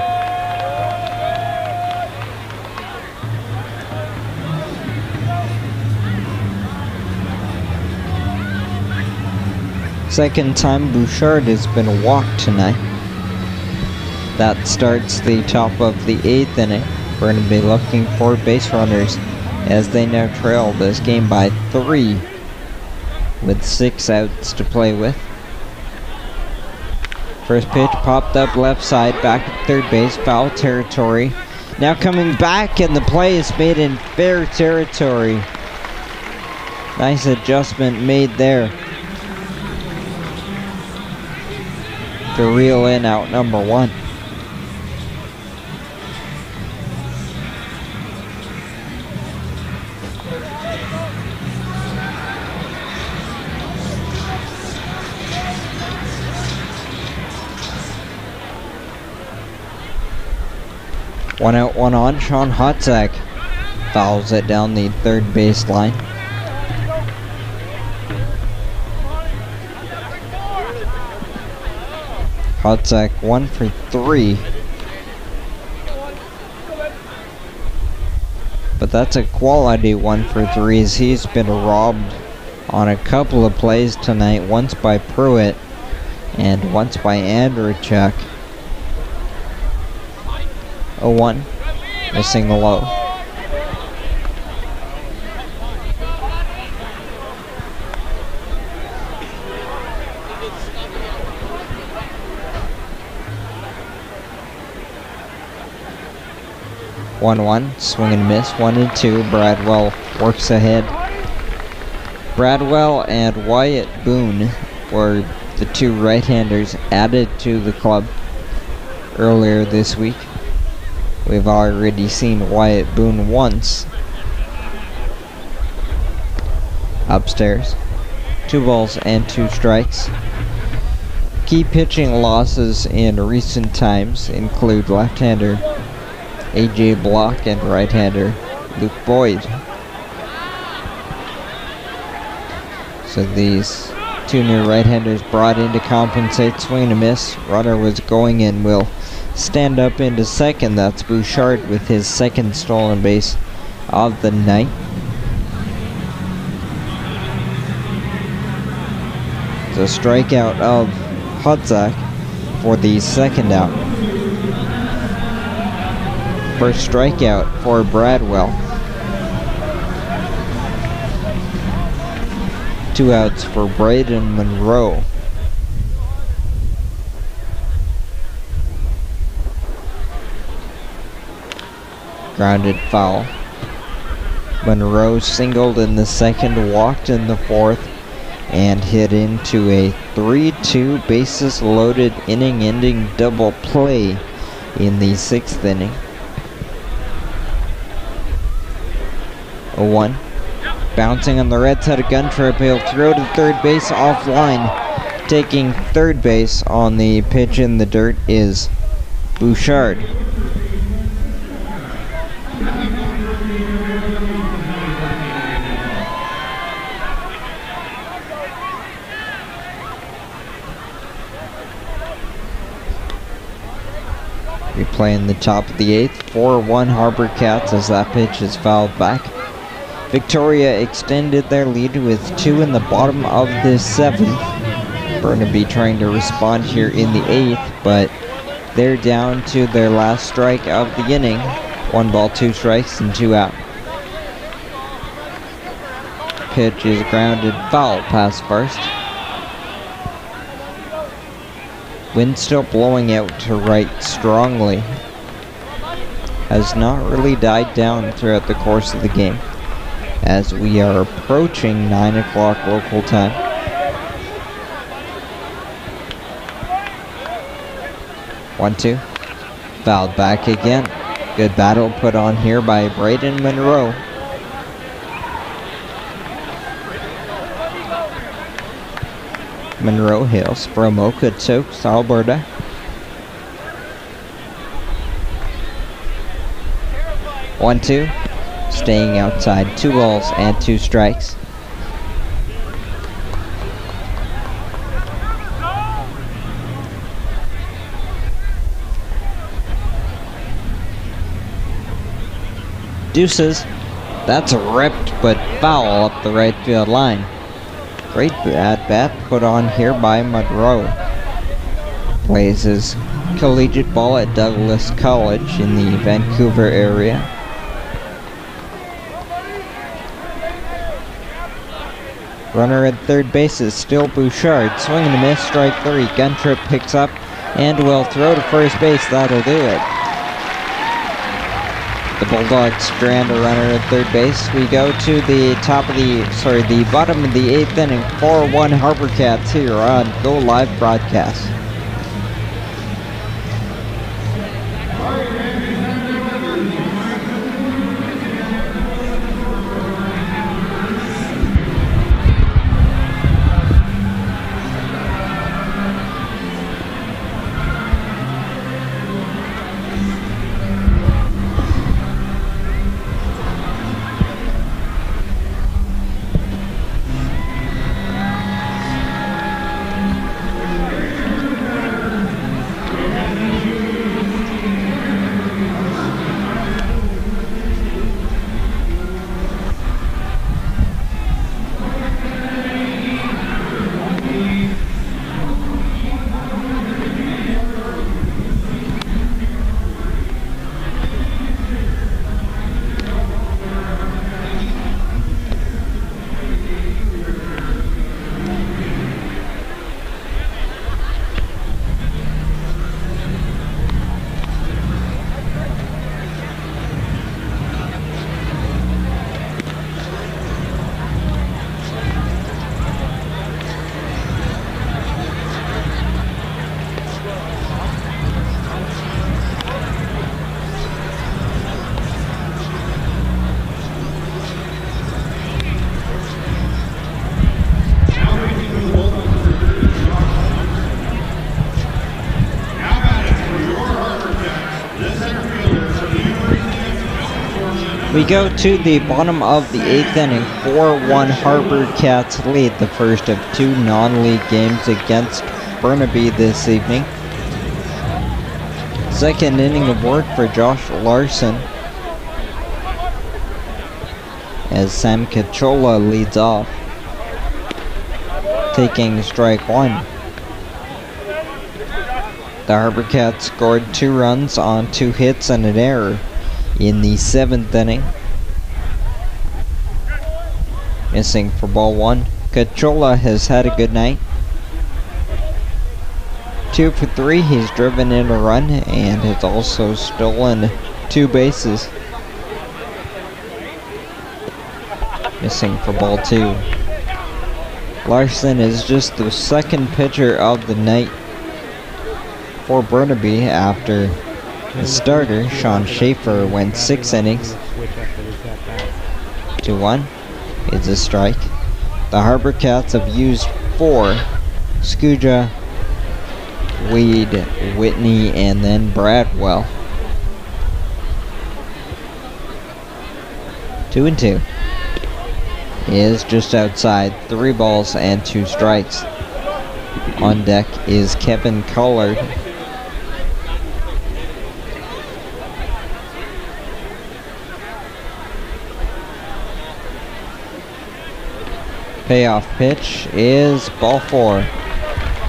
Speaker 7: Second time Bouchard has been walked tonight. That starts the top of the 8th inning. Burnaby looking for base runners as they now trail this game by 3 with 6 outs to play with. First pitch popped up left side, back at third base, foul territory. Now coming back, and the play is made in fair territory. Nice adjustment made there to reel in out number 1. One out, one on. Sean Hotzak fouls it down the third baseline. Hotzak 1 for 3. But that's a quality 1 for 3 as he's been robbed on a couple of plays tonight. Once by Pruitt and once by Andrzejczyk. 0-1, missing low. One, swing and miss. 1-2. Bradwell works ahead. Bradwell and Wyatt Boone were the 2 right-handers added to the club earlier this week. We've already seen Wyatt Boone once. Upstairs. 2 balls and 2 strikes. Key pitching losses in recent times include left-hander A.J. Block and right-hander Luke Boyd. So these 2 new right-handers brought in to compensate. Swing and a miss. Runner was going in. Will stand up into second. That's Bouchard with his 2nd stolen base of the night. The strikeout of Hotzak for the 2nd out. First strikeout for Bradwell. 2 outs for Braden Monroe. Grounded foul. Monroe singled in the 2nd, walked in the 4th, and hit into a 3-2 bases loaded inning-ending double play in the 6th inning. 0-1. Bouncing on the red side of gun trip, he'll throw to third base offline. Taking third base on the pitch in the dirt is Bouchard. We play in the top of the 8th, 4-1 HarbourCats as that pitch is fouled back. Victoria extended their lead with 2 in the bottom of the 7th. Burnaby trying to respond here in the 8th, but they're down to their last strike of the inning. 1 ball, 2 strikes, and 2 out. Pitch is grounded foul past first. Wind still blowing out to right strongly. Has not really died down throughout the course of the game, as we are approaching 9 o'clock local time. One, 2. Fouled back again. Good battle put on here by Braden Monroe. Monroe Hills from Okotoks, Alberta. One, two. Staying outside. 2 balls and 2 strikes. Deuces. That's ripped but foul up the right field line. Great at bat put on here by Monroe. Plays his collegiate ball at Douglas College in the Vancouver area. Runner at third base is still Bouchard. Swing and a miss, strike 3. Gun trip picks up and will throw to first base. That'll do it. The Bulldogs strand a runner at third base. We go to the the bottom of the 8th inning. 4-1 HarbourCats here on Go Live Broadcast. We go to the bottom of the 8th inning. 4-1 HarbourCats lead the first of 2 non-league games against Burnaby this evening. Second inning of work for Josh Larson as Sam Cachola leads off, taking strike 1. The HarbourCats scored 2 runs on 2 hits and an error in the 7th inning. Missing for ball 1. Cachola has had a good night. 2 for 3. He's driven in a run and has also stolen 2 bases. Missing for ball 2. Larson is just the 2nd pitcher of the night for Burnaby after the starter, Sean Schaefer, went 6 innings. 2-1 is a strike. The HarbourCats have used 4. Scuja, Weed, Whitney, and then Bradwell. 2-2 is just outside. 3 balls and 2 strikes. On deck is Kevin Collard. Payoff pitch is ball 4.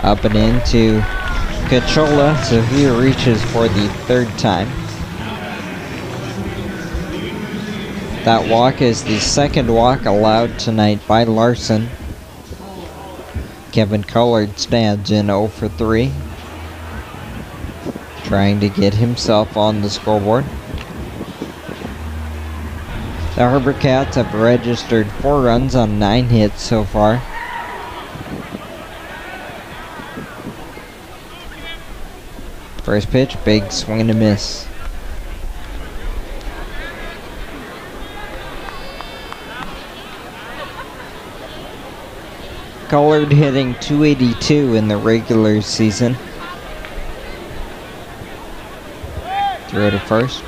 Speaker 7: Up and into Cachola, so he reaches for the 3rd time. That walk is the 2nd walk allowed tonight by Larson. Kevin Collard stands in 0 for 3, trying to get himself on the scoreboard. The HarbourCats have registered 4 runs on 9 hits so far. First pitch, big swing and a miss. Colored hitting .282 in the regular season. Throw to first.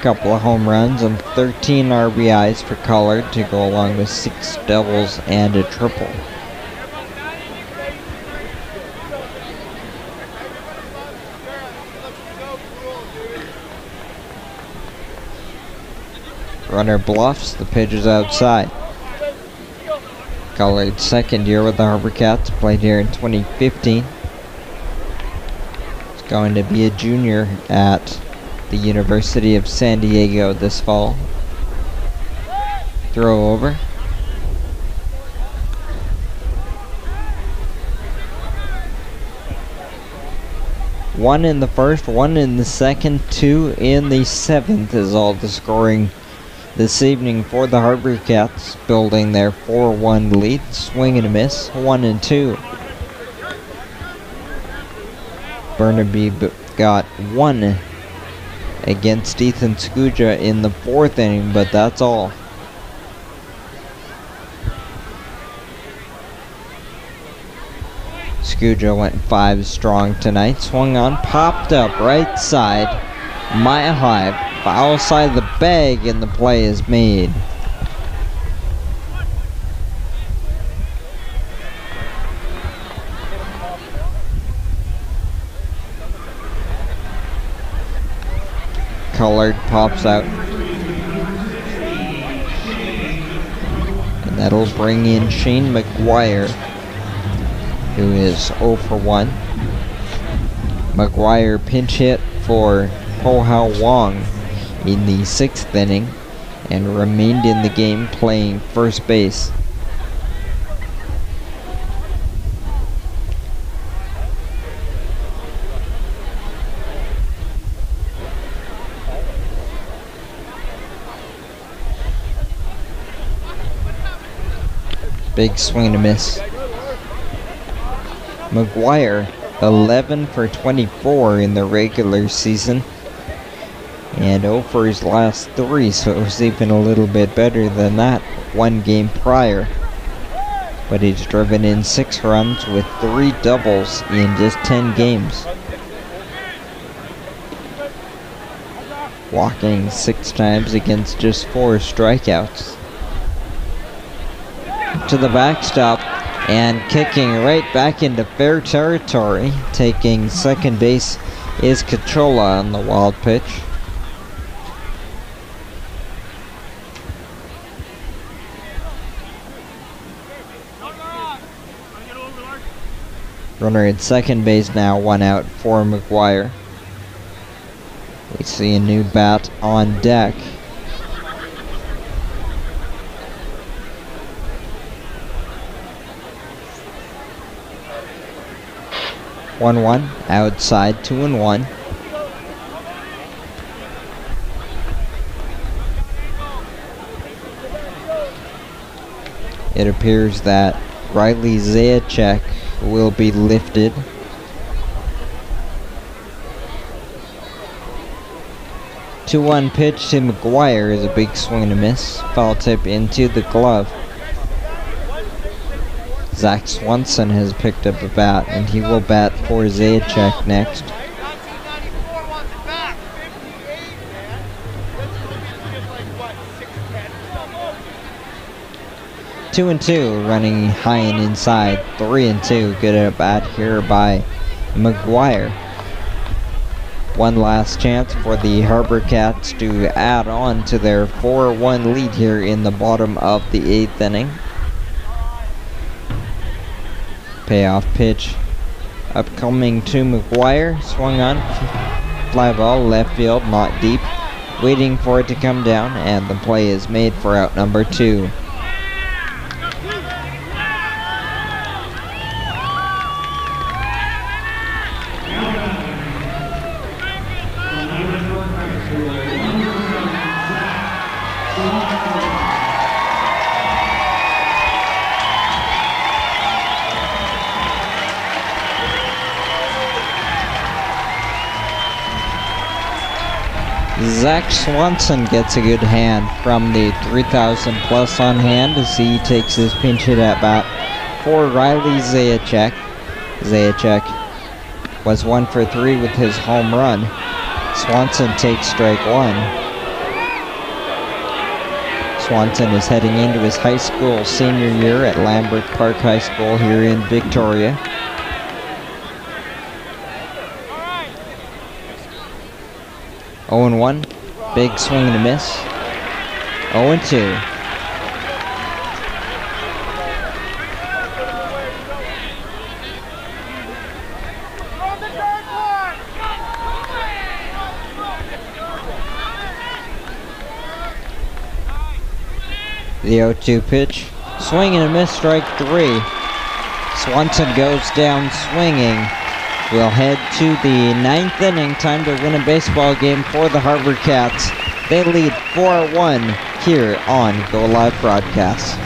Speaker 7: Couple of home runs and 13 RBIs for Colored to go along with 6 doubles and a triple. Runner bluffs, the pitch is outside. Colored second year with the HarbourCats, played here in 2015. He's going to be a junior at the University of San Diego this fall. Throw over. One in the first, one in the second, 2 in the 7th is all the scoring this evening for the HarbourCats, building their 4-1 lead. Swing and a miss, 1-2. Burnaby got 1 against Ethan Skuja in the 4th inning, but that's all. Skuja went 5 strong tonight. Swung on, popped up right side, mile high, foul side of the bag, and the play is made. Colored pops out. And that'll bring in Shane McGuire, who is 0 for 1. McGuire pinch hit for Ho Hao Wong in the 6th inning and remained in the game playing first base. Big swing and a miss. McGuire 11 for 24 in the regular season and 0 for his last 3, so it was even a little bit better than that one game prior. But he's driven in 6 runs with 3 doubles in just 10 games. Walking 6 times against just 4 strikeouts. To the backstop and kicking right back into fair territory. Taking second base is Cachola on the wild pitch. Runner at second base now, 1 out for McGuire. We see a new bat on deck. One outside, 2-1. It appears that Riley Zajac will be lifted. Two-1 pitch to McGuire is a big swing and a miss. Foul tip into the glove. Zach Swanson has picked up a bat, and he will bat for Zajac next. Two and two, running high and inside. 3-2, good at bat here by McGuire. One last chance for the HarbourCats to add on to their 4-1 lead here in the bottom of the 8th inning. Payoff pitch upcoming to McGuire. Swung on, fly ball, left field, not deep. Waiting for it to come down, and the play is made for out number 2. Zach Swanson gets a good hand from the 3,000 plus on hand as he takes his pinch hit at bat for Riley Zajac. Zajac was 1 for 3 with his home run. Swanson takes strike 1. Swanson is heading into his high school senior year at Lambert Park High School here in Victoria. Oh and 1, big swing and a miss. 0 and 2. The 0-2 pitch, swing and a miss, strike 3. Swanson goes down swinging. We'll head to the 9th inning, time to win a baseball game for the HarbourCats. They lead 4-1 here on Go Live Broadcast.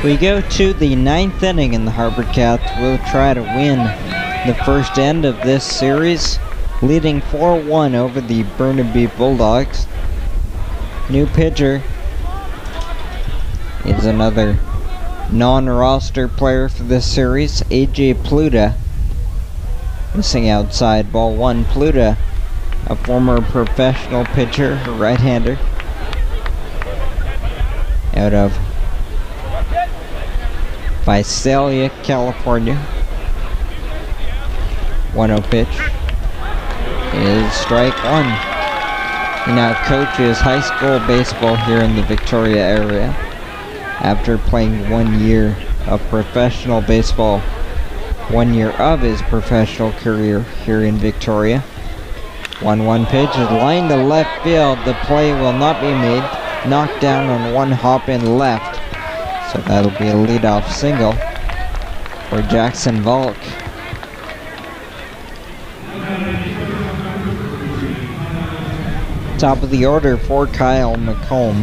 Speaker 7: We go to the 9th inning in the HarbourCats. We'll try to win the first end of this series, leading 4-1 over the Burnaby Bulldogs. New pitcher is another non-roster player for this series, AJ Pluta. Missing outside, ball 1. Pluta, a former professional pitcher, a right-hander, out of Visalia, California. 1-0 pitch is strike 1. He now coaches high school baseball here in the Victoria area after playing 1 year of professional baseball, 1 year of his professional career here in Victoria. 1-1 pitch is lined to left field. The play will not be made. Knocked down on one hop in left. So that'll be a leadoff single. for Jackson Volk. Top of the order for Kyle McComb.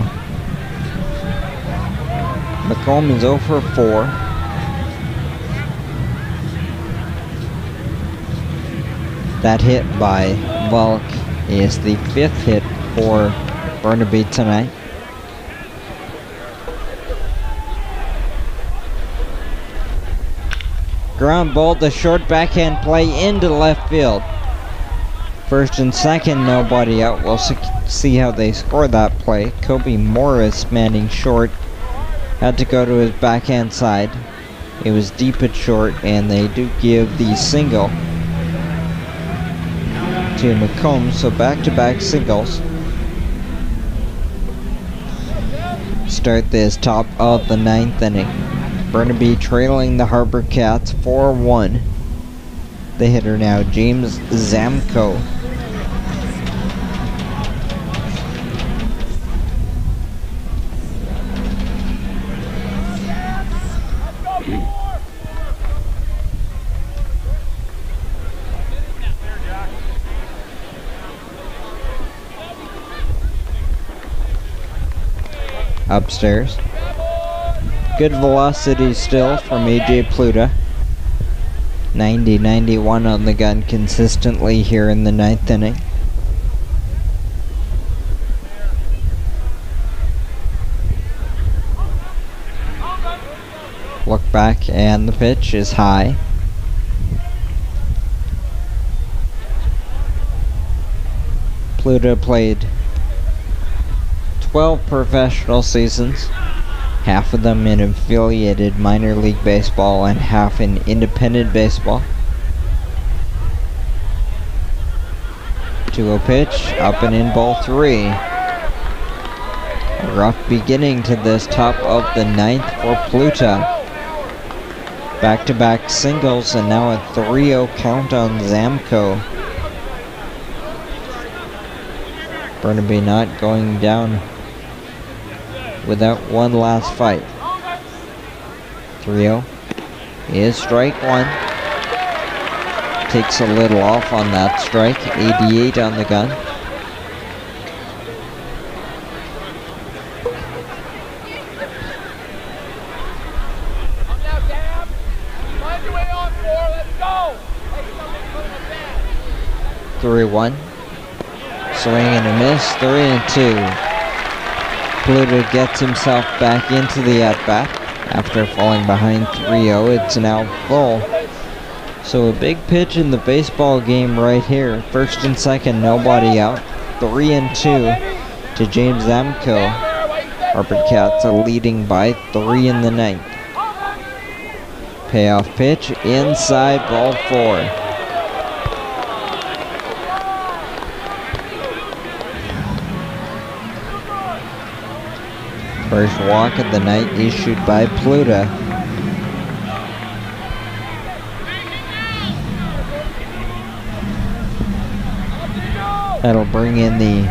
Speaker 7: McComb is 0 for 4. That hit by Volk is the 5th hit for Burnaby tonight. Ground ball, the short backhand play into left field. First and second, nobody out. We'll see how they score that play. Kobe Morris manning short. Had to go to his backhand side. It was deep at short, and they do give the single to McComb, so back-to-back singles. Start this top of the 9th inning. Burnaby trailing the HarbourCats 4-1. The hitter now, James Zamko. Upstairs. Good velocity still from AJ Pluta. 90-91 on the gun consistently here in the 9th inning. Look back and the pitch is high. Pluta played 12 professional seasons, half of them in affiliated minor league baseball and half in independent baseball. 2-0 pitch, up and in, ball 3. A rough beginning to this top of the 9th for Pluta. Back-to-back singles and now a 3-0 count on Zamko. Burnaby not going down without one last fight. 3-0 is strike 1. Takes a little off on that strike. 88 on the gun.
Speaker 1: Come now, Dab. Find your way on 4. Let's go.
Speaker 7: 3-1. Swing and a miss. 3-2. Pluta gets himself back into the at-bat after falling behind 3-0. It's now full. So a big pitch in the baseball game right here. First and second, nobody out. 3-2 to James Zamko. HarbourCats are leading by 3 in the 9th. Payoff pitch inside, ball 4. First walk of the night issued by Pluta. That'll bring in the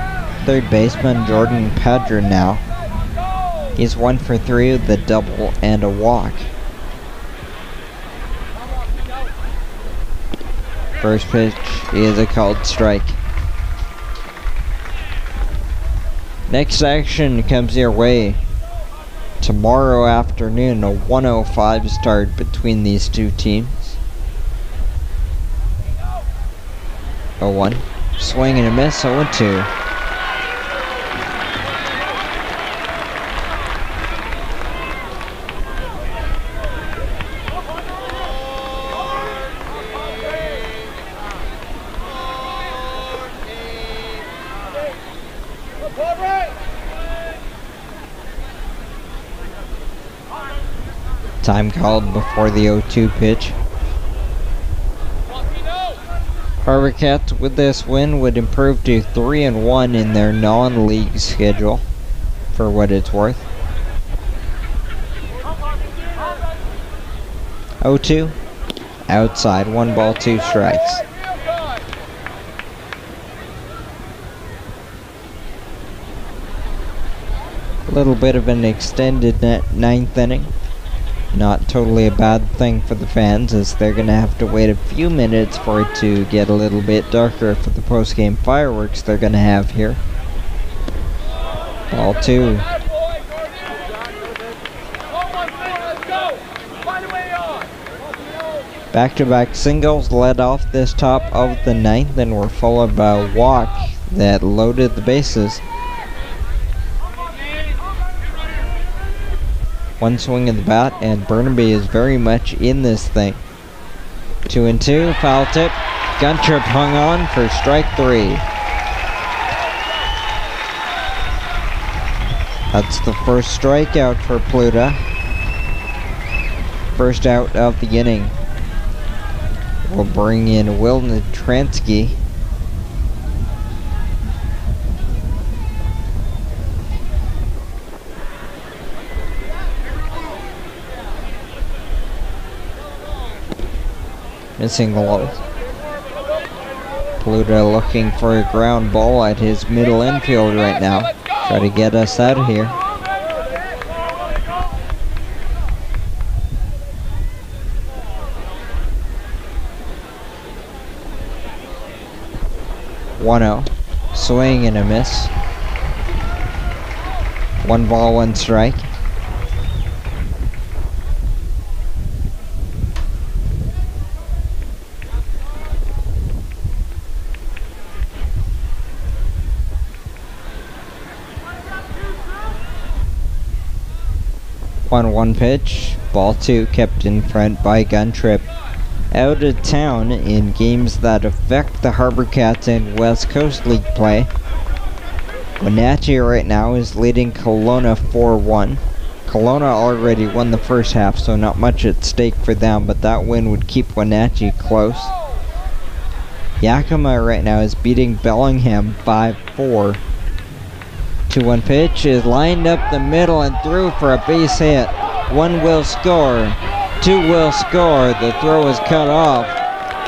Speaker 7: third baseman, Jordan Padron now. He's 1 for 3 with a double and a walk. First pitch is a called strike. Next action comes your way tomorrow afternoon, a 1:05 start between these two teams. 0-1. Swing and a miss, 0-2. Time called before the 0-2 pitch. HarbourCats with this win would improve to 3-1 in their non-league schedule, for what it's worth. 0-2, outside, 1 ball, 2 strikes. A little bit of an extended 9th inning. Not totally a bad thing for the fans, as they're going to have to wait a few minutes for it to get a little bit darker for the post-game fireworks they're going to have here. Ball 2. Back-to-back singles led off this top of the ninth and were followed by a walk that loaded the bases. One swing of the bat and Burnaby is very much in this thing. 2-2, foul tip. Guntrip hung on for strike 3. That's the first strikeout for Pluta. First out of the inning. We'll bring in Will Natransky. Missing low. Pluta looking for a ground ball at his middle infield right now. Try to get us out of here. One-0. Swing and a miss. 1 ball, 1 strike. One pitch, ball 2, kept in front by Guntrip. Out of town in games that affect the HarbourCats in West Coast League play. Wenatchee right now is leading Kelowna 4-1. Kelowna already won the first half, so not much at stake for them, but that win would keep Wenatchee close. Yakima right now is beating Bellingham 5-4. 2-1 pitch is lined up the middle and through for a base hit. 1 will score. 2 will score. The throw is cut off.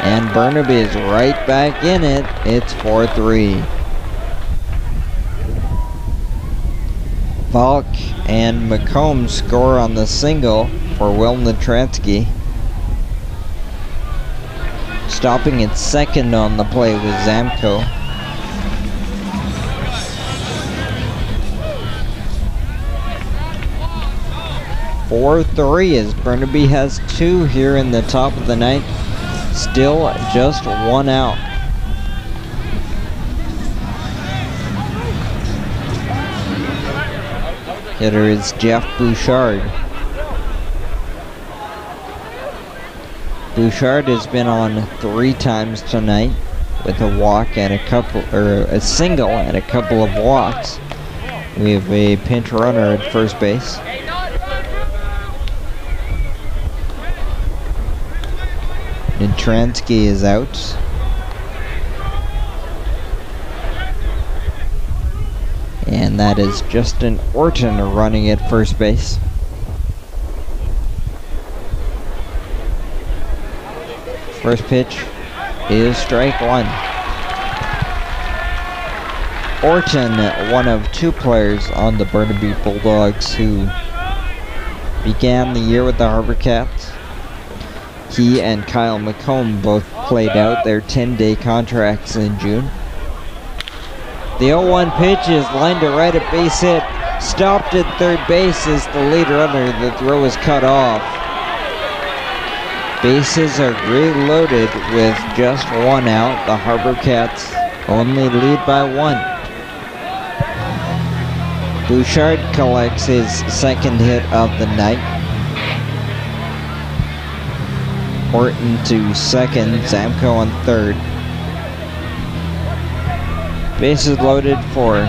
Speaker 7: And Burnaby is right back in it. It's 4-3. Valk and McComb score on the single for Will Natransky. Stopping at second on the play was Zamko. 4-3 as Burnaby has 2 here in the top of the ninth. Still just 1 out. Hitter is Jeff Bouchard. Bouchard has been on 3 times tonight with a walk and a single and a couple of walks. We have a pinch runner at first base. Natransky is out. And that is Justin Orton running at first base. First pitch is strike 1. Orton, one of 2 players on the Burnaby Bulldogs who began the year with the HarbourCats. He and Kyle McComb both played out their 10-day contracts in June. The 0-1 pitch is lined to right at base hit. Stopped at third base as the lead runner. The throw is cut off. Bases are reloaded with just 1 out. The HarbourCats only lead by 1. Bouchard collects his second hit of the night. Orton to second, Zamko on third. Bases loaded for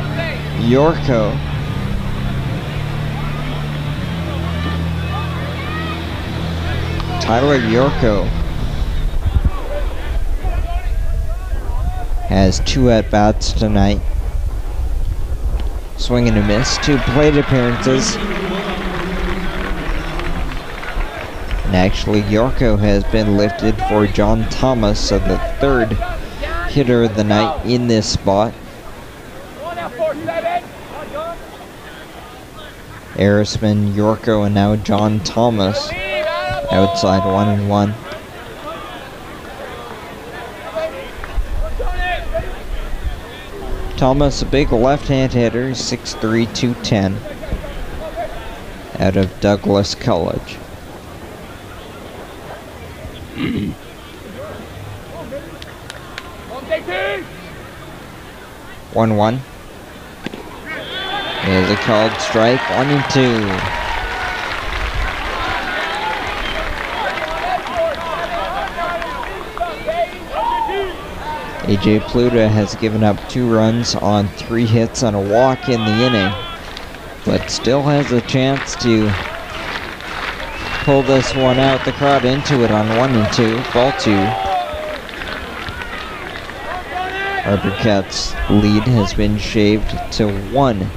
Speaker 7: Yorko. Tyler Yorko has 2 at-bats tonight. Swing and a miss, 2 plate appearances. And actually, Yorko has been lifted for John Thomas, so the 3rd hitter of the night in this spot. Arisman, Yorko, and now John Thomas. Outside 1-1. Thomas, a big left-hand hitter, 6'3", 210, out of Douglas College. 1-1. Here's a called strike, 1-2. AJ Pluta has given up 2 runs on 3 hits and a walk in the inning, but still has a chance to pull this one out. The crowd into it on 1-2, ball 2. HarbourCats' lead has been shaved to 1.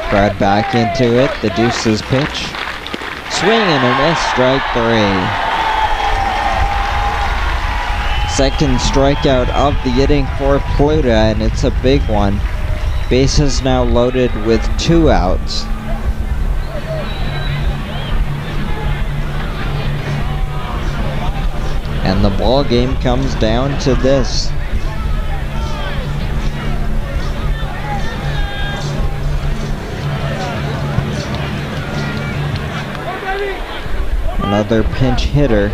Speaker 7: Crowd back into it, the Deuces pitch. Swing and a miss, strike 3. Second strikeout of the inning for Pluta, and it's a big one. Bases now loaded with 2 outs. And the ball game comes down to this. Another pinch hitter.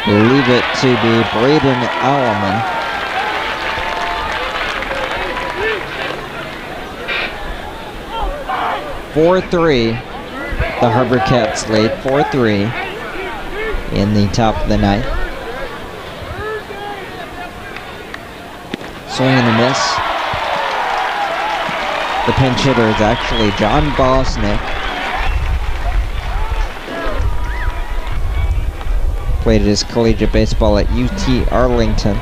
Speaker 7: Leave it to be Braden Alleman. (4-3). The HarbourCats lead 4-3 in the top of the 9th. Swing and a miss. The pinch hitter is actually John Bosnick. Played his collegiate baseball at UT Arlington.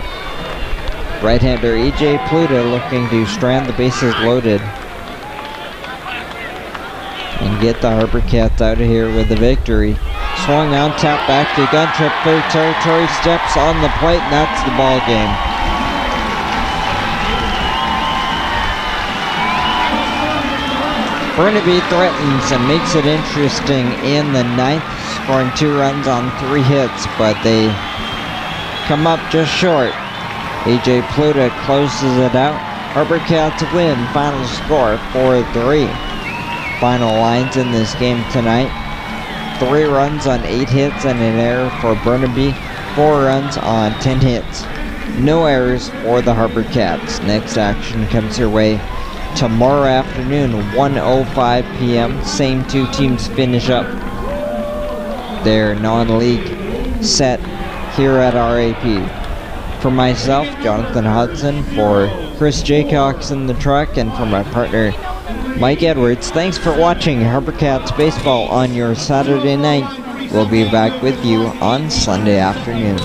Speaker 7: Right-hander EJ Pluta looking to strand the bases loaded and get the HarbourCats out of here with the victory. Swung on, tap back to gun trip, third territory, steps on the plate, and that's the ball game. Burnaby threatens and makes it interesting in the 9th, scoring 2 runs on 3 hits, but they come up just short. AJ Pluta closes it out. HarbourCats win, final score 4-3. Final lines in this game tonight: 3 runs on 8 hits and an error for Burnaby, 4 runs on 10 hits. No errors for the HarbourCats. Next action comes your way tomorrow afternoon, 1:05 p.m. Same 2 teams finish up their non-league set here at RAP. For myself, Jonathan Hudson, for Chris Jaycox in the truck, and for my partner Mike Edwards, thanks for watching HarbourCats baseball on your Saturday night. We'll be back with you on Sunday afternoon.